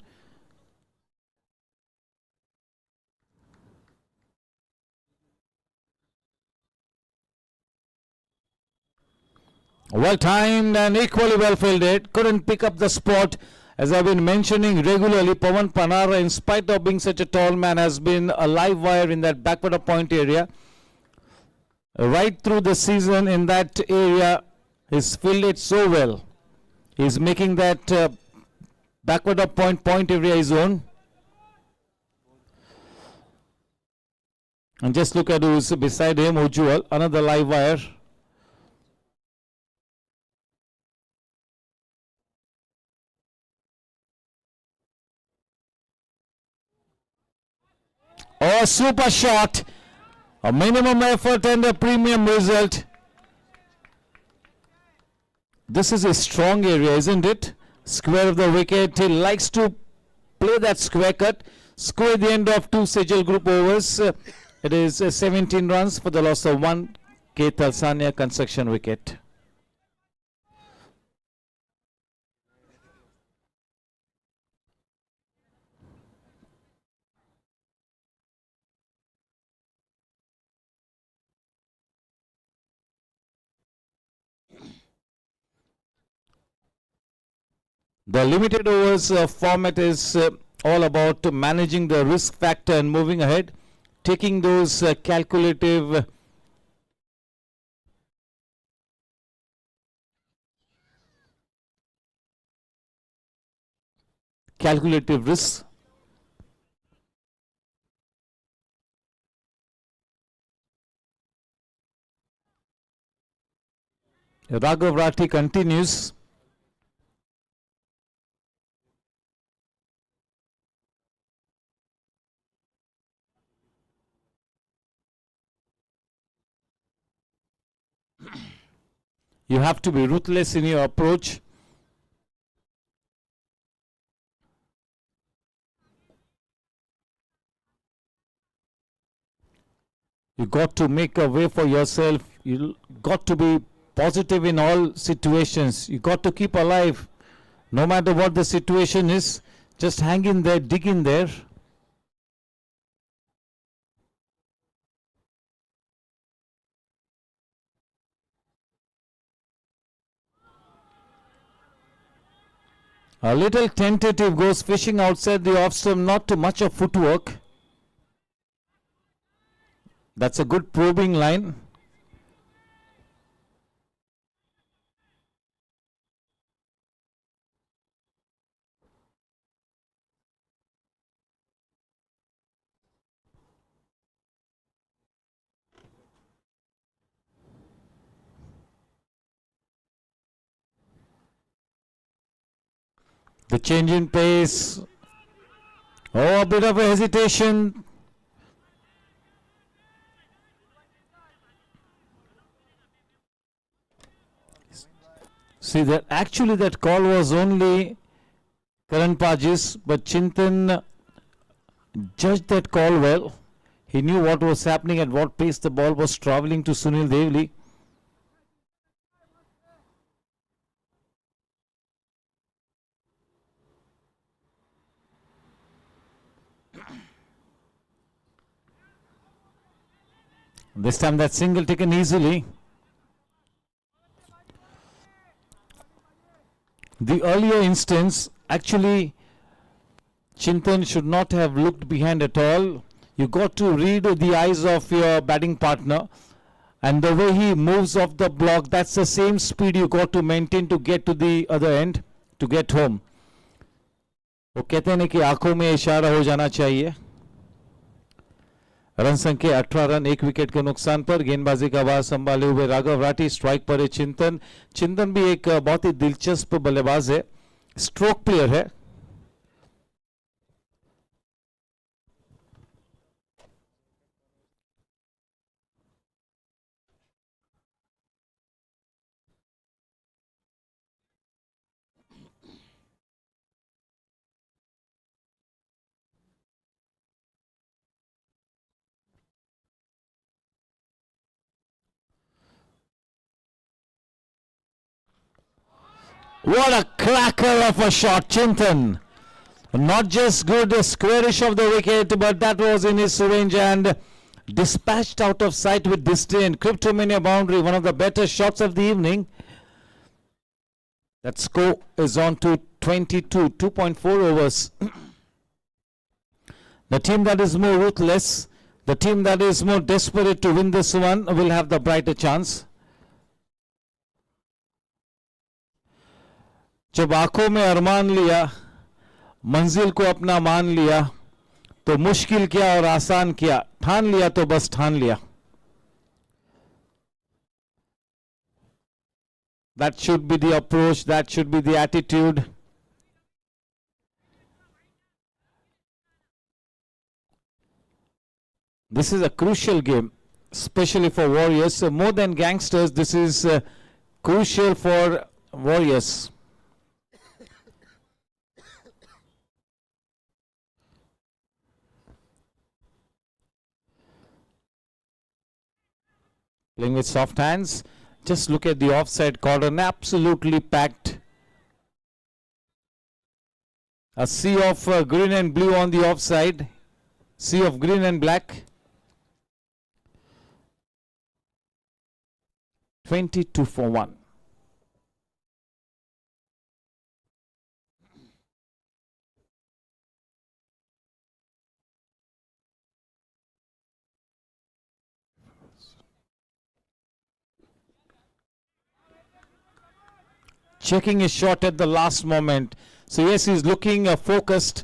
Well timed and equally well fielded. Couldn't pick up the spot. As I've been mentioning regularly, Pawan Panara, in spite of being such a tall man, has been a live wire in that backward up point area. Right through the season in that area, he's fielded so well. He's making that backward up point area his own. And just look at who's beside him, Ujjwal, another live wire. Oh, super shot. A minimum effort and a premium result. This is a strong area, isn't it? Square of the wicket. He likes to play that square cut. Score at the end of 2 Sejal group overs. It is 17 runs for the loss of 1 K. Talsania construction wicket. The limited overs format is all about managing the risk factor and moving ahead, taking those calculative risks. Raghav Rathi continues. You have to be ruthless in your approach. You got to make a way for yourself. You got to be positive in all situations. You got to keep alive. No matter what the situation is, just hang in there, dig in there. A little tentative, goes fishing outside the off stump, not too much of footwork. That's a good probing line. The change in pace. Oh, a bit of a hesitation. See that actually that call was only Karan Pajis, but Chintan judged that call well. He knew what was happening, at what pace the ball was travelling to Sunil Devli. This time that single taken easily. The earlier instance, actually, Chintan should not have looked behind at all. You got to read the eyes of your batting partner, and the way he moves off the block, that's the same speed you got to maintain to get to the other end, to get home. वो कहते हैं कि आंखों में इशारा हो जाना चाहिए. रन संख्या 18 रन, 1 विकेट के नुकसान पर। गेंदबाजी का भार संभाले हुए राघव राठी, स्ट्राइक पर है चिंतन। चिंतन भी एक बहुत ही दिलचस्प बल्लेबाज है, स्ट्रोक प्लेयर है। What a cracker of a shot, Chintan. Not just good squarish of the wicket, but that was in his range and dispatched out of sight with disdain. Cryptomania boundary, one of the better shots of the evening. That score is on to 22, 2.4 overs. The team that is more ruthless, the team that is more desperate to win this one will have the brighter chance. जब आंखों में अरमान लिया, मंजिल को अपना मान लिया, तो मुश्किल क्या और आसान क्या, ठान लिया तो बस ठान लिया. That should be the approach, that should be the attitude. This is a crucial game, especially for Warriors. More than Gangsters, this is crucial for Warriors. Playing with soft hands. Just look at the offside cordon, absolutely packed. A sea of green and blue on the offside. Sea of green and black. 22 for 1. Checking his shot at the last moment. So yes, he's looking focused.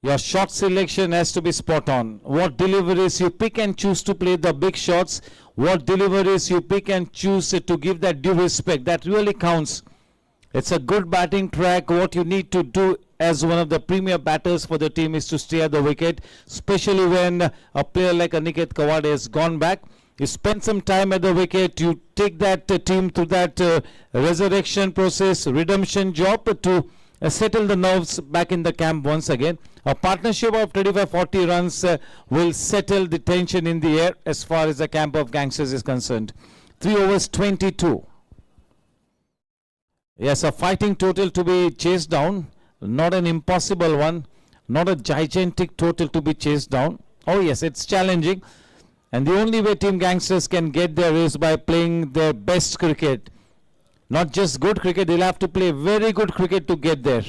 Your shot selection has to be spot on. What deliveries you pick and choose to play the big shots. What deliveries you pick and choose to give that due respect. That really counts. It's a good batting track. What you need to do as one of the premier batters for the team is to stay at the wicket. Especially when a player like Aniket Kawade has gone back. You spend some time at the wicket, you take that team through that resurrection process, redemption job to settle the nerves back in the camp once again. A partnership of 35-40 runs will settle the tension in the air as far as the camp of Gangsters is concerned. 3 overs 22. Yes, a fighting total to be chased down, not an impossible one, not a gigantic total to be chased down. Oh yes, it's challenging. And the only way Team Gangsters can get there is by playing their best cricket. Not just good cricket, they'll have to play very good cricket to get there.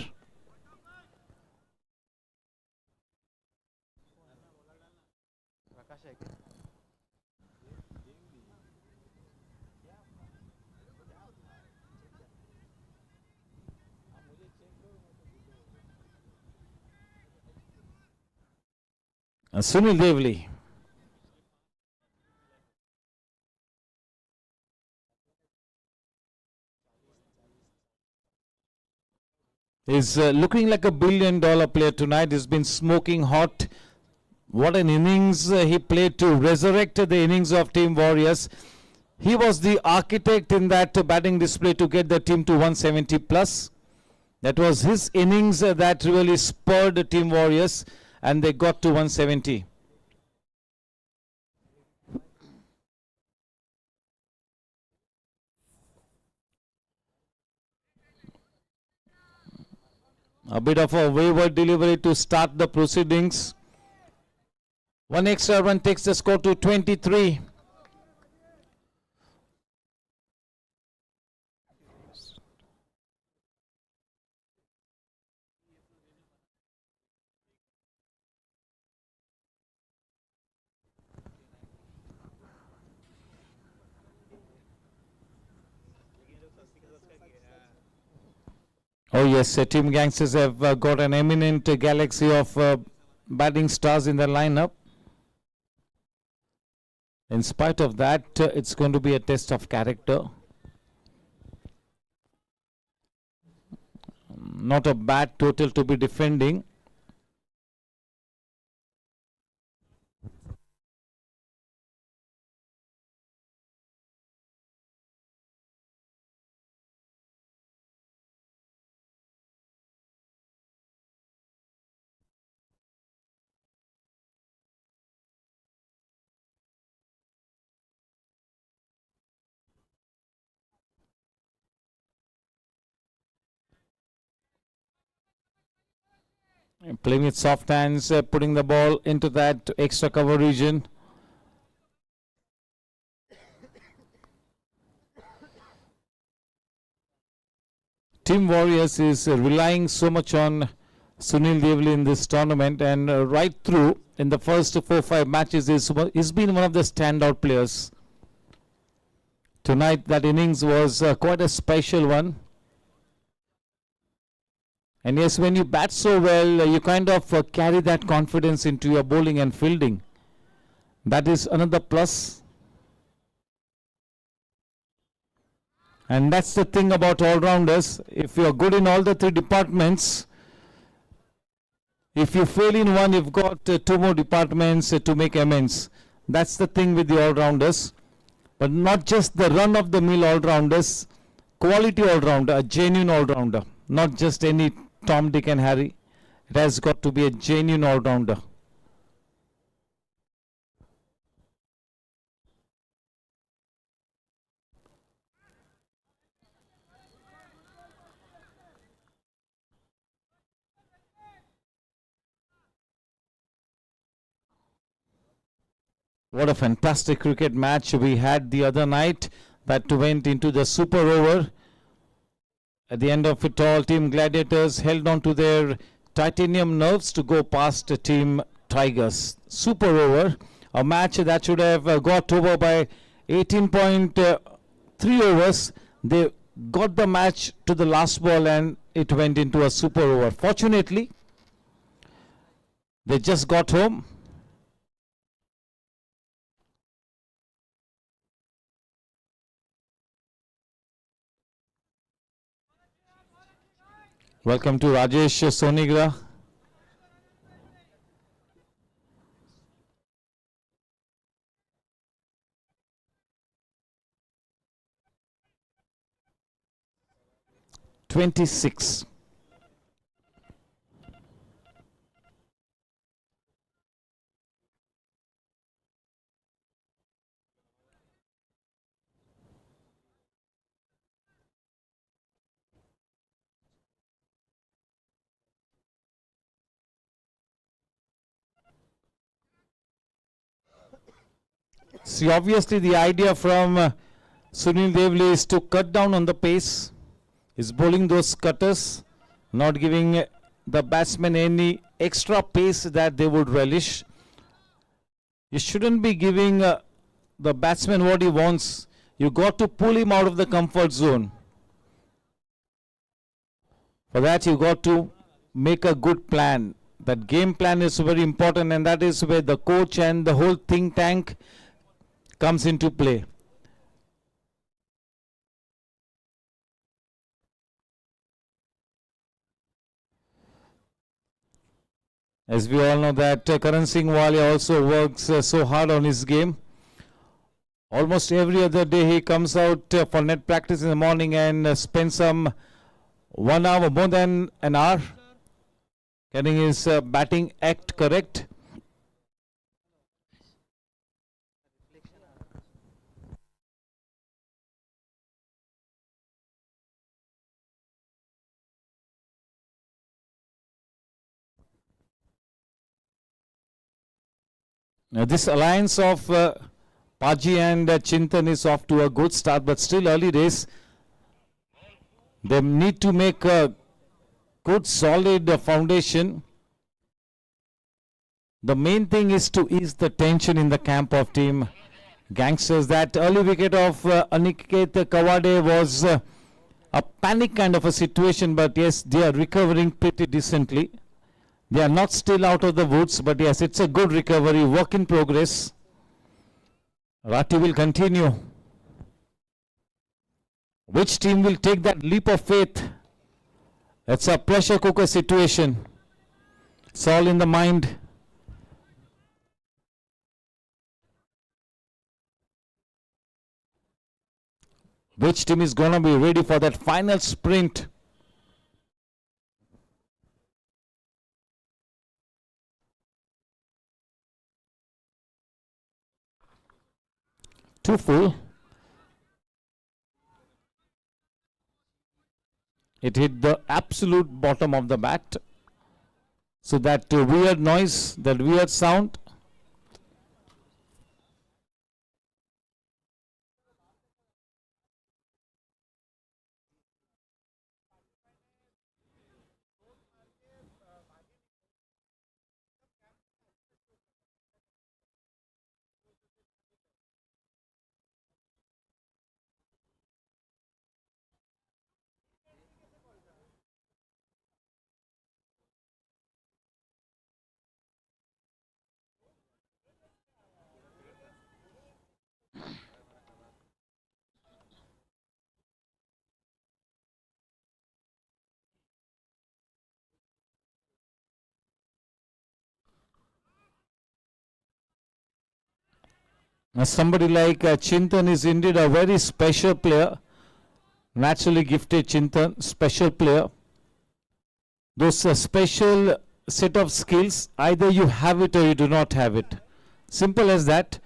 Sunil Devli. Is looking like a $1 billion player tonight. He's been smoking hot. What an innings he played to resurrect the innings of Team Warriors. He was the architect in that batting display to get the team to 170 plus. That was his innings that really spurred Team Warriors and they got to 170. A bit of a wayward delivery to start the proceedings. One extra run takes the score to 23. Oh yes, Team Gangsters have got an eminent galaxy of batting stars in their lineup. In spite of that, it's going to be a test of character. Not a bad total to be defending. Playing with soft hands, putting the ball into that extra cover region. Team Warriors is relying so much on Sunil Devli in this tournament, and right through in the first 4-5 matches he's been one of the standout players. Tonight that innings was quite a special one. And yes, when you bat so well, you kind of carry that confidence into your bowling and fielding. That is another plus. And that's the thing about all-rounders. If you're good in all the three departments, if you fail in one, you've got two more departments to make amends. That's the thing with the all-rounders. But not just the run-of-the-mill all-rounders, quality all-rounder, a genuine all-rounder, not just any Tom, Dick and Harry. It has got to be a genuine all-rounder. What a fantastic cricket match we had the other night that went into the super over. At the end of it all, Team Gladiators held on to their titanium nerves to go past Team Tigers. Super over, a match that should have got over by 18.3 overs. They got the match to the last ball and it went into a super over. Fortunately, they just got home. Welcome to Rajesh Sonigra. (26) See, obviously the idea from Sunil Devli is to cut down on the pace. He's bowling those cutters, not giving the batsmen any extra pace that they would relish. You shouldn't be giving the batsman what he wants. You got to pull him out of the comfort zone. For that you got to make a good plan. That game plan is very important, and that is where the coach and the whole think tank comes into play. As we all know that Karan Singh Walia also works so hard on his game. Almost every other day he comes out for net practice in the morning and spends some 1 hour, more than an hour, getting his batting act correct. Now this alliance of Paji and Chintan is off to a good start, but still early days. They need to make a good solid foundation. The main thing is to ease the tension in the camp of Team Gangsters. That early wicket of Aniket Kawade was a panic kind of a situation, but yes, they are recovering pretty decently. They are not still out of the woods, but yes, it's a good recovery, work in progress. Rati will continue. Which team will take that leap of faith? It's a pressure cooker situation. It's all in the mind. Which team is going to be ready for that final sprint? Too full. It hit the absolute bottom of the bat. So that weird noise, that weird sound. Now somebody like Chintan is indeed a very special player. Naturally gifted Chintan, special player. Those special set of skills, either you have it or you do not have it. Simple as that.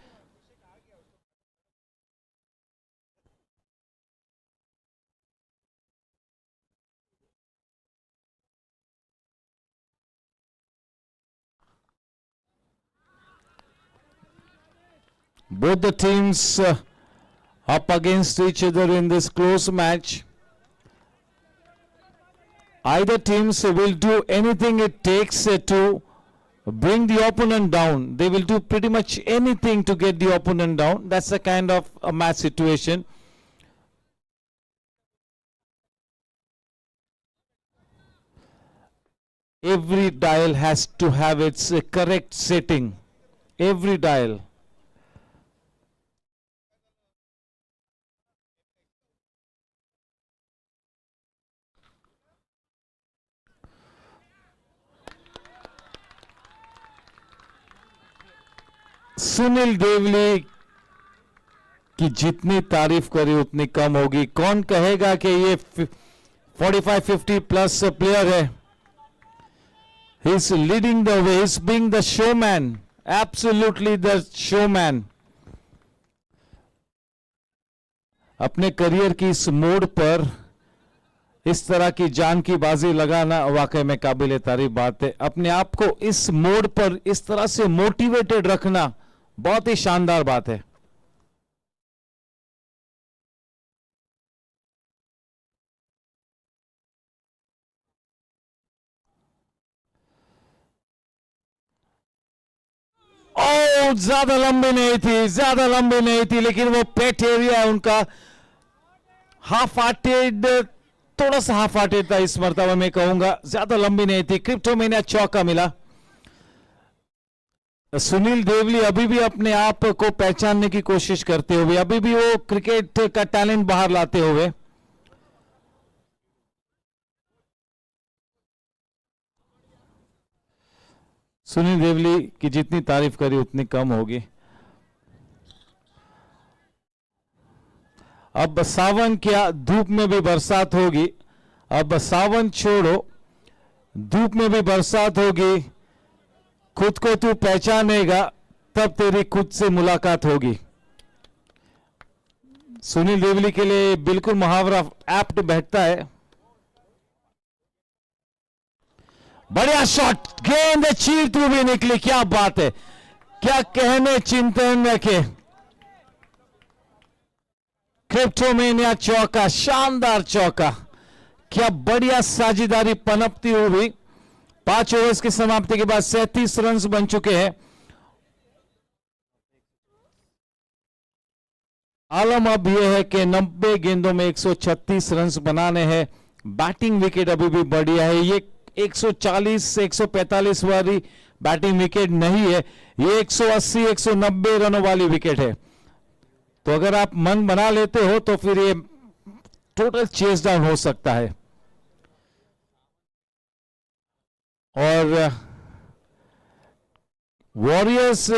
Both the teams up against each other in this close match. Either teams will do anything it takes to bring the opponent down. They will do pretty much anything to get the opponent down. That's the kind of a match situation. Every dial has to have its correct setting. Every dial. Sunil Deoli की जितनी तारीफ करी उतनी कम होगी. कौन कहेगा कि ये 45-50 प्लस प्लेयर है. He is leading the way. He is being the showman. Absolutely the showman. अपने करियर की इस मोड़ पर इस तरह की जान की बाजी लगाना वाकई में काबिल तारीफ बात है. अपने आप को इस मोड़ पर इस तरह से मोटिवेटेड रखना बहुत ही शानदार बात है. ज्यादा लंबी नहीं थी, ज्यादा लंबी नहीं थी, लेकिन वो पेट एरिया है उनका. हाफ हार्टेड, थोड़ा सा हाफ हार्टेड था इस मर्तबा में कहूंगा. ज्यादा लंबी नहीं थी. क्रिप्टोमेनिया चौका मिला. सुनील देवली अभी भी अपने आप को पहचानने की कोशिश करते हुए, अभी भी वो क्रिकेट का टैलेंट बाहर लाते हुए. सुनील देवली की जितनी तारीफ करी उतनी कम होगी. अब सावन क्या, धूप में भी बरसात होगी. अब सावन छोड़ो, धूप में भी बरसात होगी. खुद को तू पहचानेगा तब तेरी खुद से मुलाकात होगी. सुनील देवली के लिए बिल्कुल मुहावरा एप्ट बैठता है. बढ़िया शॉट, गेंद चीरती हुई निकली. क्या बात है, क्या कहने चिंतन रखे. क्रिप्टोमेनिया चौका, शानदार चौका. क्या बढ़िया साझेदारी पनपती हुई. 5 ओवर्स की समाप्ति के बाद 37 रन बन चुके हैं. आलम अब यह है कि 90 गेंदों में 136 रन बनाने हैं. बैटिंग विकेट अभी भी बढ़िया है. ये 140 से 145 वाली बैटिंग विकेट नहीं है, ये 180 190 रनों वाली विकेट है. तो अगर आप मन बना लेते हो तो फिर ये टोटल चेस डाउन हो सकता है। और वॉरियर्स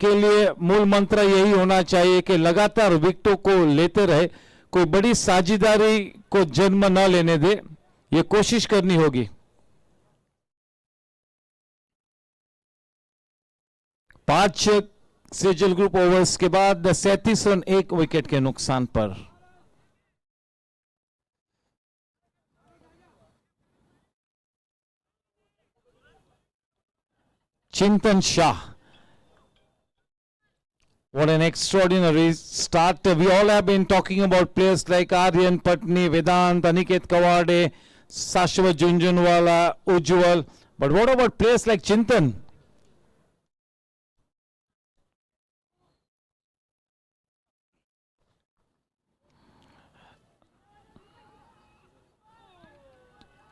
के लिए मूल मंत्र यही होना चाहिए कि लगातार विकेटों को लेते रहे, कोई बड़ी साझेदारी को जन्म न लेने दे, ये कोशिश करनी होगी। 5 सेजल ग्रुप ओवर्स के बाद 37 रन 1 विकेट के नुकसान पर। चिंतन Shah, what an extraordinary start. We all have been talking about players like Aryan Patni, Vedant, Aniket Kawade, Sashwat Junjunwala, Ujjwal. But what about players like Chintan?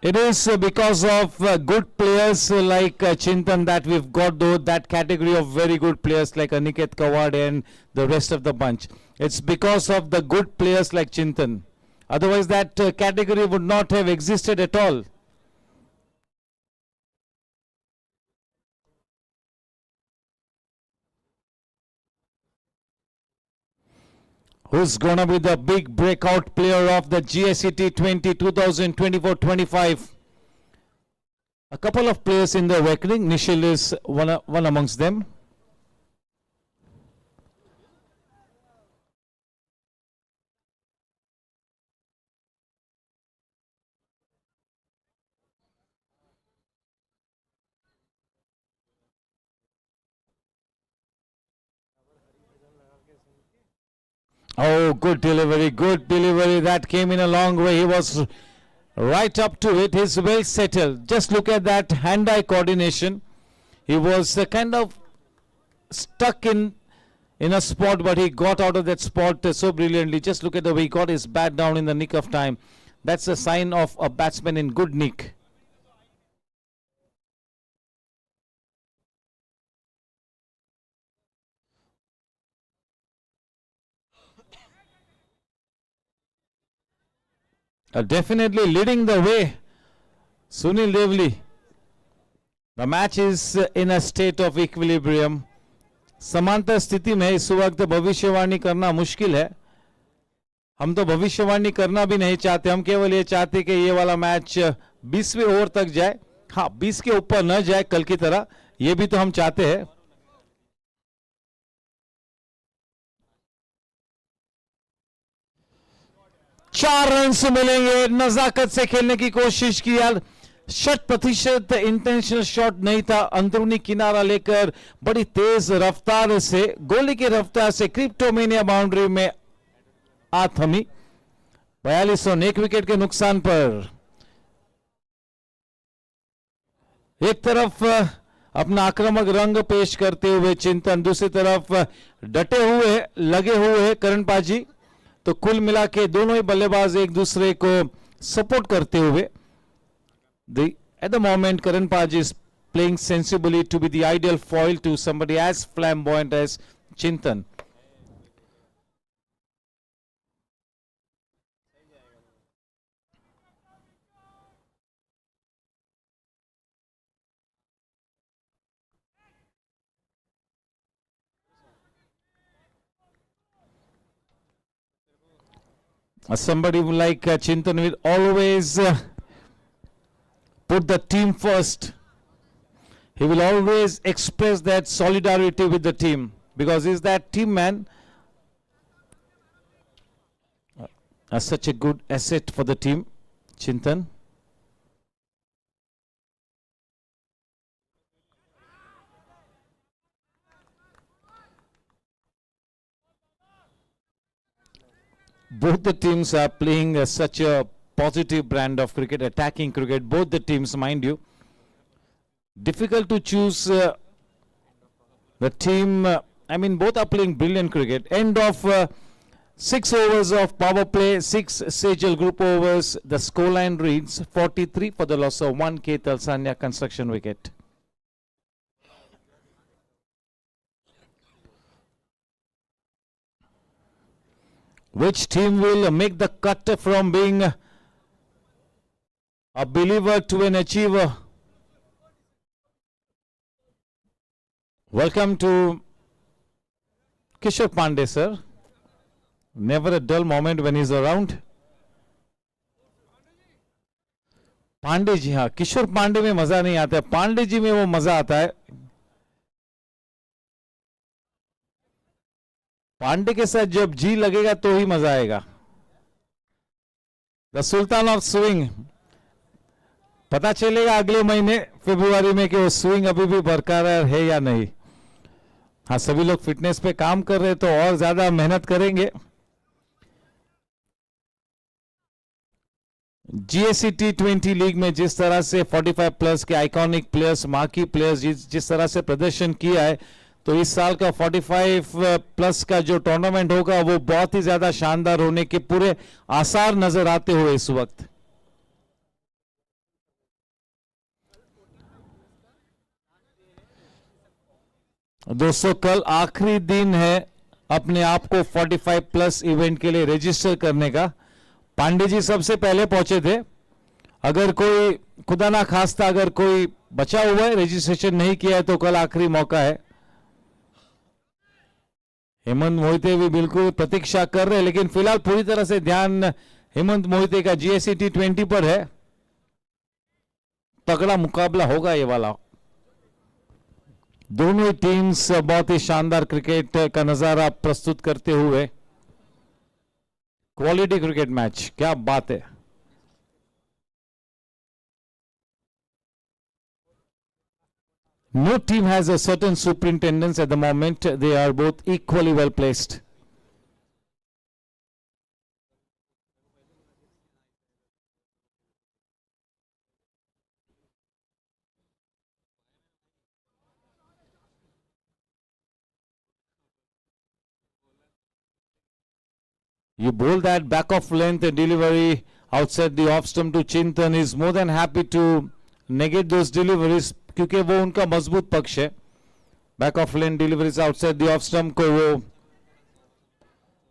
It is because of good players like Chintan that we've got that category of very good players like Aniket Kawade and the rest of the bunch. It's because of the good players like Chintan. Otherwise that category would not have existed at all. Who's going to be the big breakout player of the GSC T20 2024-25? A couple of players in the reckoning. Nishil is one amongst them. Oh, good delivery, good delivery. That came in a long way. He was right up to it. He's well settled. Just look at that hand-eye coordination. He was kind of stuck in a spot, but he got out of that spot so brilliantly. Just look at the way he got his bat down in the nick of time. That's a sign of a batsman in good nick. Definitely leading the way, Sunil Devli. The match is in a state of equilibrium. समांतर स्थिति में इस वक्त भविष्यवाणी करना मुश्किल है। हम तो भविष्यवाणी करना भी नहीं चाहते, हम केवल ये चाहते कि ये वाला मैच 20वें ओवर तक जाए। हाँ, 20 के ऊपर न जाए कल की तरह, ये भी तो हम चाहते हैं। चार रन मिलेंगे, नजाकत से खेलने की कोशिश की यार। 60% इंटेंशनल शॉट नहीं था, अंदरूनी किनारा लेकर बड़ी तेज रफ्तार से, गोली की रफ्तार से क्रिप्टोमेनिया बाउंड्री में आ थमी। 42 रन 1 विकेट के नुकसान पर। एक तरफ अपना आक्रामक रंग पेश करते हुए चिंतन, दूसरी तरफ डटे हुए लगे हुए करण पाजी। तो कुल मिला के दोनों ही बल्लेबाज एक दूसरे को सपोर्ट करते हुए, at the moment Karan Paj is playing sensibly to be the ideal foil to somebody as flamboyant as Chintan. Somebody like Chintan will always put the team first. He will always express that solidarity with the team because he's that team man. Such a good asset for the team, Chintan. Both the teams are playing such a positive brand of cricket, attacking cricket. Both the teams, mind you. Difficult to choose the team. I mean, both are playing brilliant cricket. End of 6 overs of power play, 6 Sejal group overs. The scoreline reads 43 for the loss of 1 K Talsania construction wicket. Which team will make the cut from being a believer to an achiever? Welcome to Kishore Pandey, sir. Never a dull moment when he's around. Pandey ji, हाँ, किशोर पांडे में मजा नहीं आता है, पांडे जी में वो मजा आता है. पांडे के साथ जब जी लगेगा तो ही मजा आएगा. The sultan of swing. पता चलेगा अगले महीने फरवरी में कि वो स्विंग अभी भी बरकरार है या नहीं. हाँ, सभी लोग फिटनेस पे काम कर रहे हैं तो और ज्यादा मेहनत करेंगे. GSC T20 लीग में जिस तरह से 45 प्लस के आइकॉनिक प्लेयर्स, मार्की प्लेयर्स जिस तरह से प्रदर्शन किया है, तो इस साल का 45 प्लस का जो टूर्नामेंट होगा वो बहुत ही ज्यादा शानदार होने के पूरे आसार नजर आते हुए इस वक्त. दोस्तों, कल आखिरी दिन है अपने आप को 45 प्लस इवेंट के लिए रजिस्टर करने का. पांडे जी सबसे पहले पहुंचे थे. अगर कोई खुदा ना खास्ता अगर कोई बचा हुआ है, रजिस्ट्रेशन नहीं किया है, तो कल आखिरी मौका है. हेमंत मोहिते भी बिल्कुल प्रतीक्षा कर रहे हैं, लेकिन फिलहाल पूरी तरह से ध्यान हेमंत मोहिते का GSC T20 पर है. तगड़ा मुकाबला होगा ये वाला. दोनों ही टीम्स बहुत ही शानदार क्रिकेट का नजारा प्रस्तुत करते हुए. क्वालिटी क्रिकेट मैच, क्या बात है. No team has a certain superintendence at the moment. They are both equally well placed. You bowl that back of length and delivery outside the off stump to Chintan is more than happy to negate those deliveries क्योंकि वो उनका मजबूत पक्ष है. Back of lane deliveries outside the off stump को वो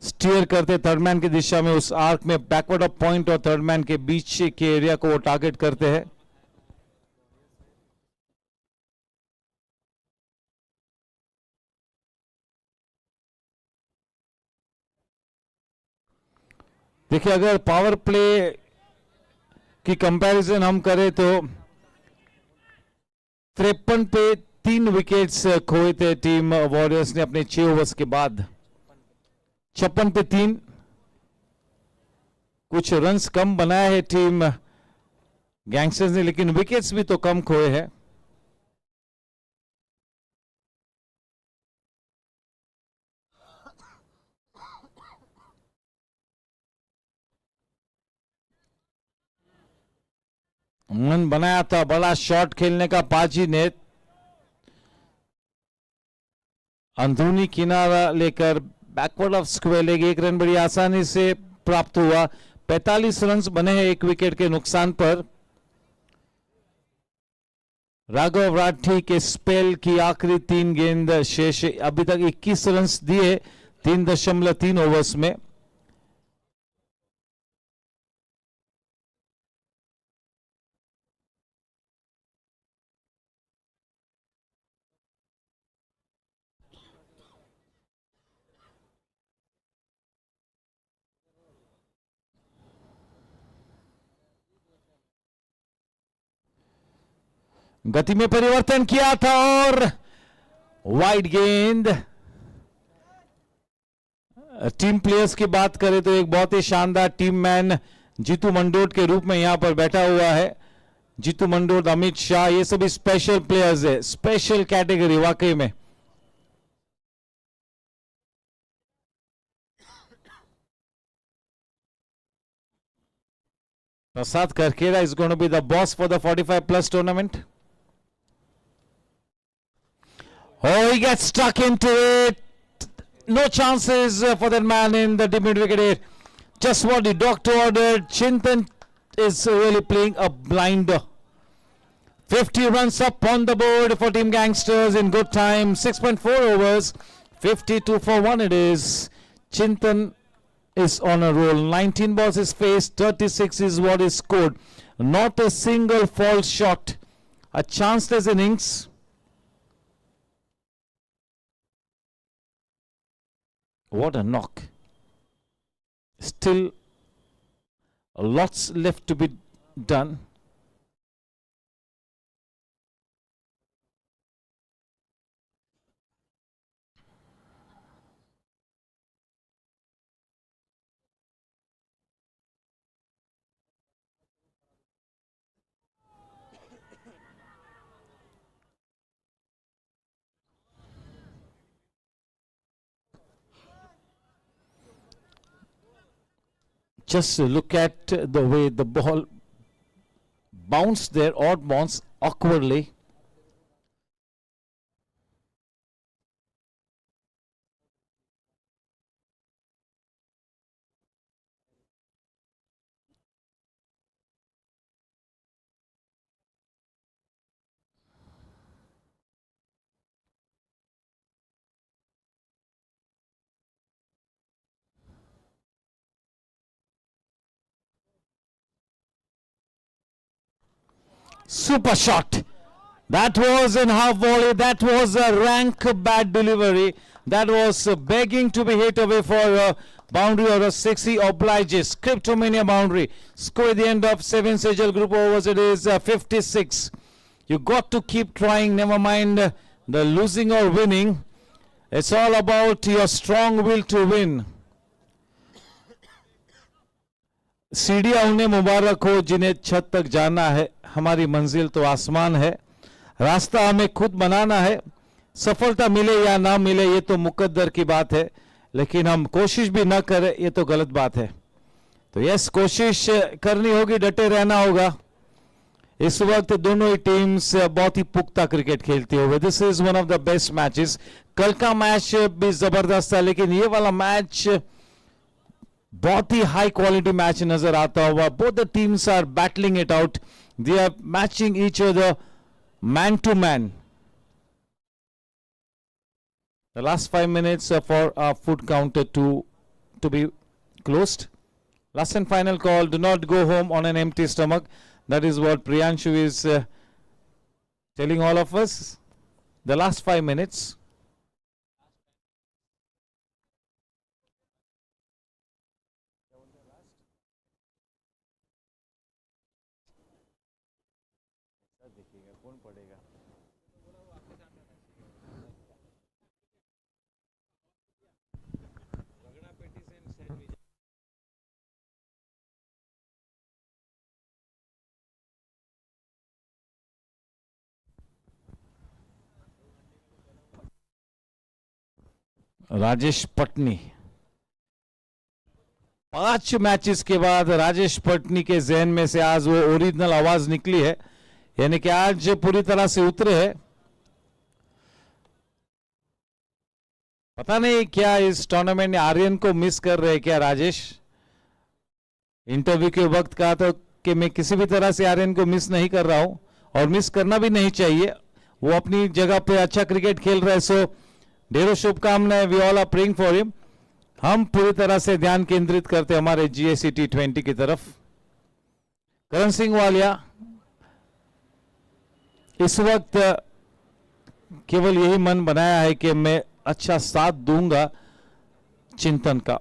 steer करते third man की दिशा में, उस आर्क में बैकवर्ड ऑफ पॉइंट और थर्ड मैन के बीच के एरिया को वो टारगेट करते हैं. देखिए, अगर पावर प्ले की कंपैरिजन हम करें तो 53 पे 3 विकेट्स खोए थे टीम वॉरियर्स ने अपने 6 ओवर्स के बाद. 56 पे 3. कुछ रन्स कम बनाया है टीम गैंगस्टर्स ने, लेकिन विकेट्स भी तो कम खोए हैं. मन बनाया था बड़ा शॉट खेलने का पाजी ने. अंदरूनी किनारा लेकर backward of square leg 1 run बड़ी आसानी से प्राप्त हुआ. 45 रन बने हैं 1 विकेट के नुकसान पर. राघव राठी के स्पेल की आखिरी 3 गेंद शेष. अभी तक 21 रन दिए 3.3 ओवर्स में. गति में परिवर्तन किया था और वाइड गेंद. टीम प्लेयर्स की बात करें तो एक बहुत ही शानदार टीम मैन जीतू मंडोट के रूप में यहां पर बैठा हुआ है. जीतू मंडोट, अमित शाह, ये सभी स्पेशल प्लेयर्स है, स्पेशल कैटेगरी वाकई में. Prasad Karkera is going to be the boss for the 45 plus tournament. Oh, he gets stuck into it. No chances for that man in the mid wicket here. Just what the doctor ordered. Chintan is really playing a blinder. 50 runs up on the board for Team Gangsters in good time. 6.4 overs. 52 for 1 it is. Chintan is on a roll. 19 balls is faced, 36 is what is scored. Not a single false shot. A chanceless innings. What a knock. Still lots left to be done. Just look at the way the ball bounced there, odd bounce, awkwardly. Super shot. That was in half volley. That was a rank bad delivery. That was begging to be hit away for a boundary or a six. He obliges. Cryptomania boundary. Score at the end of 7 Sejal group overs. It is 56. You got to keep trying. Never mind the losing or winning. It's all about your strong will to win. सीढ़ियां उन्हें मुबारक हो जिन्हें छत तक जाना है. हमारी मंजिल तो आसमान है. रास्ता हमें खुद बनाना है. सफलता मिले या ना मिले ये तो मुकद्दर की बात है, लेकिन हम कोशिश भी ना करें ये तो गलत बात है. तो यस, कोशिश करनी होगी, डटे रहना होगा. इस वक्त दोनों ही टीम्स बहुत ही पुख्ता क्रिकेट खेलती हुए. This is one of the best matches. कल का मैच भी जबरदस्त था, लेकिन ये वाला मैच बहुत ही हाई क्वालिटी मैच नजर आता हुआ. Both the teams are battling it out. They are matching each other man to man. The last 5 minutes for our foot counter to be closed. Last and final call. Do not go home on an empty stomach. That is what Priyanshu is telling all of us. The last 5 minutes. Rajesh Patni. 5 matches के बाद राजेश पटनी के जहन में से आज वो original आवाज निकली है, यानी कि आज पूरी तरह से उतरे हैं. पता नहीं क्या इस टूर्नामेंट में आर्यन को मिस कर रहे हैं क्या राजेश. इंटरव्यू के वक्त कहा था कि मैं किसी भी तरह से आर्यन को मिस नहीं कर रहा हूं और मिस करना भी नहीं चाहिए. वो अपनी जगह पे अच्छा क्रिकेट खेल रहे हैं. सो ढेरों शुभकामनाएं. We all are praying for him. हम पूरी तरह से ध्यान केंद्रित करते हमारे GSC T20 की तरफ. करण सिंह वालिया इस वक्त केवल यही मन बनाया है कि मैं अच्छा साथ दूंगा चिंतन का,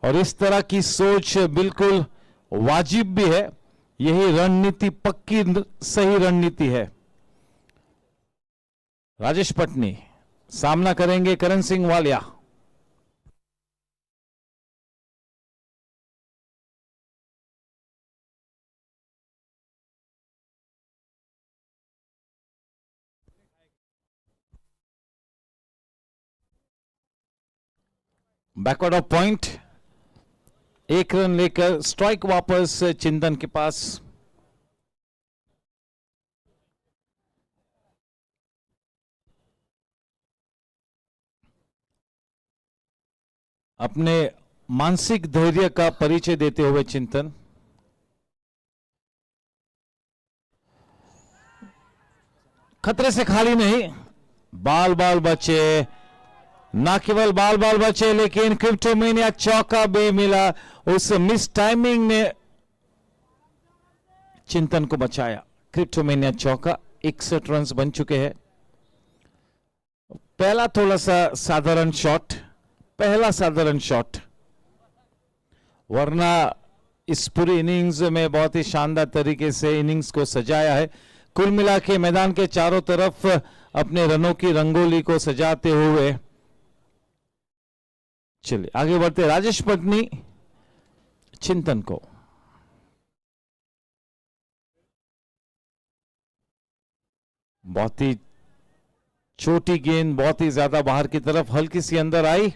और इस तरह की सोच बिल्कुल वाजिब भी है. यही रणनीति पक्की सही रणनीति है. राजेश पटनी सामना करेंगे Karan Singh Walia. Backward of point. 1 run लेकर स्ट्राइक वापस चिंतन के पास. अपने मानसिक धैर्य का परिचय देते हुए चिंतन. खतरे से खाली नहीं. बाल बाल बचे. ना केवल बाल बाल बचे लेकिन क्रिप्टोमेनिया चौका भी मिला। उस मिस टाइमिंग ने चिंतन को बचाया। क्रिप्टोमेनिया चौका, 61 रन बन चुके हैं। पहला थोड़ा सा साधारण शॉट, पहला साधारण शॉट, वरना इस पूरी इनिंग्स में बहुत ही शानदार तरीके से इनिंग्स को सजाया है। कुल मिला के मैदान के चारों तरफ अपने रनों की रंगोली को सजाते हुए चलिए आगे बढ़ते। राजेश पटनी चिंतन को बहुत ही छोटी गेंद, बहुत ही ज्यादा बाहर की तरफ, हल्की सी अंदर आई।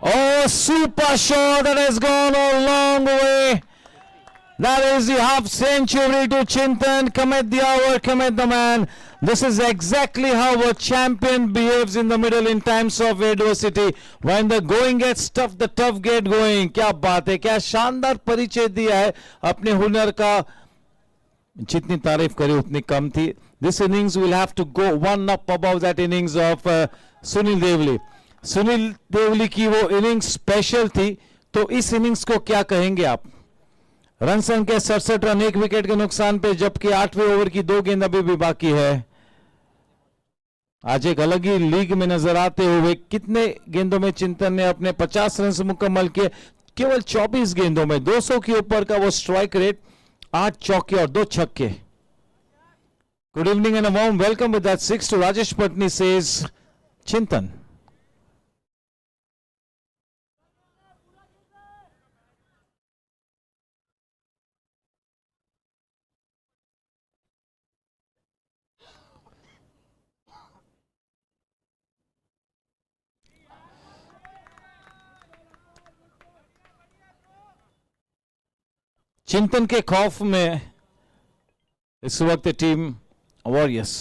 Oh, super shot that has gone a long way. That is the half century to Chintan. Commit the hour, commit the man. This is exactly how a champion behaves in the middle in times of adversity. When the going gets tough, the tough get going. क्या बात है, क्या शानदार परिचय दिया है अपने हुनर का। जितनी तारीफ करी उतनी कम थी। This innings will have to go one up above that innings of Sunil Deoli. Sunil Deoli की वो इनिंग्स स्पेशल थी, तो इस इनिंग्स को क्या कहेंगे आप? रन संख्या 67 रन, 1 विकेट के नुकसान पे, जबकि 8वें ओवर की 2 गेंद अभी भी बाकी है। आज एक अलग ही लीग में नजर आते हुए कितने गेंदों में चिंतन ने अपने 50 रन से मुकम्मल किए? केवल 24 गेंदों में 200 के ऊपर का वो स्ट्राइक रेट, 8 चौके और 2 छक्के। Good evening and a warm welcome with that 6 to Rajesh Patni says Chintan. Chintan के खौफ में इस वक्त टीम वॉरियर्स।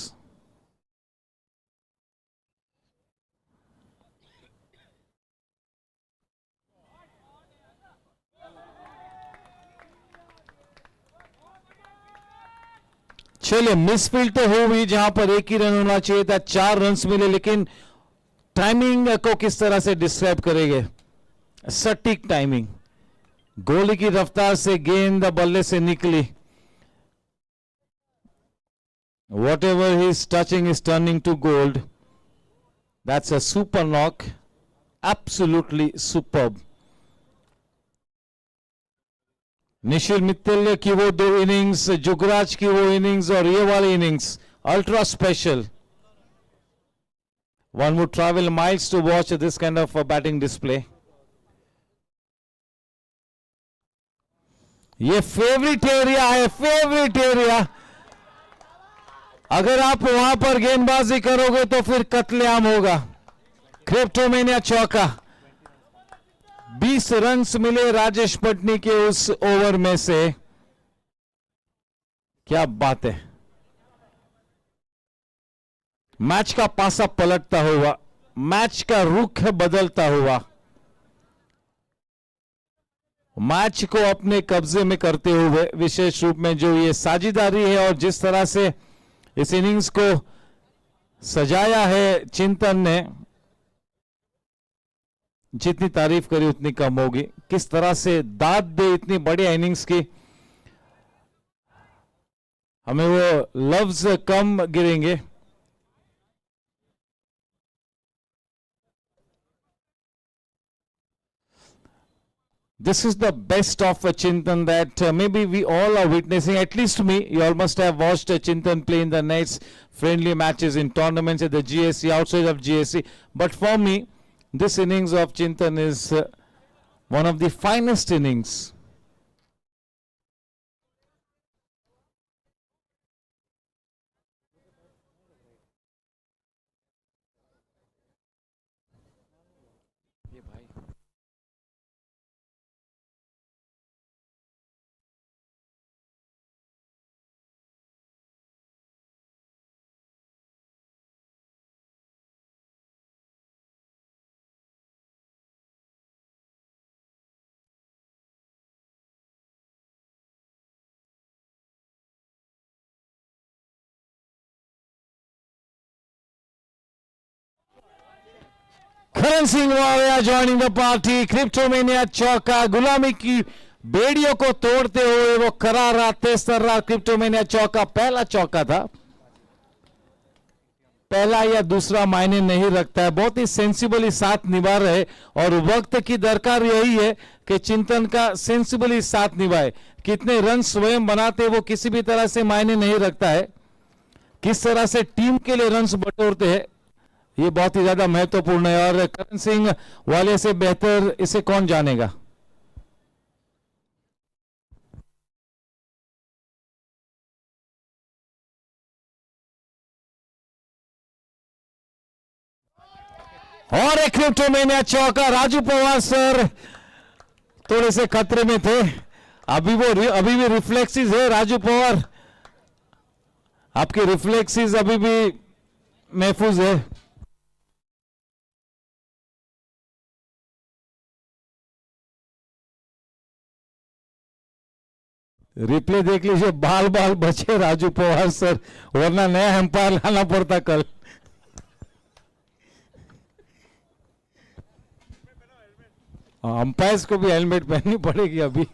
चलिए, मिसफील्ड तो हो हुई, जहां पर एक ही रन होना चाहिए था, 4 रन मिले, लेकिन टाइमिंग को किस तरह से डिस्क्राइब करेंगे? सटीक टाइमिंग, गोली की रफ्तार से गेंद बल्ले से निकली। Whatever he's touching is turning to gold. That's a super knock. Absolutely superb. निशिल Mittal की वो 2 इनिंग्स, जुगराज की वो इनिंग्स और ये वाली innings ultra special. One would travel miles to watch this kind of a batting display. ये फेवरेट एरिया है, favourite area. अगर आप वहां पर गेंदबाजी करोगे तो फिर कत्लेआम होगा। क्रिप्टोमेनिया चौका, 20 रन मिले राजेश पटनी के उस ओवर में से। क्या बात है, मैच का पासा पलटता हुआ, मैच का रुख बदलता हुआ, मैच को अपने कब्जे में करते हुए, विशेष रूप में जो ये साझेदारी है और जिस तरह से इस इनिंग्स को सजाया है चिंतन ने, जितनी तारीफ करी उतनी कम होगी। किस तरह से दाद दे इतनी बढ़िया इनिंग्स की, हमें वो लफ्ज कम गिरेंगे। This is the best of Chintan that maybe we all are witnessing. At least me, you all must have watched Chintan play in the nets, friendly matches in tournaments at the GSC, outside of GSC. But for me, this innings of Chintan is one of the finest innings. Karan Singh Waria joining the party. क्रिप्टोमेनिया चौका, गुलामी की बेड़ियों को तोड़ते हुए वो करारा तेज तर्रा क्रिप्टोमेनिया चौका पहला चौका था. पहला या दूसरा मायने नहीं रखता है, बहुत ही सेंसिबली साथ निभा रहे और वक्त की दरकार यही है कि चिंतन का सेंसिबली साथ निभाए. कितने रन स्वयं बनाते वो किसी भी तरह से मायने नहीं रखता है, किस तरह से टीम के लिए रन बटोरते हैं ये बहुत ही ज्यादा महत्वपूर्ण है. और करण सिंह वाले से बेहतर इसे कौन जानेगा. और एक क्रिप्टोमेनिया चौका. राजू पवार सर थोड़े से खतरे में थे, अभी भी रिफ्लेक्सेस है. राजू पवार आपके रिफ्लेक्सेस अभी भी महफूज है. रिप्ले देख लीजिए, बाल बाल बचे राजू पवार सर, वरना नया एम्पायर लाना पड़ता कल. अंपायर्स को भी हेलमेट पहननी पड़ेगी अभी.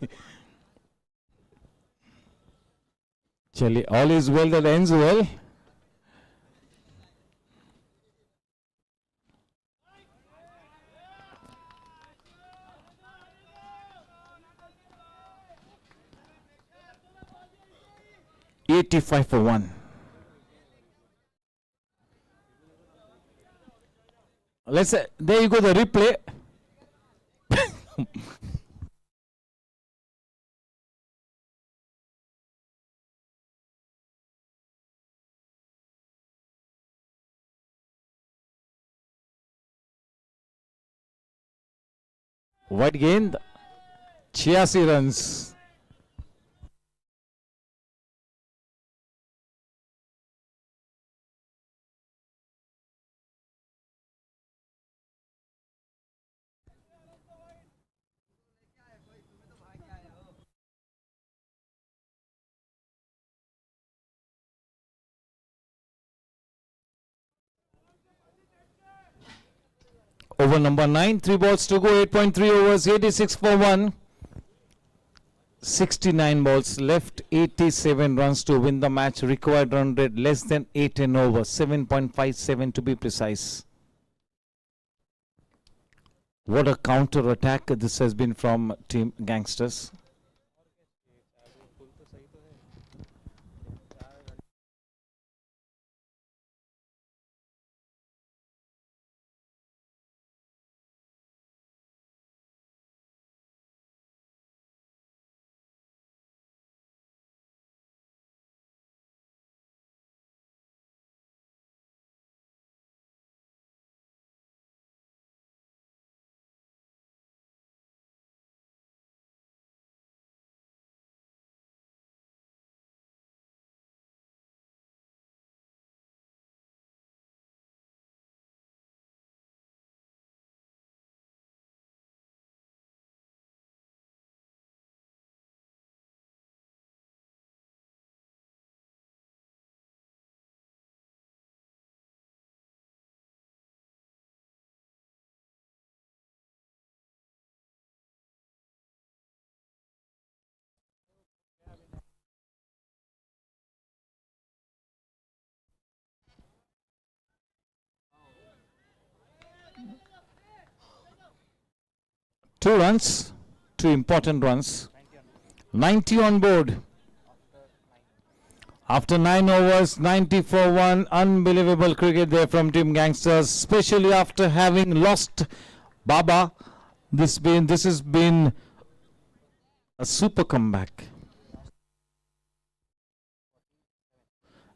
चलिए, all is well that ends well. $85 for 1. Let's say, there you go, the replay. White gained 86 runs. Over number 9, 3 balls to go, 8.3 overs, 86 for 1. 69 balls left, 87 runs to win the match. Required run rate less than 8 in over, 7.57 to be precise. What a counter attack this has been from Team Gangsters. Two runs, two important runs. 90 on board. After 9 overs, 90 for 1. Unbelievable cricket there from Team Gangsters, especially after having lost Baba. This has been a super comeback.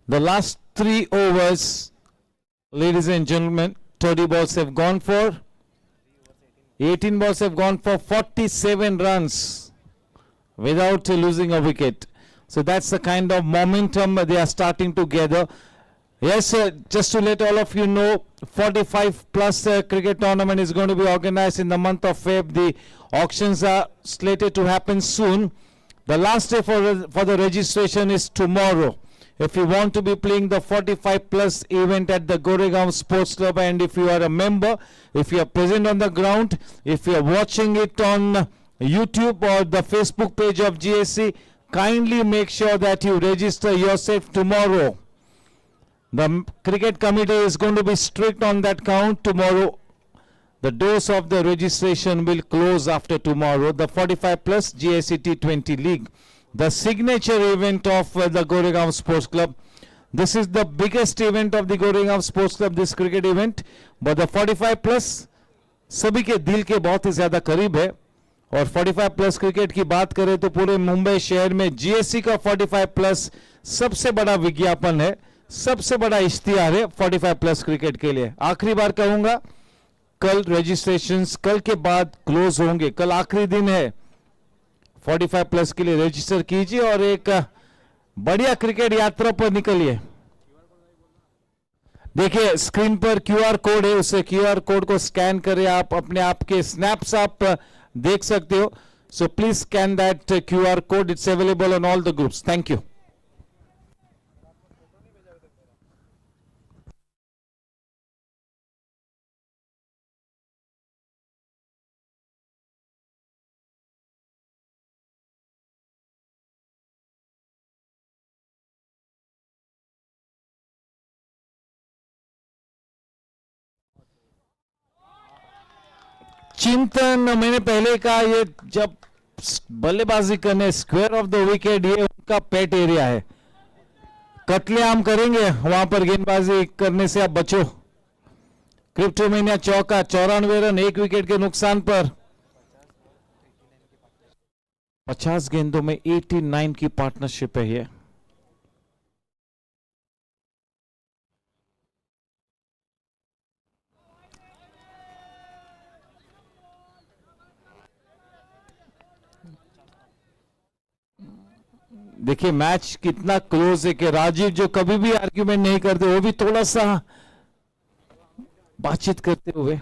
The last 3 overs, ladies and gentlemen, 30 balls have gone for. 18 balls have gone for 47 runs without losing a wicket. So that's the kind of momentum they are starting to gather. Yes, just to let all of you know, 45 plus cricket tournament is going to be organized in the month of Feb. The auctions are slated to happen soon. The last day for the registration is tomorrow. If you want to be playing the 45 plus event at the Goregaon Sports Club, and if you are a member, if you are present on the ground, if you are watching it on YouTube or the Facebook page of GSC, kindly make sure that you register yourself tomorrow. The cricket committee is going to be strict on that count tomorrow. The doors of the registration will close after tomorrow. The 45 plus GSC T20 League, the signature event of the Goregaon Sports Club. This is the biggest event of the Goregaon Sports Club, this cricket event. But the 45 plus सभी के दिल के बहुत ही ज्यादा करीब है. और 45 plus cricket की बात करें तो पूरे मुंबई शहर में जीएससी का 45 प्लस सबसे बड़ा विज्ञापन है, सबसे बड़ा इश्तिहार है 45 प्लस क्रिकेट के लिए. आखिरी बार कहूंगा, कल रजिस्ट्रेशंस कल के बाद क्लोज होंगे. कल आखिरी दिन है. 45 प्लस के लिए रजिस्टर कीजिए और एक बढ़िया क्रिकेट यात्रा पर निकलिए. देखिए स्क्रीन पर क्यूआर कोड है, उसे क्यूआर कोड को स्कैन करें. आप अपने आप के स्नैप्स आप देख सकते हो. So please scan that QR code. It's available on all the groups. Thank you. चिंतन मैंने पहले कहा, ये जब बल्लेबाजी करने स्क्वायर ऑफ द विकेट ये उनका पेट एरिया है. कत्लेआम करेंगे वहां पर गेंदबाजी करने से आप बचो. क्रिप्टोमेनिया चौका, 94 रन, 1 विकेट के नुकसान पर. 50 गेंदों में 89 की पार्टनरशिप है ये. देखिए मैच कितना क्लोज है कि राजीव जो कभी भी आर्ग्यूमेंट नहीं करते, वो भी थोड़ा सा बातचीत करते हुए.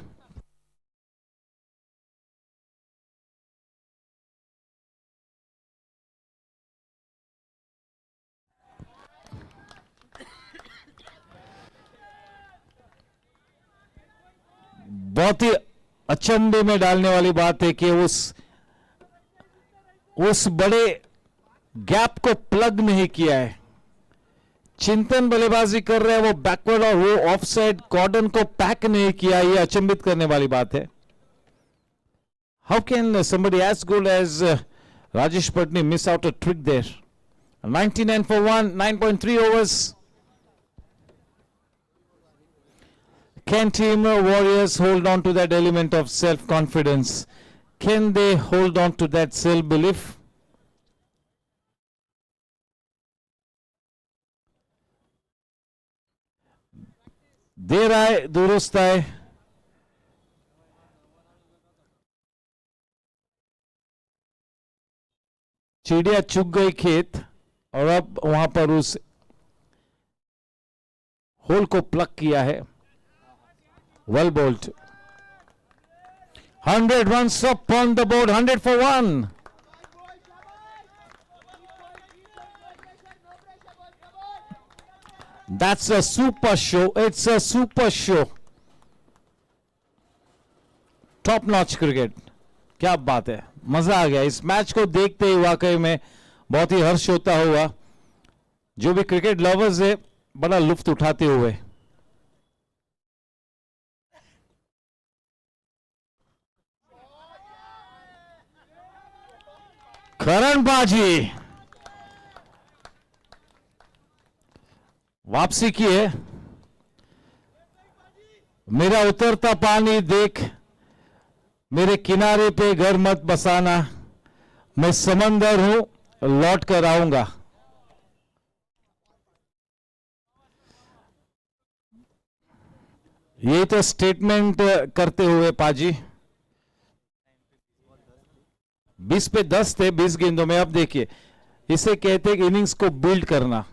बहुत ही अचंभे में डालने वाली बात है कि उस बड़े गैप को प्लग नहीं किया है. चिंतन बल्लेबाजी कर रहे हैं, वो बैकवर्ड और वो ऑफ साइड कॉर्डन को पैक नहीं किया. ये अचंभित करने वाली बात है. How can somebody as good as Rajesh Patni miss out a trick there. 99 for 1, 9.3 overs. Can Team Warriors hold on to that element of self-confidence? Can they hold on to that self-belief? देर आए दुरुस्त आए. चिड़िया चुग गई खेत और अब वहां पर उस होल को प्लग किया है. Well bowled. 100 runs up on the board. 100 for 1. That's a super show. It's a super show. Top notch cricket. क्या बात है, मजा आ गया इस मैच को देखते ही. वाकई में बहुत ही हर्ष होता हुआ. जो भी क्रिकेट लवर्स है बड़ा लुफ्त उठाते हुए. करण बाजी वापसी की है. मेरा उतरता पानी देख, मेरे किनारे पे घर मत बसाना, मैं समंदर हूं लौट कर आऊंगा. ये तो स्टेटमेंट करते हुए पाजी. 20 पे 10 थे 20 गेंदों में. अब देखिए इसे कहते हैं कि इनिंग्स को बिल्ड करना.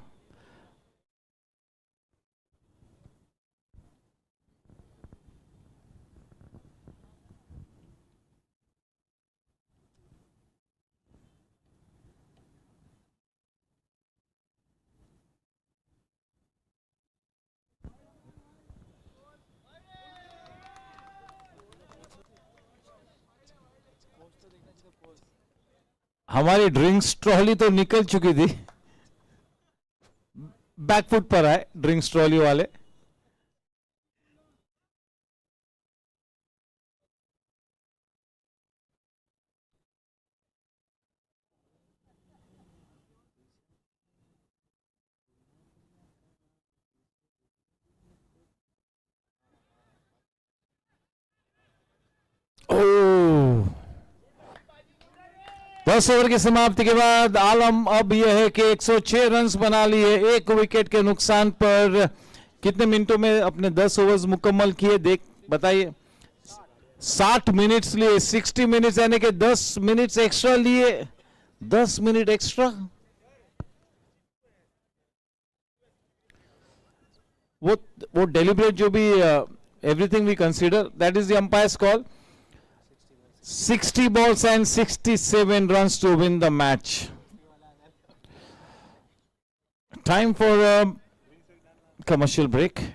हमारी ड्रिंक्स ट्रॉली तो निकल चुकी थी, बैकफुट पर आए ड्रिंक्स ट्रॉली वाले. ओह, 10 ओवर की समाप्ति के बाद आलम अब यह है कि 106 रन्स बना लिए एक विकेट के नुकसान पर. कितने मिनटों में अपने 10 ओवर्स मुकम्मल किए देख बताइए. 60 मिनट्स लिए, 60 मिनट्स यानी कि 10 मिनट्स एक्स्ट्रा लिए. 10 मिनट एक्स्ट्रा. वो डेलिब्रेट जो भी everything we consider, that is the umpire's call. 60 balls and 67 runs to win the match. Time for a commercial break.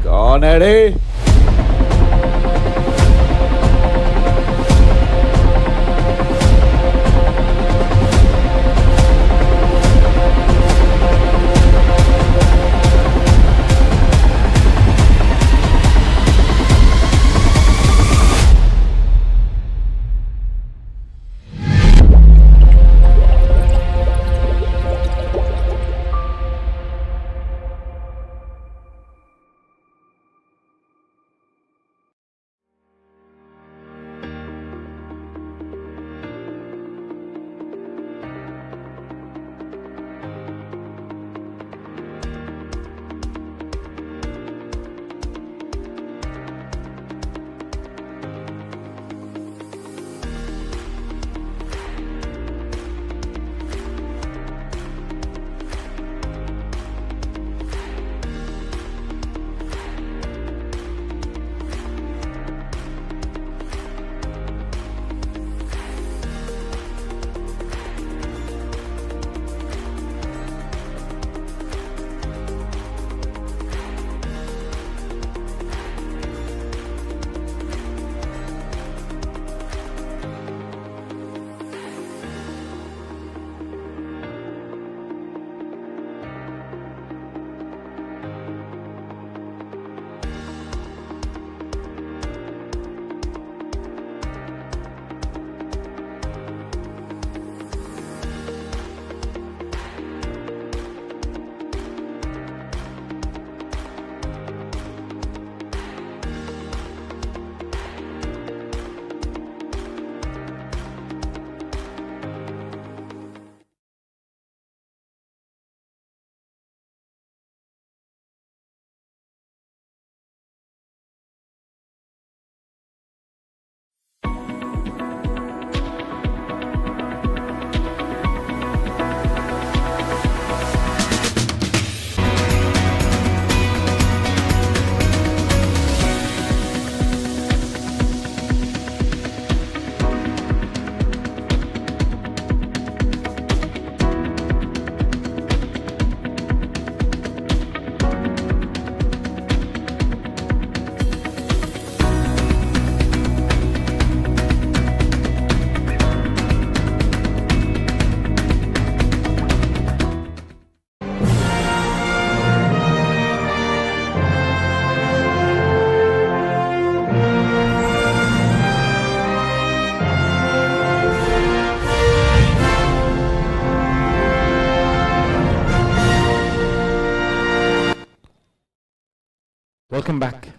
कौन है रे? Welcome back.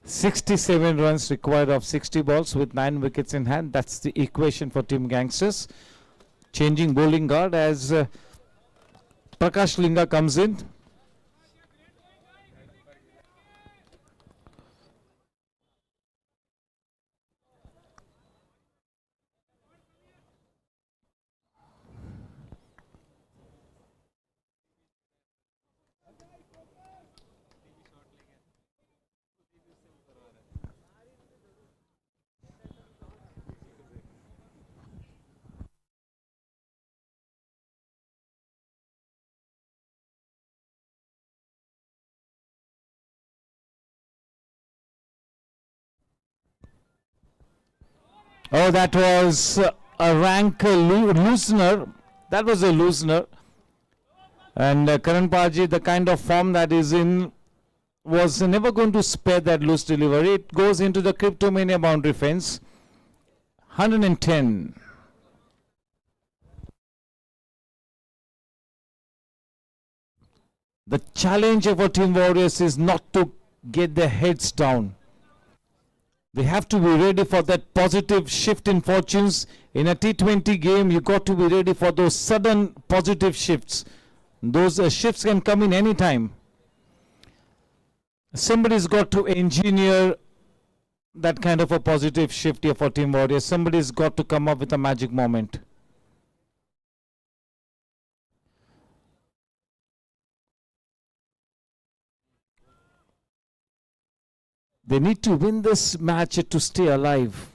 67 runs required of 60 balls with 9 wickets in hand. That's the equation for Team Gangsters. Changing bowling guard as Prakash Linga comes in. Oh, that was a rank loosener. That was a loosener. And Karan Paji, the kind of form that is in, was never going to spare that loose delivery. It goes into the Cryptomania boundary fence. 110. The challenge for Team Warriors is not to get their heads down. They have to be ready for that positive shift in fortunes. In a T20 game, you got to be ready for those sudden positive shifts. Those shifts can come in any time. Somebody's got to engineer that kind of a positive shift here for Team Warriors. Somebody's got to come up with a magic moment. They need to win this match to stay alive.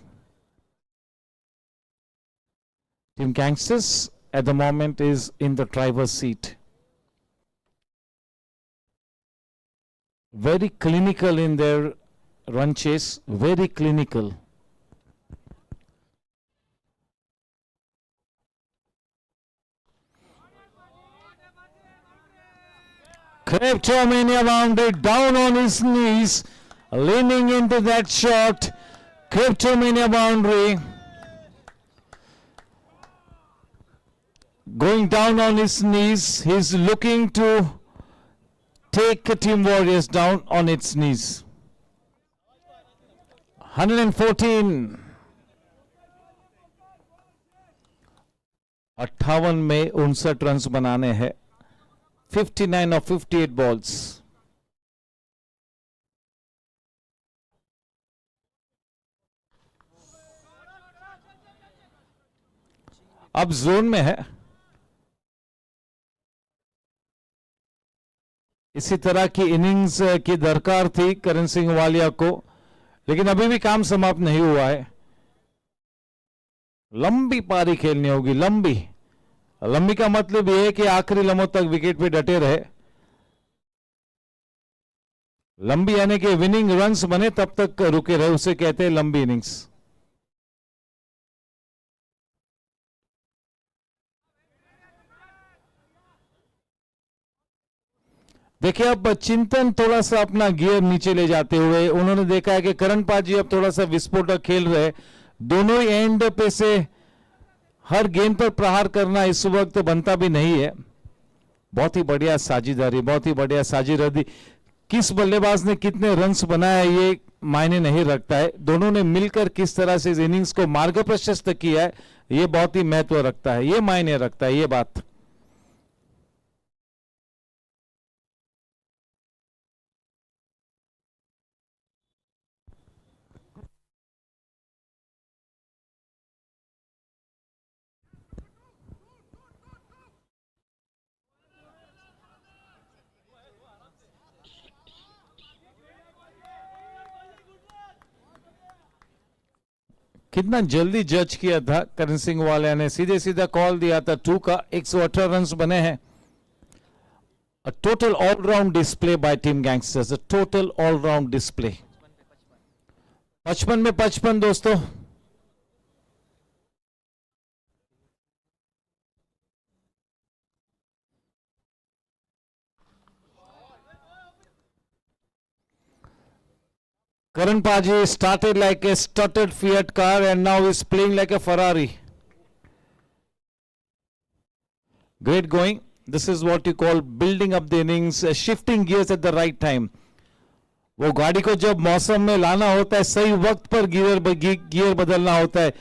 Team Gangsters at the moment is in the driver's seat. Very clinical in their run chase, very clinical. Cryptomania bounded down on his knees, leaning into that shot. Cryptomania boundary. Going down on his knees, he's looking to take Team Warriors down on its knees. 114. 58 में 59 runs बनाने हैं. 59 of 58 balls. अब zone में है. इसी तरह की innings की दरकार थी करण सिंह वालिया को, लेकिन अभी भी काम समाप्त नहीं हुआ है. लंबी पारी खेलनी होगी, लंबी. लंबी का मतलब यह है कि आखिरी लम्हों तक विकेट पे डटे रहे. लंबी यानी कि विनिंग रन्स बने तब तक रुके रहे, उसे कहते हैं लंबी इनिंग्स. देखिए अब चिंतन थोड़ा सा अपना गियर नीचे ले जाते हुए उन्होंने देखा है कि करण पाजी अब थोड़ा सा विस्फोटक खेल रहे. दोनों ही एंड पे से हर गेंद पर प्रहार करना इस वक्त बनता भी नहीं है. बहुत ही बढ़िया साझेदारी, बहुत ही बढ़िया साझेदारी. किस बल्लेबाज ने कितने रन्स बनाया ये मायने नहीं रखता है. दोनों ने मिलकर किस तरह से इस इनिंग्स को मार्ग प्रशस्त किया है ये बहुत ही महत्व रखता है, ये मायने रखता है ये बात. कितना जल्दी जज किया था करण सिंह वाले ने, सीधे सीधा कॉल दिया था 2 का. 118 रन्स बने हैं. A total all-round display by Team Gangsters, a total all-round display. 55 में 55 दोस्तों. Karan Paji started like a stuttered Fiat car and now is playing like a Ferrari. Great going. This is what you call building up the innings, shifting gears at the right time. वो गाड़ी को जब मौसम में लाना होता है, सही वक्त पर गियर बदलना होता है.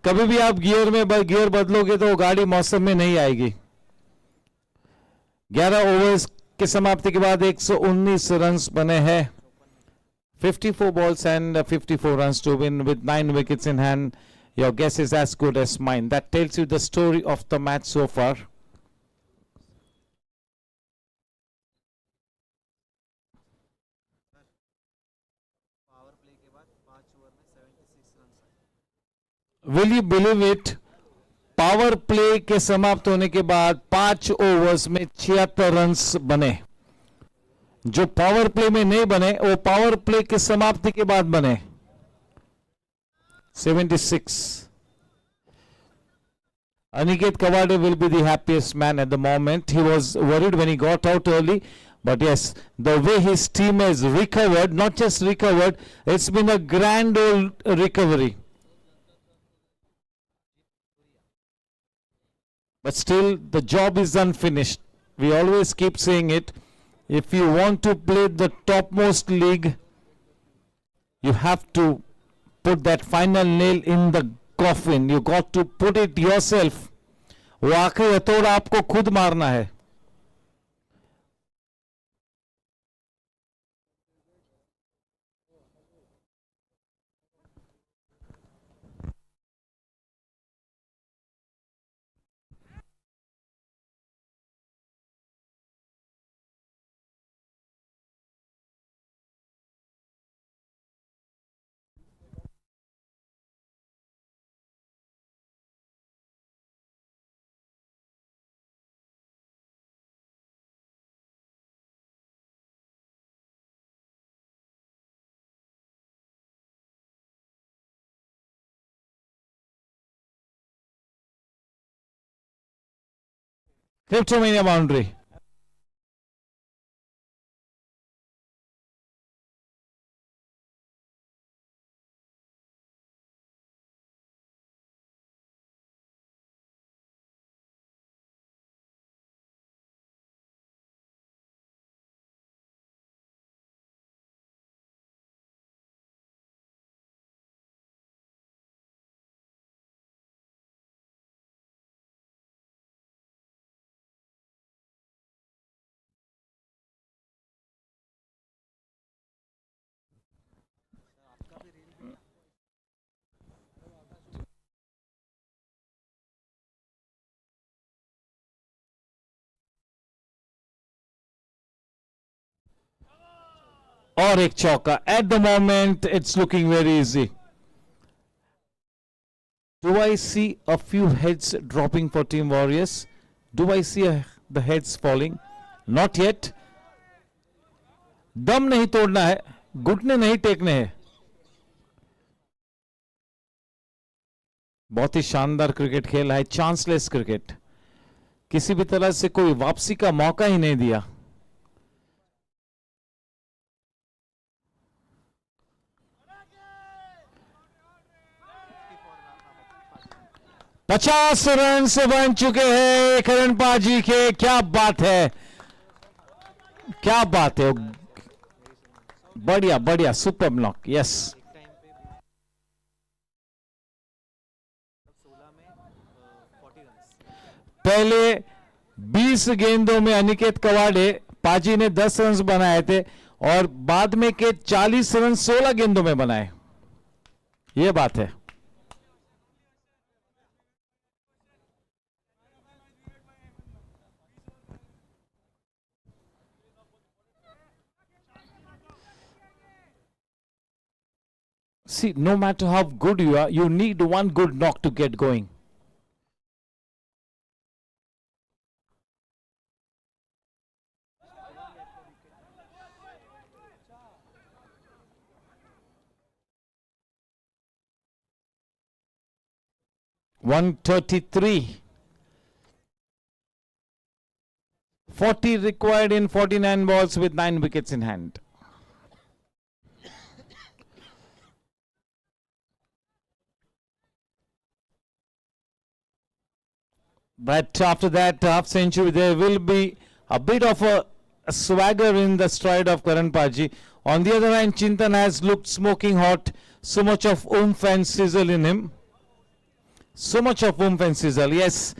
कभी भी आप गियर बदलोगे तो वो गाड़ी मौसम में नहीं आएगी. 11 ओवर्स की समाप्ति के बाद 119 रन्स बने हैं. 54 balls and 54 runs to win with 9 wickets in hand. Your guess is as good as mine. That tells you the story of the match so far. Will you believe it? Power play के समाप्त होने के बाद 5 overs में 76 runs बने. जो power play में नहीं बने वो पावर प्ले के समाप्ति के बाद बने. 76. Aniket Kawade will be the happiest man at the moment. He was worried when he got out early, but yes, the way his team has recovered, not just recovered, it's been a grand old recovery. But still, the job is unfinished. We always keep saying it. If you want to play the topmost league, you have to put that final nail in the coffin. You got to put it yourself. वो आखिरी हथौड़ा आपको खुद मारना है. Cryptomania boundary. और एक चौका. At the moment, it's looking very easy. Do I see a few heads dropping for Team Warriors? Do I see the heads falling? Not yet. दम नहीं तोड़ना है, घुटने नहीं टेकने हैं. बहुत ही शानदार क्रिकेट खेला है. चांसलेस क्रिकेट. किसी भी तरह से कोई वापसी का मौका ही नहीं दिया. 50 रन से बन चुके हैं करण पाजी के. क्या बात है, क्या बात है. बढ़िया बढ़िया, सुपर नॉक. यस, पहले 20 गेंदों में अनिकेत कवाड़े पाजी ने 10 रन बनाए थे और बाद में के 40 रन 16 गेंदों में बनाए. ये बात है. See, no matter how good you are, you need one good knock to get going. $133. 40 required in 49 balls with 9 wickets in hand. But after that half century, there will be a bit of a swagger in the stride of Karan Paji. On the other hand, Chintan has looked smoking hot. So much of oomph and sizzle in him. So much of oomph and sizzle. Yes.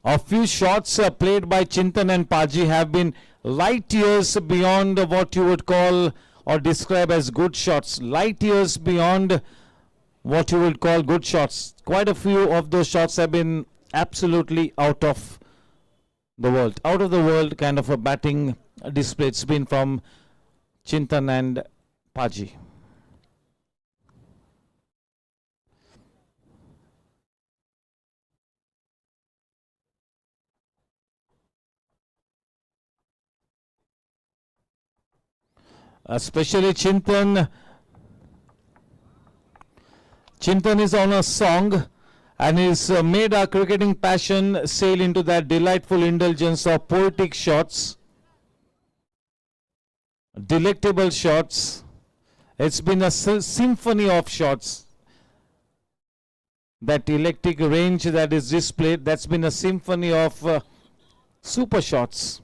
A few shots played by Chintan and Paji have been light years beyond what you would call or describe as good shots. Light years beyond what you would call good shots. Quite a few of those shots have been absolutely out of the world. Out of the world kind of a batting display it's been from Chintan and Paji. Especially Chintan. Chintan is on a song and he's made our cricketing passion sail into that delightful indulgence of poetic shots, delectable shots. It's been a symphony of shots. That electric range that is displayed, that's been a symphony of super shots.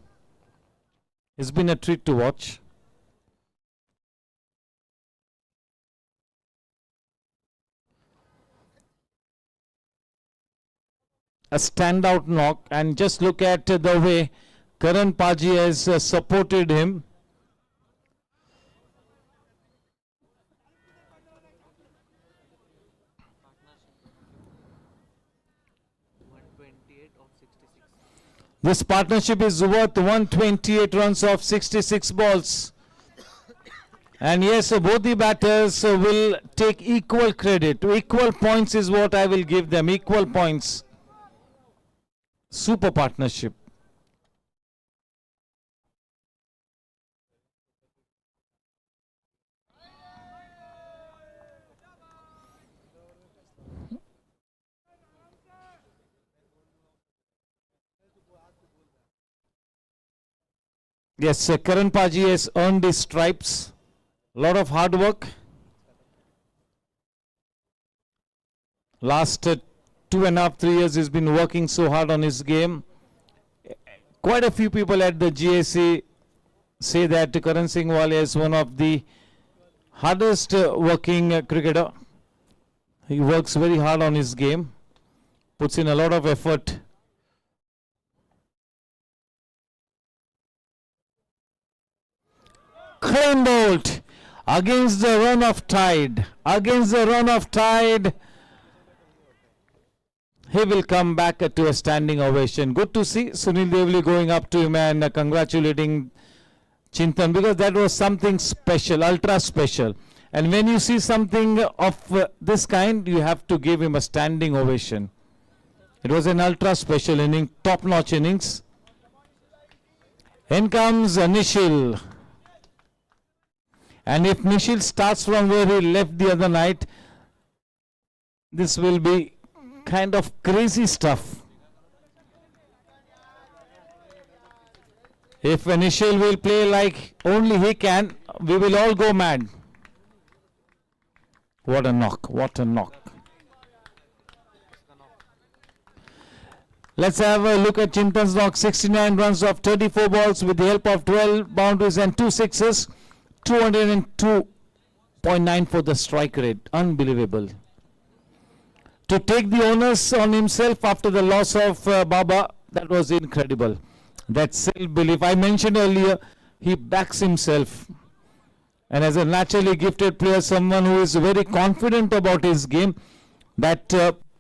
It's been a treat to watch. A standout knock, and just look at the way Karan Paji has supported him. This partnership is worth 128 runs of 66 balls. And yes, both the batters will take equal credit. Equal points is what I will give them. Equal points. Super partnership. Yes, Karan Paji has earned his stripes. A lot of hard work. Last 2.5, 3 years he's been working so hard on his game. Quite a few people at the GSC say that Karan Singh Wale is one of the hardest working cricketer. He works very hard on his game, puts in a lot of effort. Clean bowled against the run of tide. Against the run of tide. He will come back to a standing ovation. Good to see Sunil Devli going up to him and congratulating Chintan, because that was something special, ultra special. And when you see something of this kind, you have to give him a standing ovation. It was an ultra special inning, top-notch innings. In comes Nishil. And if Nishil starts from where he left the other night, this will be kind of crazy stuff. If Nishil will play like only he can, we will all go mad. What a knock, what a knock. Let's have a look at Chintan's knock. 69 runs of 34 balls with the help of 12 boundaries and 2 sixes. 202.9 for the strike rate. Unbelievable. To take the onus on himself after the loss of Baba, that was incredible. That self-belief. I mentioned earlier, he backs himself. And as a naturally gifted player, someone who is very confident about his game, that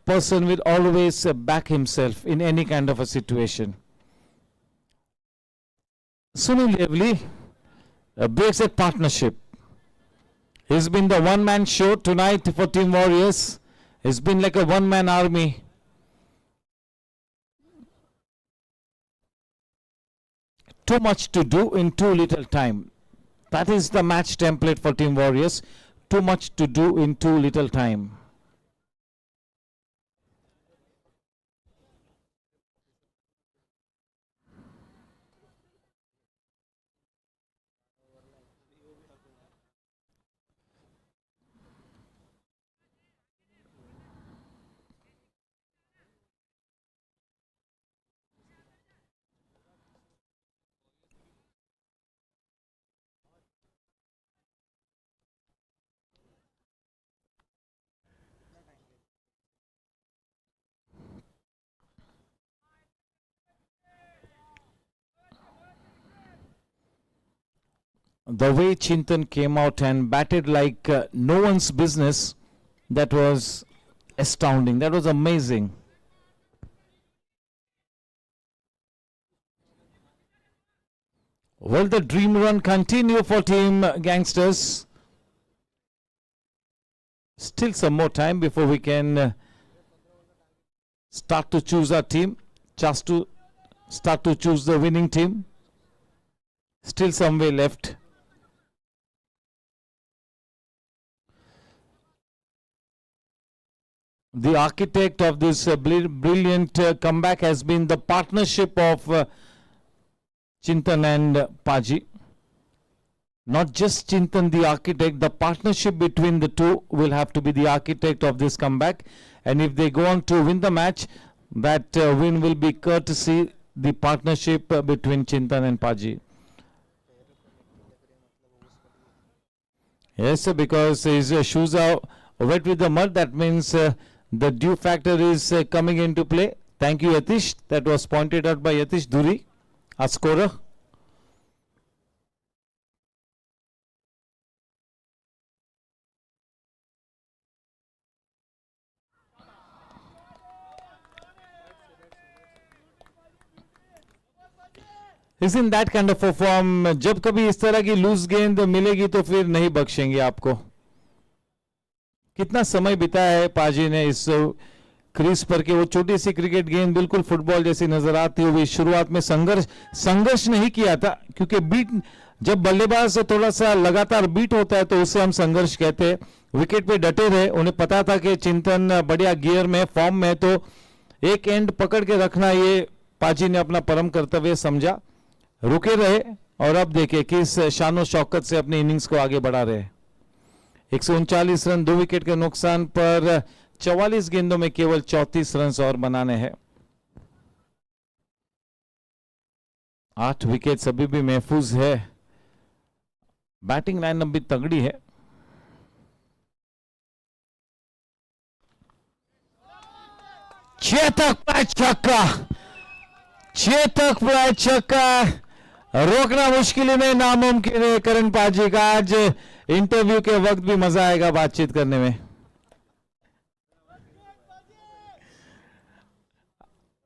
person will always back himself in any kind of a situation. Sunil Devli breaks a partnership. He's been the one-man show tonight for Team Warriors. It's been like a one-man army. Too much to do in too little time. That is the match template for Team Warriors. Too much to do in too little time. The way Chintan came out and batted like no one's business, that was astounding. That was amazing. Will the dream run continue for Team Gangsters? Still some more time before we can start to choose our team. Just to start to choose the winning team. Still some way left. The architect of this brilliant comeback has been the partnership of Chintan and Paji. Not just Chintan the architect, the partnership between the two will have to be the architect of this comeback. And if they go on to win the match, that win will be courtesy the partnership between Chintan and Paji. Yes, sir, because his shoes are wet with the mud. That means the dew factor is coming into play. Thank you, Yatish. That was pointed out by Yatish Duri, our scorer. Isn't that kind of a form? जब कभी इस तरह की loose गेंद मिलेगी तो फिर नहीं बख्शेंगे आपको. कितना समय बिताया है पाजी ने इस क्रीज पर के वो छोटी सी क्रिकेट गेंद बिल्कुल फुटबॉल जैसी नजर आती हुई. शुरुआत में संघर्ष नहीं किया था, क्योंकि बीट जब बल्लेबाज थोड़ा सा लगातार बीट होता है तो उसे हम संघर्ष कहते हैं. विकेट पे डटे रहे. उन्हें पता था कि चिंतन बढ़िया गियर में फॉर्म में, तो एक एंड पकड़ के रखना ये पाजी ने अपना परम कर्तव्य समझा. रुके रहे और अब देखे किस शानो शौकत से अपनी इनिंग्स को आगे बढ़ा रहे. 139 रन 2 विकेट के नुकसान पर 44 गेंदों में केवल 34 रन और बनाने हैं. 8 विकेट अभी भी महफूज है. बैटिंग लाइनअप भी तगड़ी है. चेतक पर छक्का, चेतक पर छक्का. रोकना मुश्किल ही नहीं, नामुमकिन है करण पाजी का. आज इंटरव्यू के वक्त भी मजा आएगा बातचीत करने में.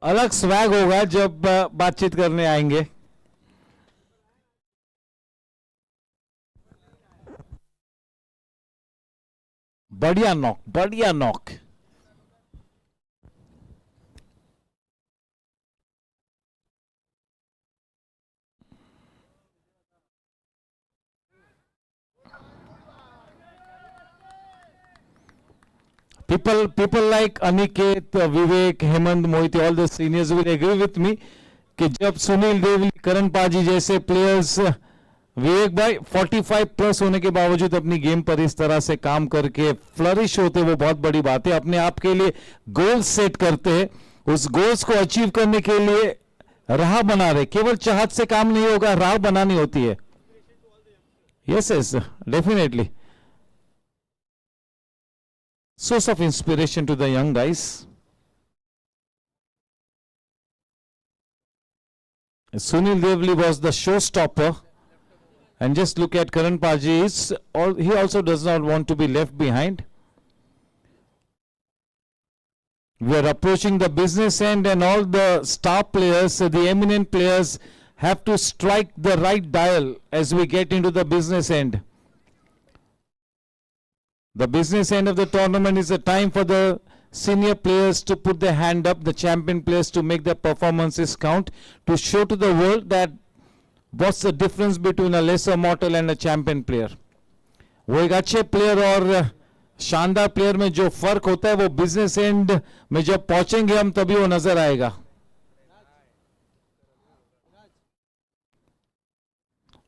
अलग स्वैग होगा जब बातचीत करने आएंगे. बढ़िया नॉक, बढ़िया knock. People like Aniket, Vivek, Hemant, Mohit, all the seniors will agree with me कि जब सुनील देवली, करण पाजी जैसे प्लेयर्स, विवेक भाई 45 प्लस होने के बावजूद अपनी गेम पर इस तरह से काम करके फ्लरिश होते, वो बहुत बड़ी बात है. अपने आप के लिए गोल सेट करते हैं, उस गोल्स को अचीव करने के लिए राह बना रहे. केवल चाहत से काम नहीं होगा, राह बनानी होती है. Yes yes, definitely. Source of inspiration to the young guys. Sunil Devli was the showstopper, and just look at Karan Paji. He also does not want to be left behind. We are approaching the business end, and all the star players, the eminent players, have to strike the right dial as we get into the business end. The business end of the tournament is a time for the senior players to put their hand up, the champion players to make their performances count, to show to the world that what's the difference between a lesser mortal and a champion player. वो एक अच्छे player और शानदार player में जो फर्क होता है वो बिजनेस एंड में जब पहुंचेंगे हम तभी वो नजर आएगा.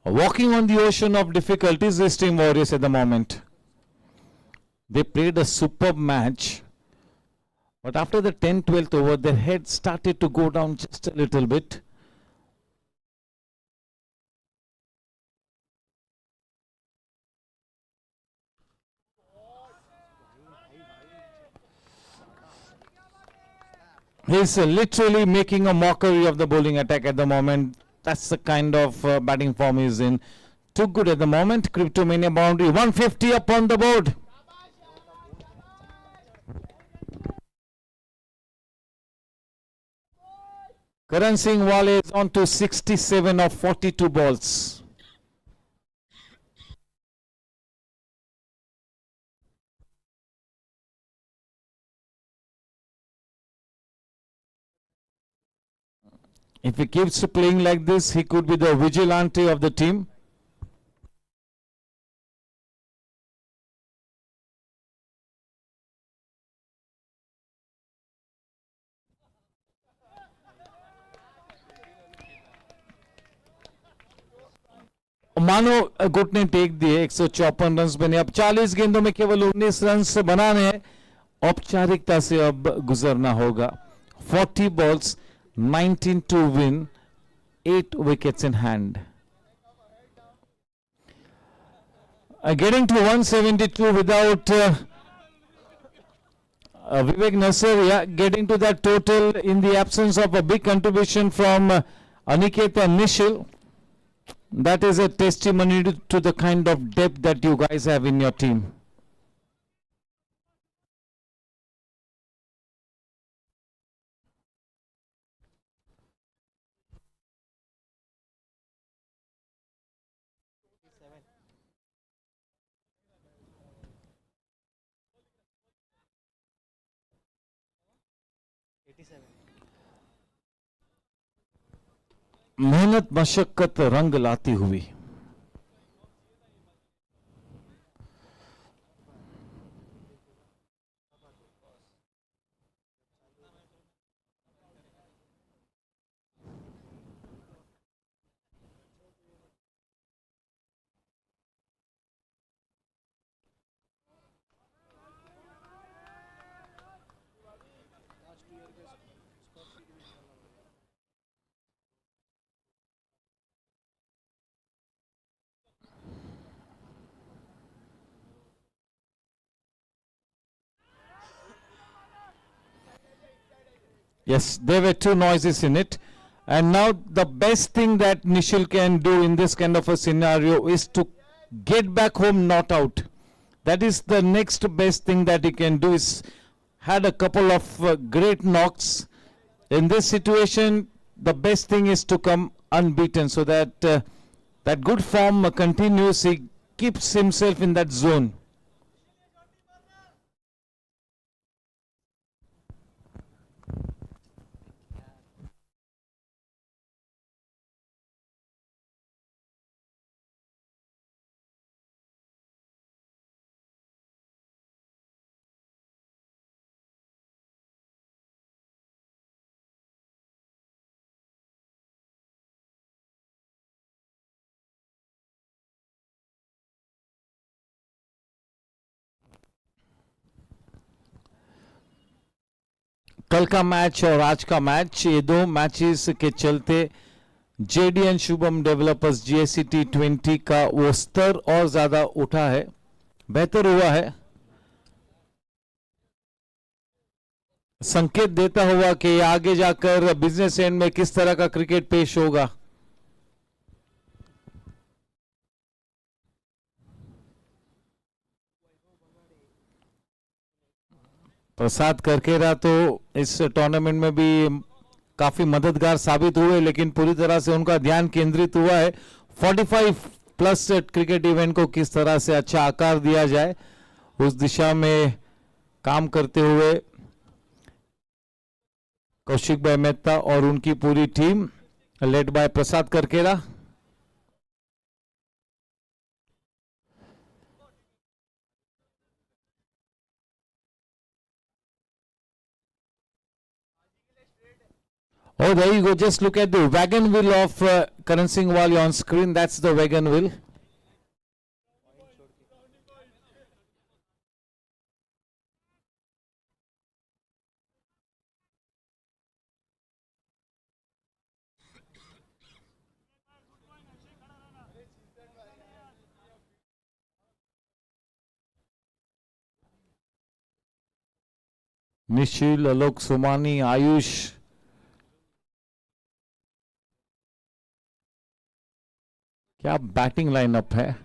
Walking on the ocean of difficulties, this team Warriors at the moment. They played a superb match, but after the 10th-12th over, their head started to go down just a little bit. He's literally making a mockery of the bowling attack at the moment. That's the kind of batting form he's in. Too good at the moment. Cryptomania boundary 150 up on the board. Karan Singh Wale is on to 67 of 42 balls. If he keeps playing like this, he could be the vigilante of the team. मानो गुट ने take दिए 154 run बने. अब 40 गेंदों में केवल 19 run बनाने हैं. औपचारिकता से अब गुजरना होगा. 40 balls, 19 to win, 8 wickets in hand. Getting to 172 without Vivek Nasser, getting to that total in the absence of a big contribution from Aniket and Nishil. That is a testimony to the kind of depth that you guys have in your team. मेहनत मशक्कत रंग लाती हुई. Yes, there were two noises in it. And now the best thing that Nishil can do in this kind of a scenario is to get back home not out. That is the next best thing that he can do. Is had a couple of great knocks. In this situation, the best thing is to come unbeaten so that that good form continues. He keeps himself in that zone. कल का match और आज का match, ये दो matches के चलते JD and Shubham developers GSC T20 का वो स्तर और ज्यादा उठा है, बेहतर हुआ है. संकेत देता हुआ कि आगे जाकर बिजनेस एंड में किस तरह का क्रिकेट पेश होगा. प्रसाद करकेरा तो इस टूर्नामेंट में भी काफी मददगार साबित हुए, लेकिन पूरी तरह से उनका ध्यान केंद्रित हुआ है 45 प्लस क्रिकेट इवेंट को किस तरह से अच्छा आकार दिया जाए, उस दिशा में काम करते हुए कौशिक भाई मेहता और उनकी पूरी team led by Prasad Karkera. Oh, there you go. Just look at the wagon wheel of Karan Singh Wali on screen. That's the wagon wheel. Nishil, Alok Somani, Ayush. क्या बैटिंग लाइनअप है.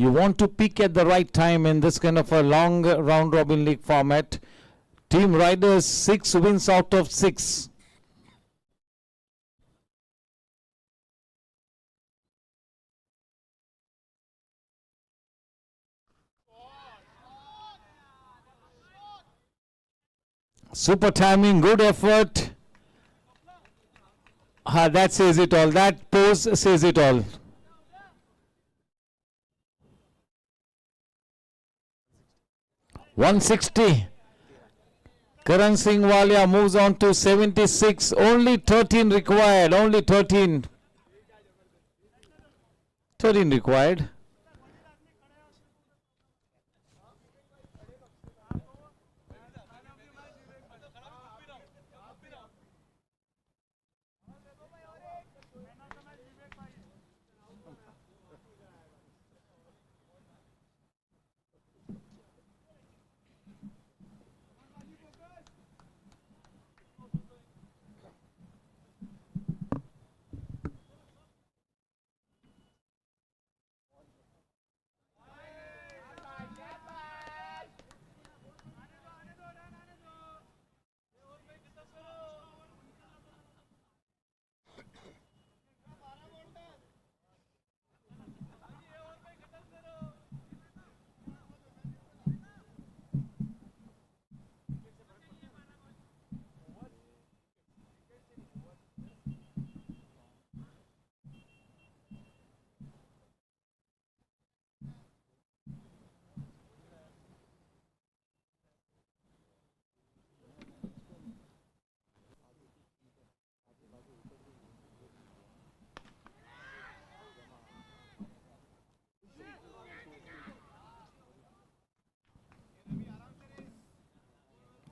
You want to peak at the right time in this kind of a long round robin league format. Team Riders 6 wins out of 6. Super timing, good effort. That says it all. That pose says it all. (160). Karan Singh Walia moves on to 76. Only 13 required. Only 13. 13 required.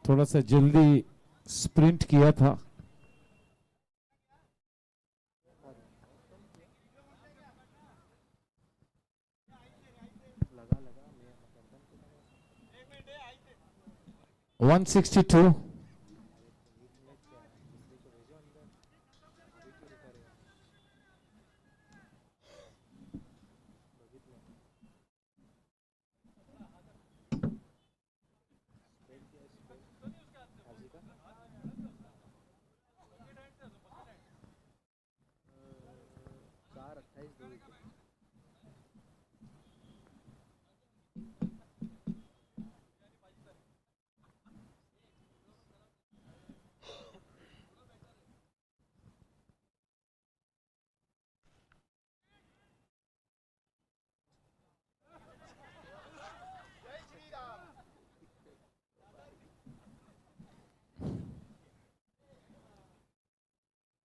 थोड़ा सा जल्दी sprint किया था. (162).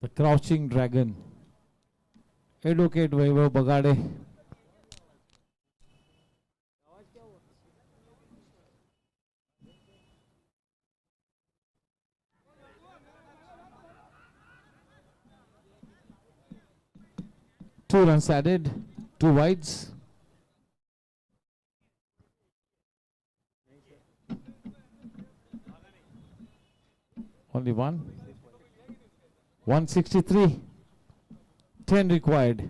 The Crouching Dragon. Advocate Vaibhav Bagade. Two runs added, two wides. Only one. 163. 10 required.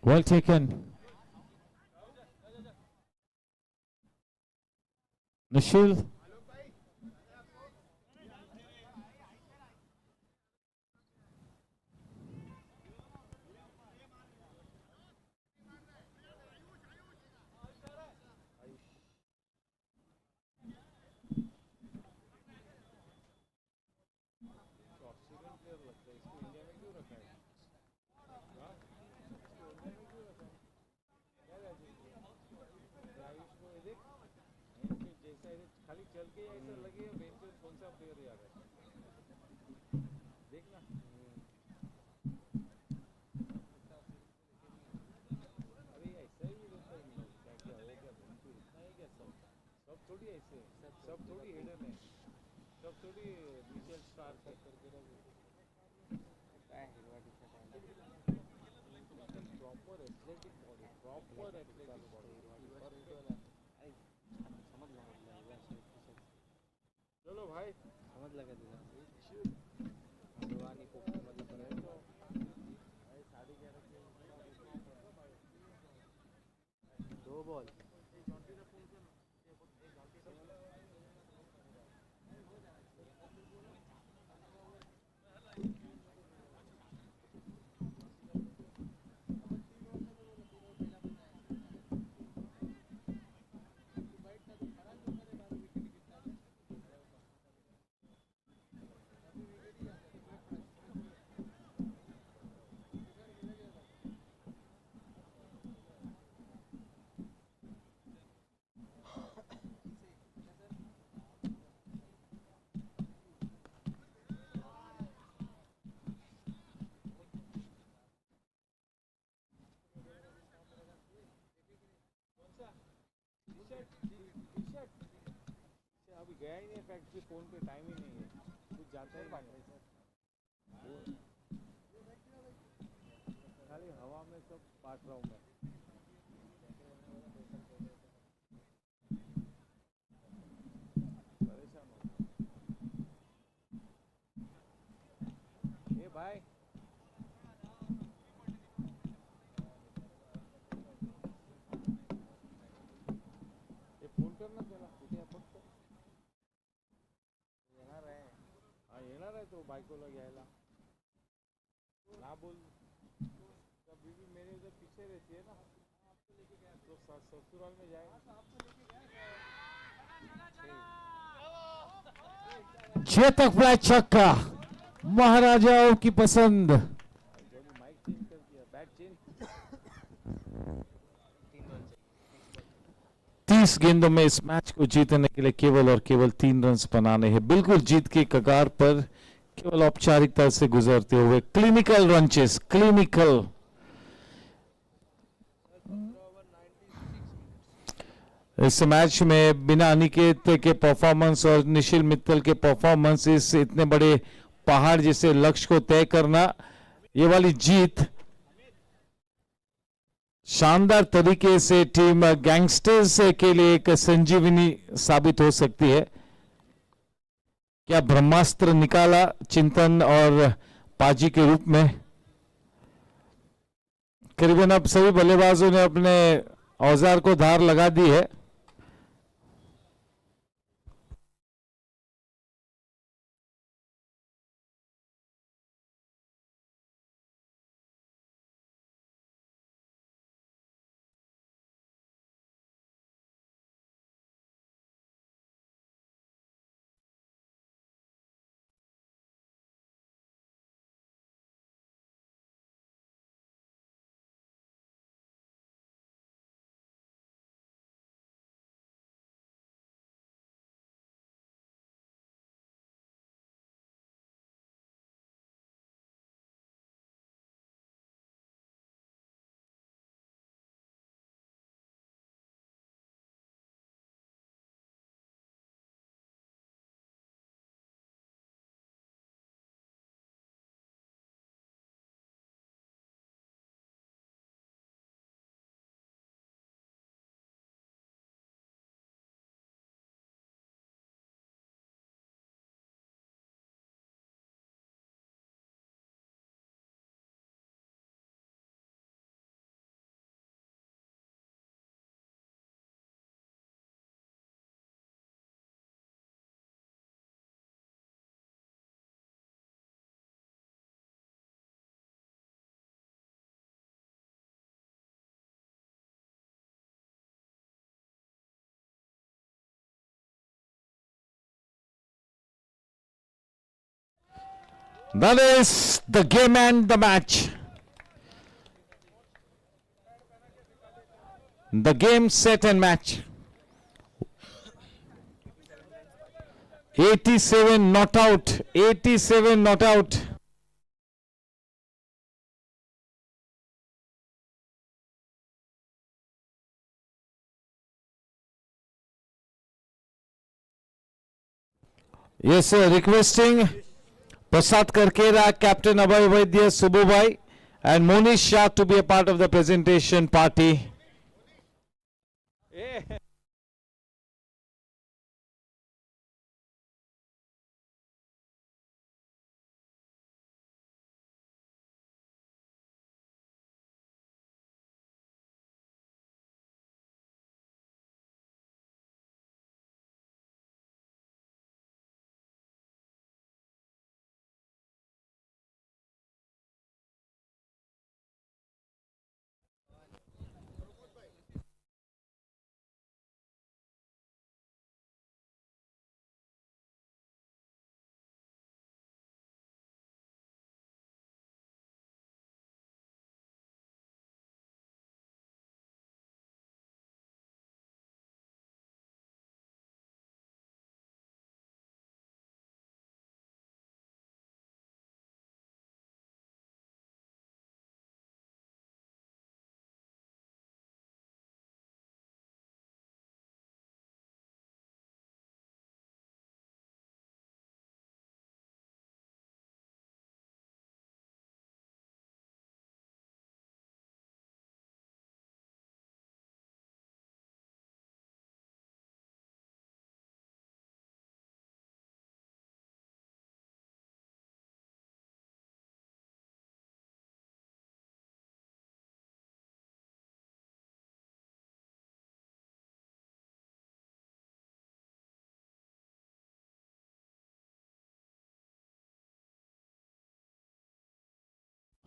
Well taken. Nashil. अभी गया ही नहीं factory, phone पे time ही नहीं है, कुछ जाता ही नहीं, खाली हवा में सब बांट रहा हूँ मैं। परेशान हो ये भाई, ये फोन करना त्याला कुठे आहे फक्त येणार आहे. हा येणार आहे तो बायकोला घ्यायला. ना बोल, कभी भी मेरे उधर पीछे रहती है ना, तो ससुराल में जाएगा. चेतक फ्लाई छक्का, महाराजाओं की पसंद. माइक चेंज कर दिया, बैट चेंज. 30 गेंदों में इस मैच को जीतने के लिए केवल और केवल 3 रन बनाने हैं. बिल्कुल जीत के कगार पर, केवल औपचारिकता से गुजरते हुए. क्लिनिकल रंचेस, क्लिनिकल. इस मैच में बिना अनिकेत के परफॉर्मेंस और निशिल मित्तल के परफॉर्मेंस, इस इतने बड़े पहाड़ जैसे लक्ष्य को तय करना, ये वाली जीत शानदार तरीके से टीम गैंगस्टर्स के लिए एक संजीवनी साबित हो सकती है. क्या ब्रह्मास्त्र निकाला चिंतन और पाजी के रूप में. करीबन अब सभी बल्लेबाजों ने अपने औजार को धार लगा दी है. That is the game and the match. The game, set and match. 87 not out. 87 not out. Yes, sir. Requesting Prasad Karkera, Captain Abhay Vaidya, Sububhai, and Monish Shah to be a part of the presentation party.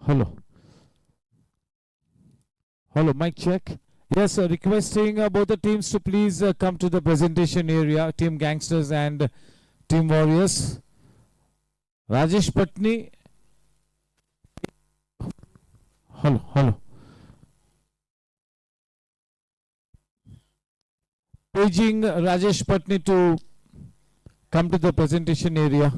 Hello. Hello, mic check. Yes, requesting both the teams to please come to the presentation area, Team Gangsters and Team Warriors. Rajesh Patni. Hello, hello. Paging Rajesh Patni to come to the presentation area.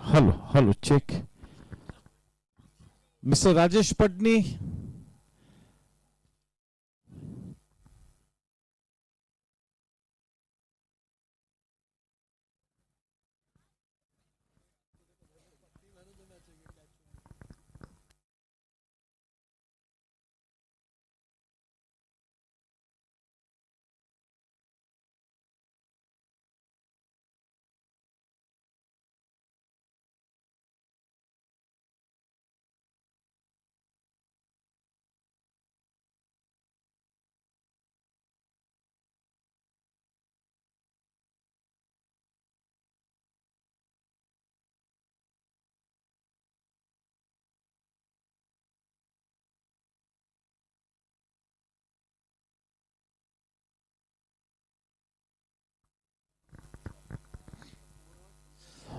Hello, hello, check. Mr. Rajesh Patni.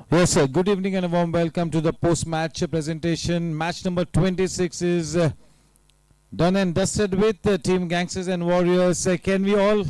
Yes, sir. Good evening and a warm welcome to the post-match presentation. Match number 26 is done and dusted with Team Gangsters and Warriors. Can we all...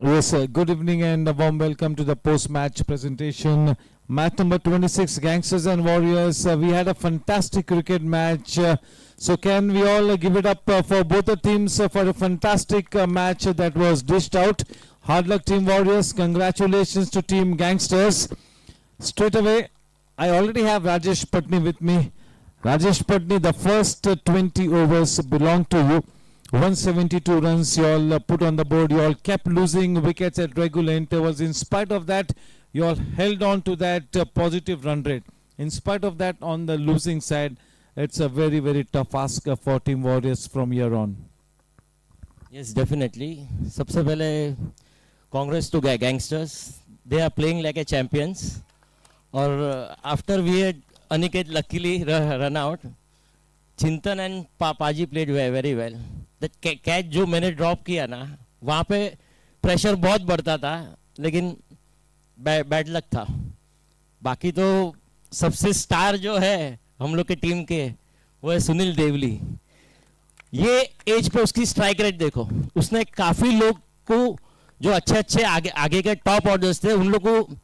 Yes, good evening and a warm welcome to the post-match presentation. Match number 26, Gangsters and Warriors. We had a fantastic cricket match. So can we all give it up for both the teams for a fantastic match that was dished out. Hard luck Team Warriors. Congratulations to Team Gangsters. Straight away, I already have Rajesh Patni with me. Rajesh Patni, the first 20 overs belong to you. 172 runs you all put on the board. You all kept losing wickets at regular intervals. In spite of that, you all held on to that positive run rate. In spite of that, on the losing side, it's a very, very tough ask for Team Warriors from here on. Yes, definitely. सबसे पहले congrats to Gangsters. They are playing like a champions. और after we had Aniket luckily run out, Chintan and Paji played very well. That catch जो मैंने drop किया ना, वहाँ पे pressure बहुत बढ़ता था, लेकिन बैड लक था. बाकी तो सबसे स्टार जो है हम लोग के टीम के, वो है सुनील देवली. ये एज पे उसकी स्ट्राइक रेट देखो. उसने काफी लोग को जो अच्छे आगे के टॉप ऑर्डर्स थे, उन लोग को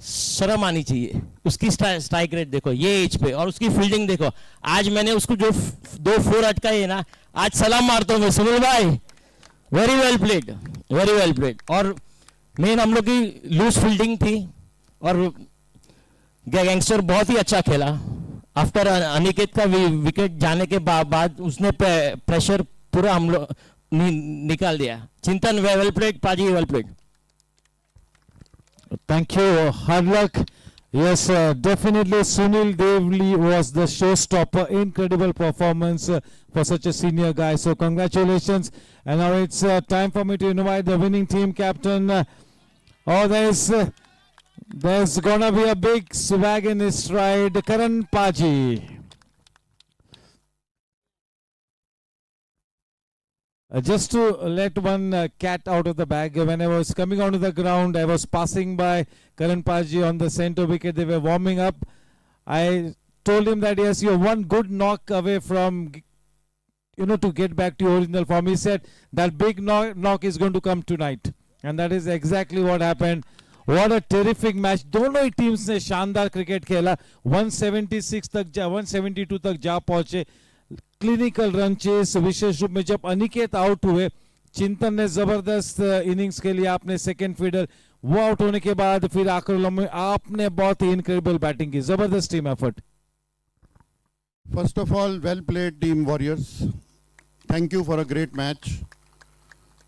शर्म आनी चाहिए. उसकी स्ट्राइक रेट देखो ये एज पे, और उसकी फील्डिंग देखो. आज मैंने उसको जो 2 4 अटकाए ना, आज सलाम मारता हूँ मैं, सुनील भाई very well played, very well played. और मेन हम लोग की लूज फील्डिंग थी, और गैंगस्टर बहुत ही अच्छा खेला. आफ्टर अनिकेत का विकेट जाने के बाद उसने प्रेशर पूरा हम लोग निकाल दिया. चिंतन वेल प्लेड, पाजी well played. Thank you. Hard luck. Yes, definitely Sunil Devli was the showstopper. Incredible performance for such a senior guy. So congratulations. And now it's time for me to invite the winning team captain. There's gonna be a big swag in his stride. Karan Paji. Just to let one cat out of the bag, when I was coming onto the ground, I was passing by Karan Paji on the center wicket. They were warming up. I told him that yes, you're one good knock away from, to get back to your original form. He said that big knock is going to come tonight, and that is exactly what happened. What a terrific match. दोनों ही teams ने शानदार cricket खेला. 176 तक 172 तक जा पहुंचे. Clinical run chase, विशेष रूप में जब अनिकेत आउट हुए, चिंतन ने जबरदस्त इनिंग्स के लिए आपने सेकंड फीडर, वो आउट होने के बाद फिर आखिर में आपने बहुत ही इनक्रेडिबल बैटिंग की. जबरदस्त team effort. First of all well played team warriors. Thank you for a great match.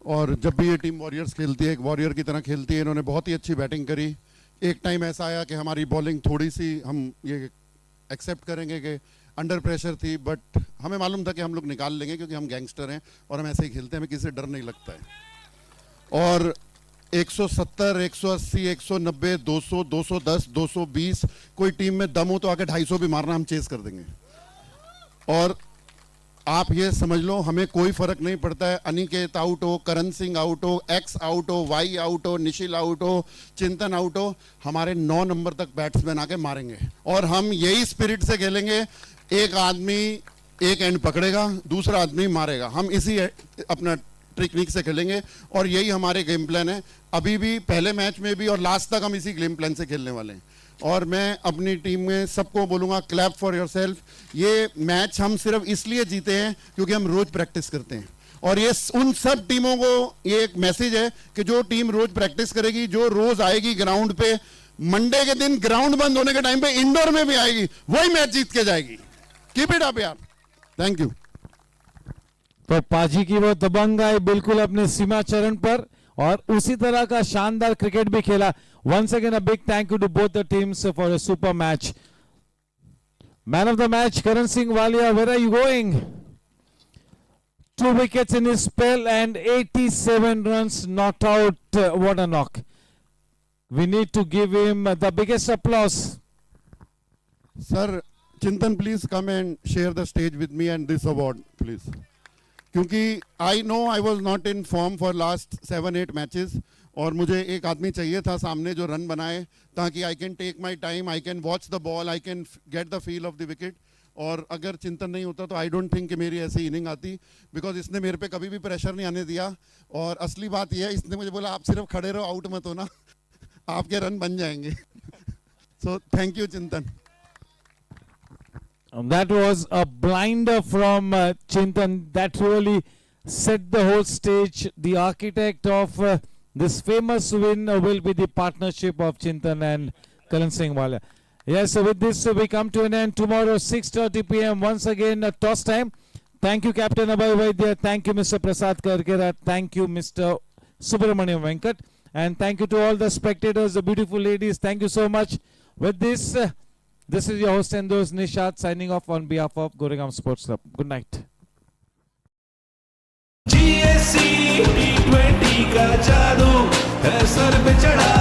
और जब भी ये टीम वॉरियर्स खेलती है, एक वॉरियर की तरह खेलती है. इन्होंने बहुत ही अच्छी बैटिंग करी. एक टाइम ऐसा आया कि हमारी बॉलिंग थोड़ी सी, हम ये एक्सेप्ट करेंगे कि अंडर प्रेशर थी, बट हमें मालूम था कि हम लोग निकाल लेंगे, क्योंकि हम गैंगस्टर हैं और हम ऐसे ही खेलते हैं. हमें किसी से डर नहीं लगता है. और 170, 180, 190, 200, 210, 220, कोई टीम में दम हो तो आके 250 भी मारना, हम चेस कर देंगे. और आप ये समझ लो, हमें कोई फर्क नहीं पड़ता है. अनिकेत आउट हो, करण सिंह आउट हो, एक्स आउट हो, वाई आउट हो, निशिल आउट हो, चिंतन आउट हो, हमारे 9 नंबर तक बैट्समैन आके मारेंगे. और हम यही स्पिरिट से खेलेंगे. एक आदमी एक एंड पकड़ेगा, दूसरा आदमी मारेगा. हम इसी अपना टेक्निक से खेलेंगे, और यही हमारे गेम प्लान है. अभी भी, पहले मैच में भी, और लास्ट तक हम इसी गेम प्लान से खेलने वाले हैं. और मैं अपनी टीम में सबको बोलूँगा, क्लैप फॉर योरसेल्फ. ये मैच हम सिर्फ इसलिए जीते हैं क्योंकि हम रोज प्रैक्टिस करते हैं. और ये उन सब टीमों को ये एक मैसेज है कि जो टीम रोज प्रैक्टिस करेगी, जो रोज आएगी ग्राउंड पे, मंडे के दिन ग्राउंड बंद होने के टाइम पे इंडोर में भी आएगी, वही मैच जीत के जाएगी. कीप इट अप यार. Thank you. तो पाजी की वो दबंग आई बिल्कुल अपने सीमा चरण पर, और उसी तरह का शानदार क्रिकेट भी खेला. Once again, a big thank you to both the teams for a super match. Man of the match, Karan Singh Walia, where are you going? 2 wickets in his spell and 87 runs not out. What a knock. We need to give him the biggest applause. Sir, Chintan, please come and share the stage with me and this award, please. क्योंकि I know I was not in form for last 7-8 matches, और मुझे एक आदमी चाहिए था सामने जो run बनाए, ताकि I can take my time, I can watch the ball, I can get the feel of the wicket. और अगर चिंतन नहीं होता तो आई डोंट थिंक कि मेरी ऐसी इनिंग आती, बिकॉज इसने मेरे पे कभी भी प्रेशर नहीं आने दिया। और असली बात यह है, इसने मुझे बोला आप सिर्फ खड़े रहो, आउट मत होना, आपके रन बन जाएंगे। सो थैंक यू चिंतन। That was a blinder from Chintan. That really set the whole stage. The architect of this famous win will be the partnership of Chintan and Kalan Singh Wala. Yes, so with this we come to an end. Tomorrow 6:30 p.m. once again toss time. Thank you Captain Abhay Vaidya. Thank you Mr. Prasad Karkera. Thank you Mr. Subramaniam Venkat. And thank you to all the spectators, the beautiful ladies. Thank you so much. With this, this is your host Endos Nishat signing off on behalf of Goregaon Sports Club. Good night. GSC T20 का जादू है sir पे चढ़ा।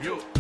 yo.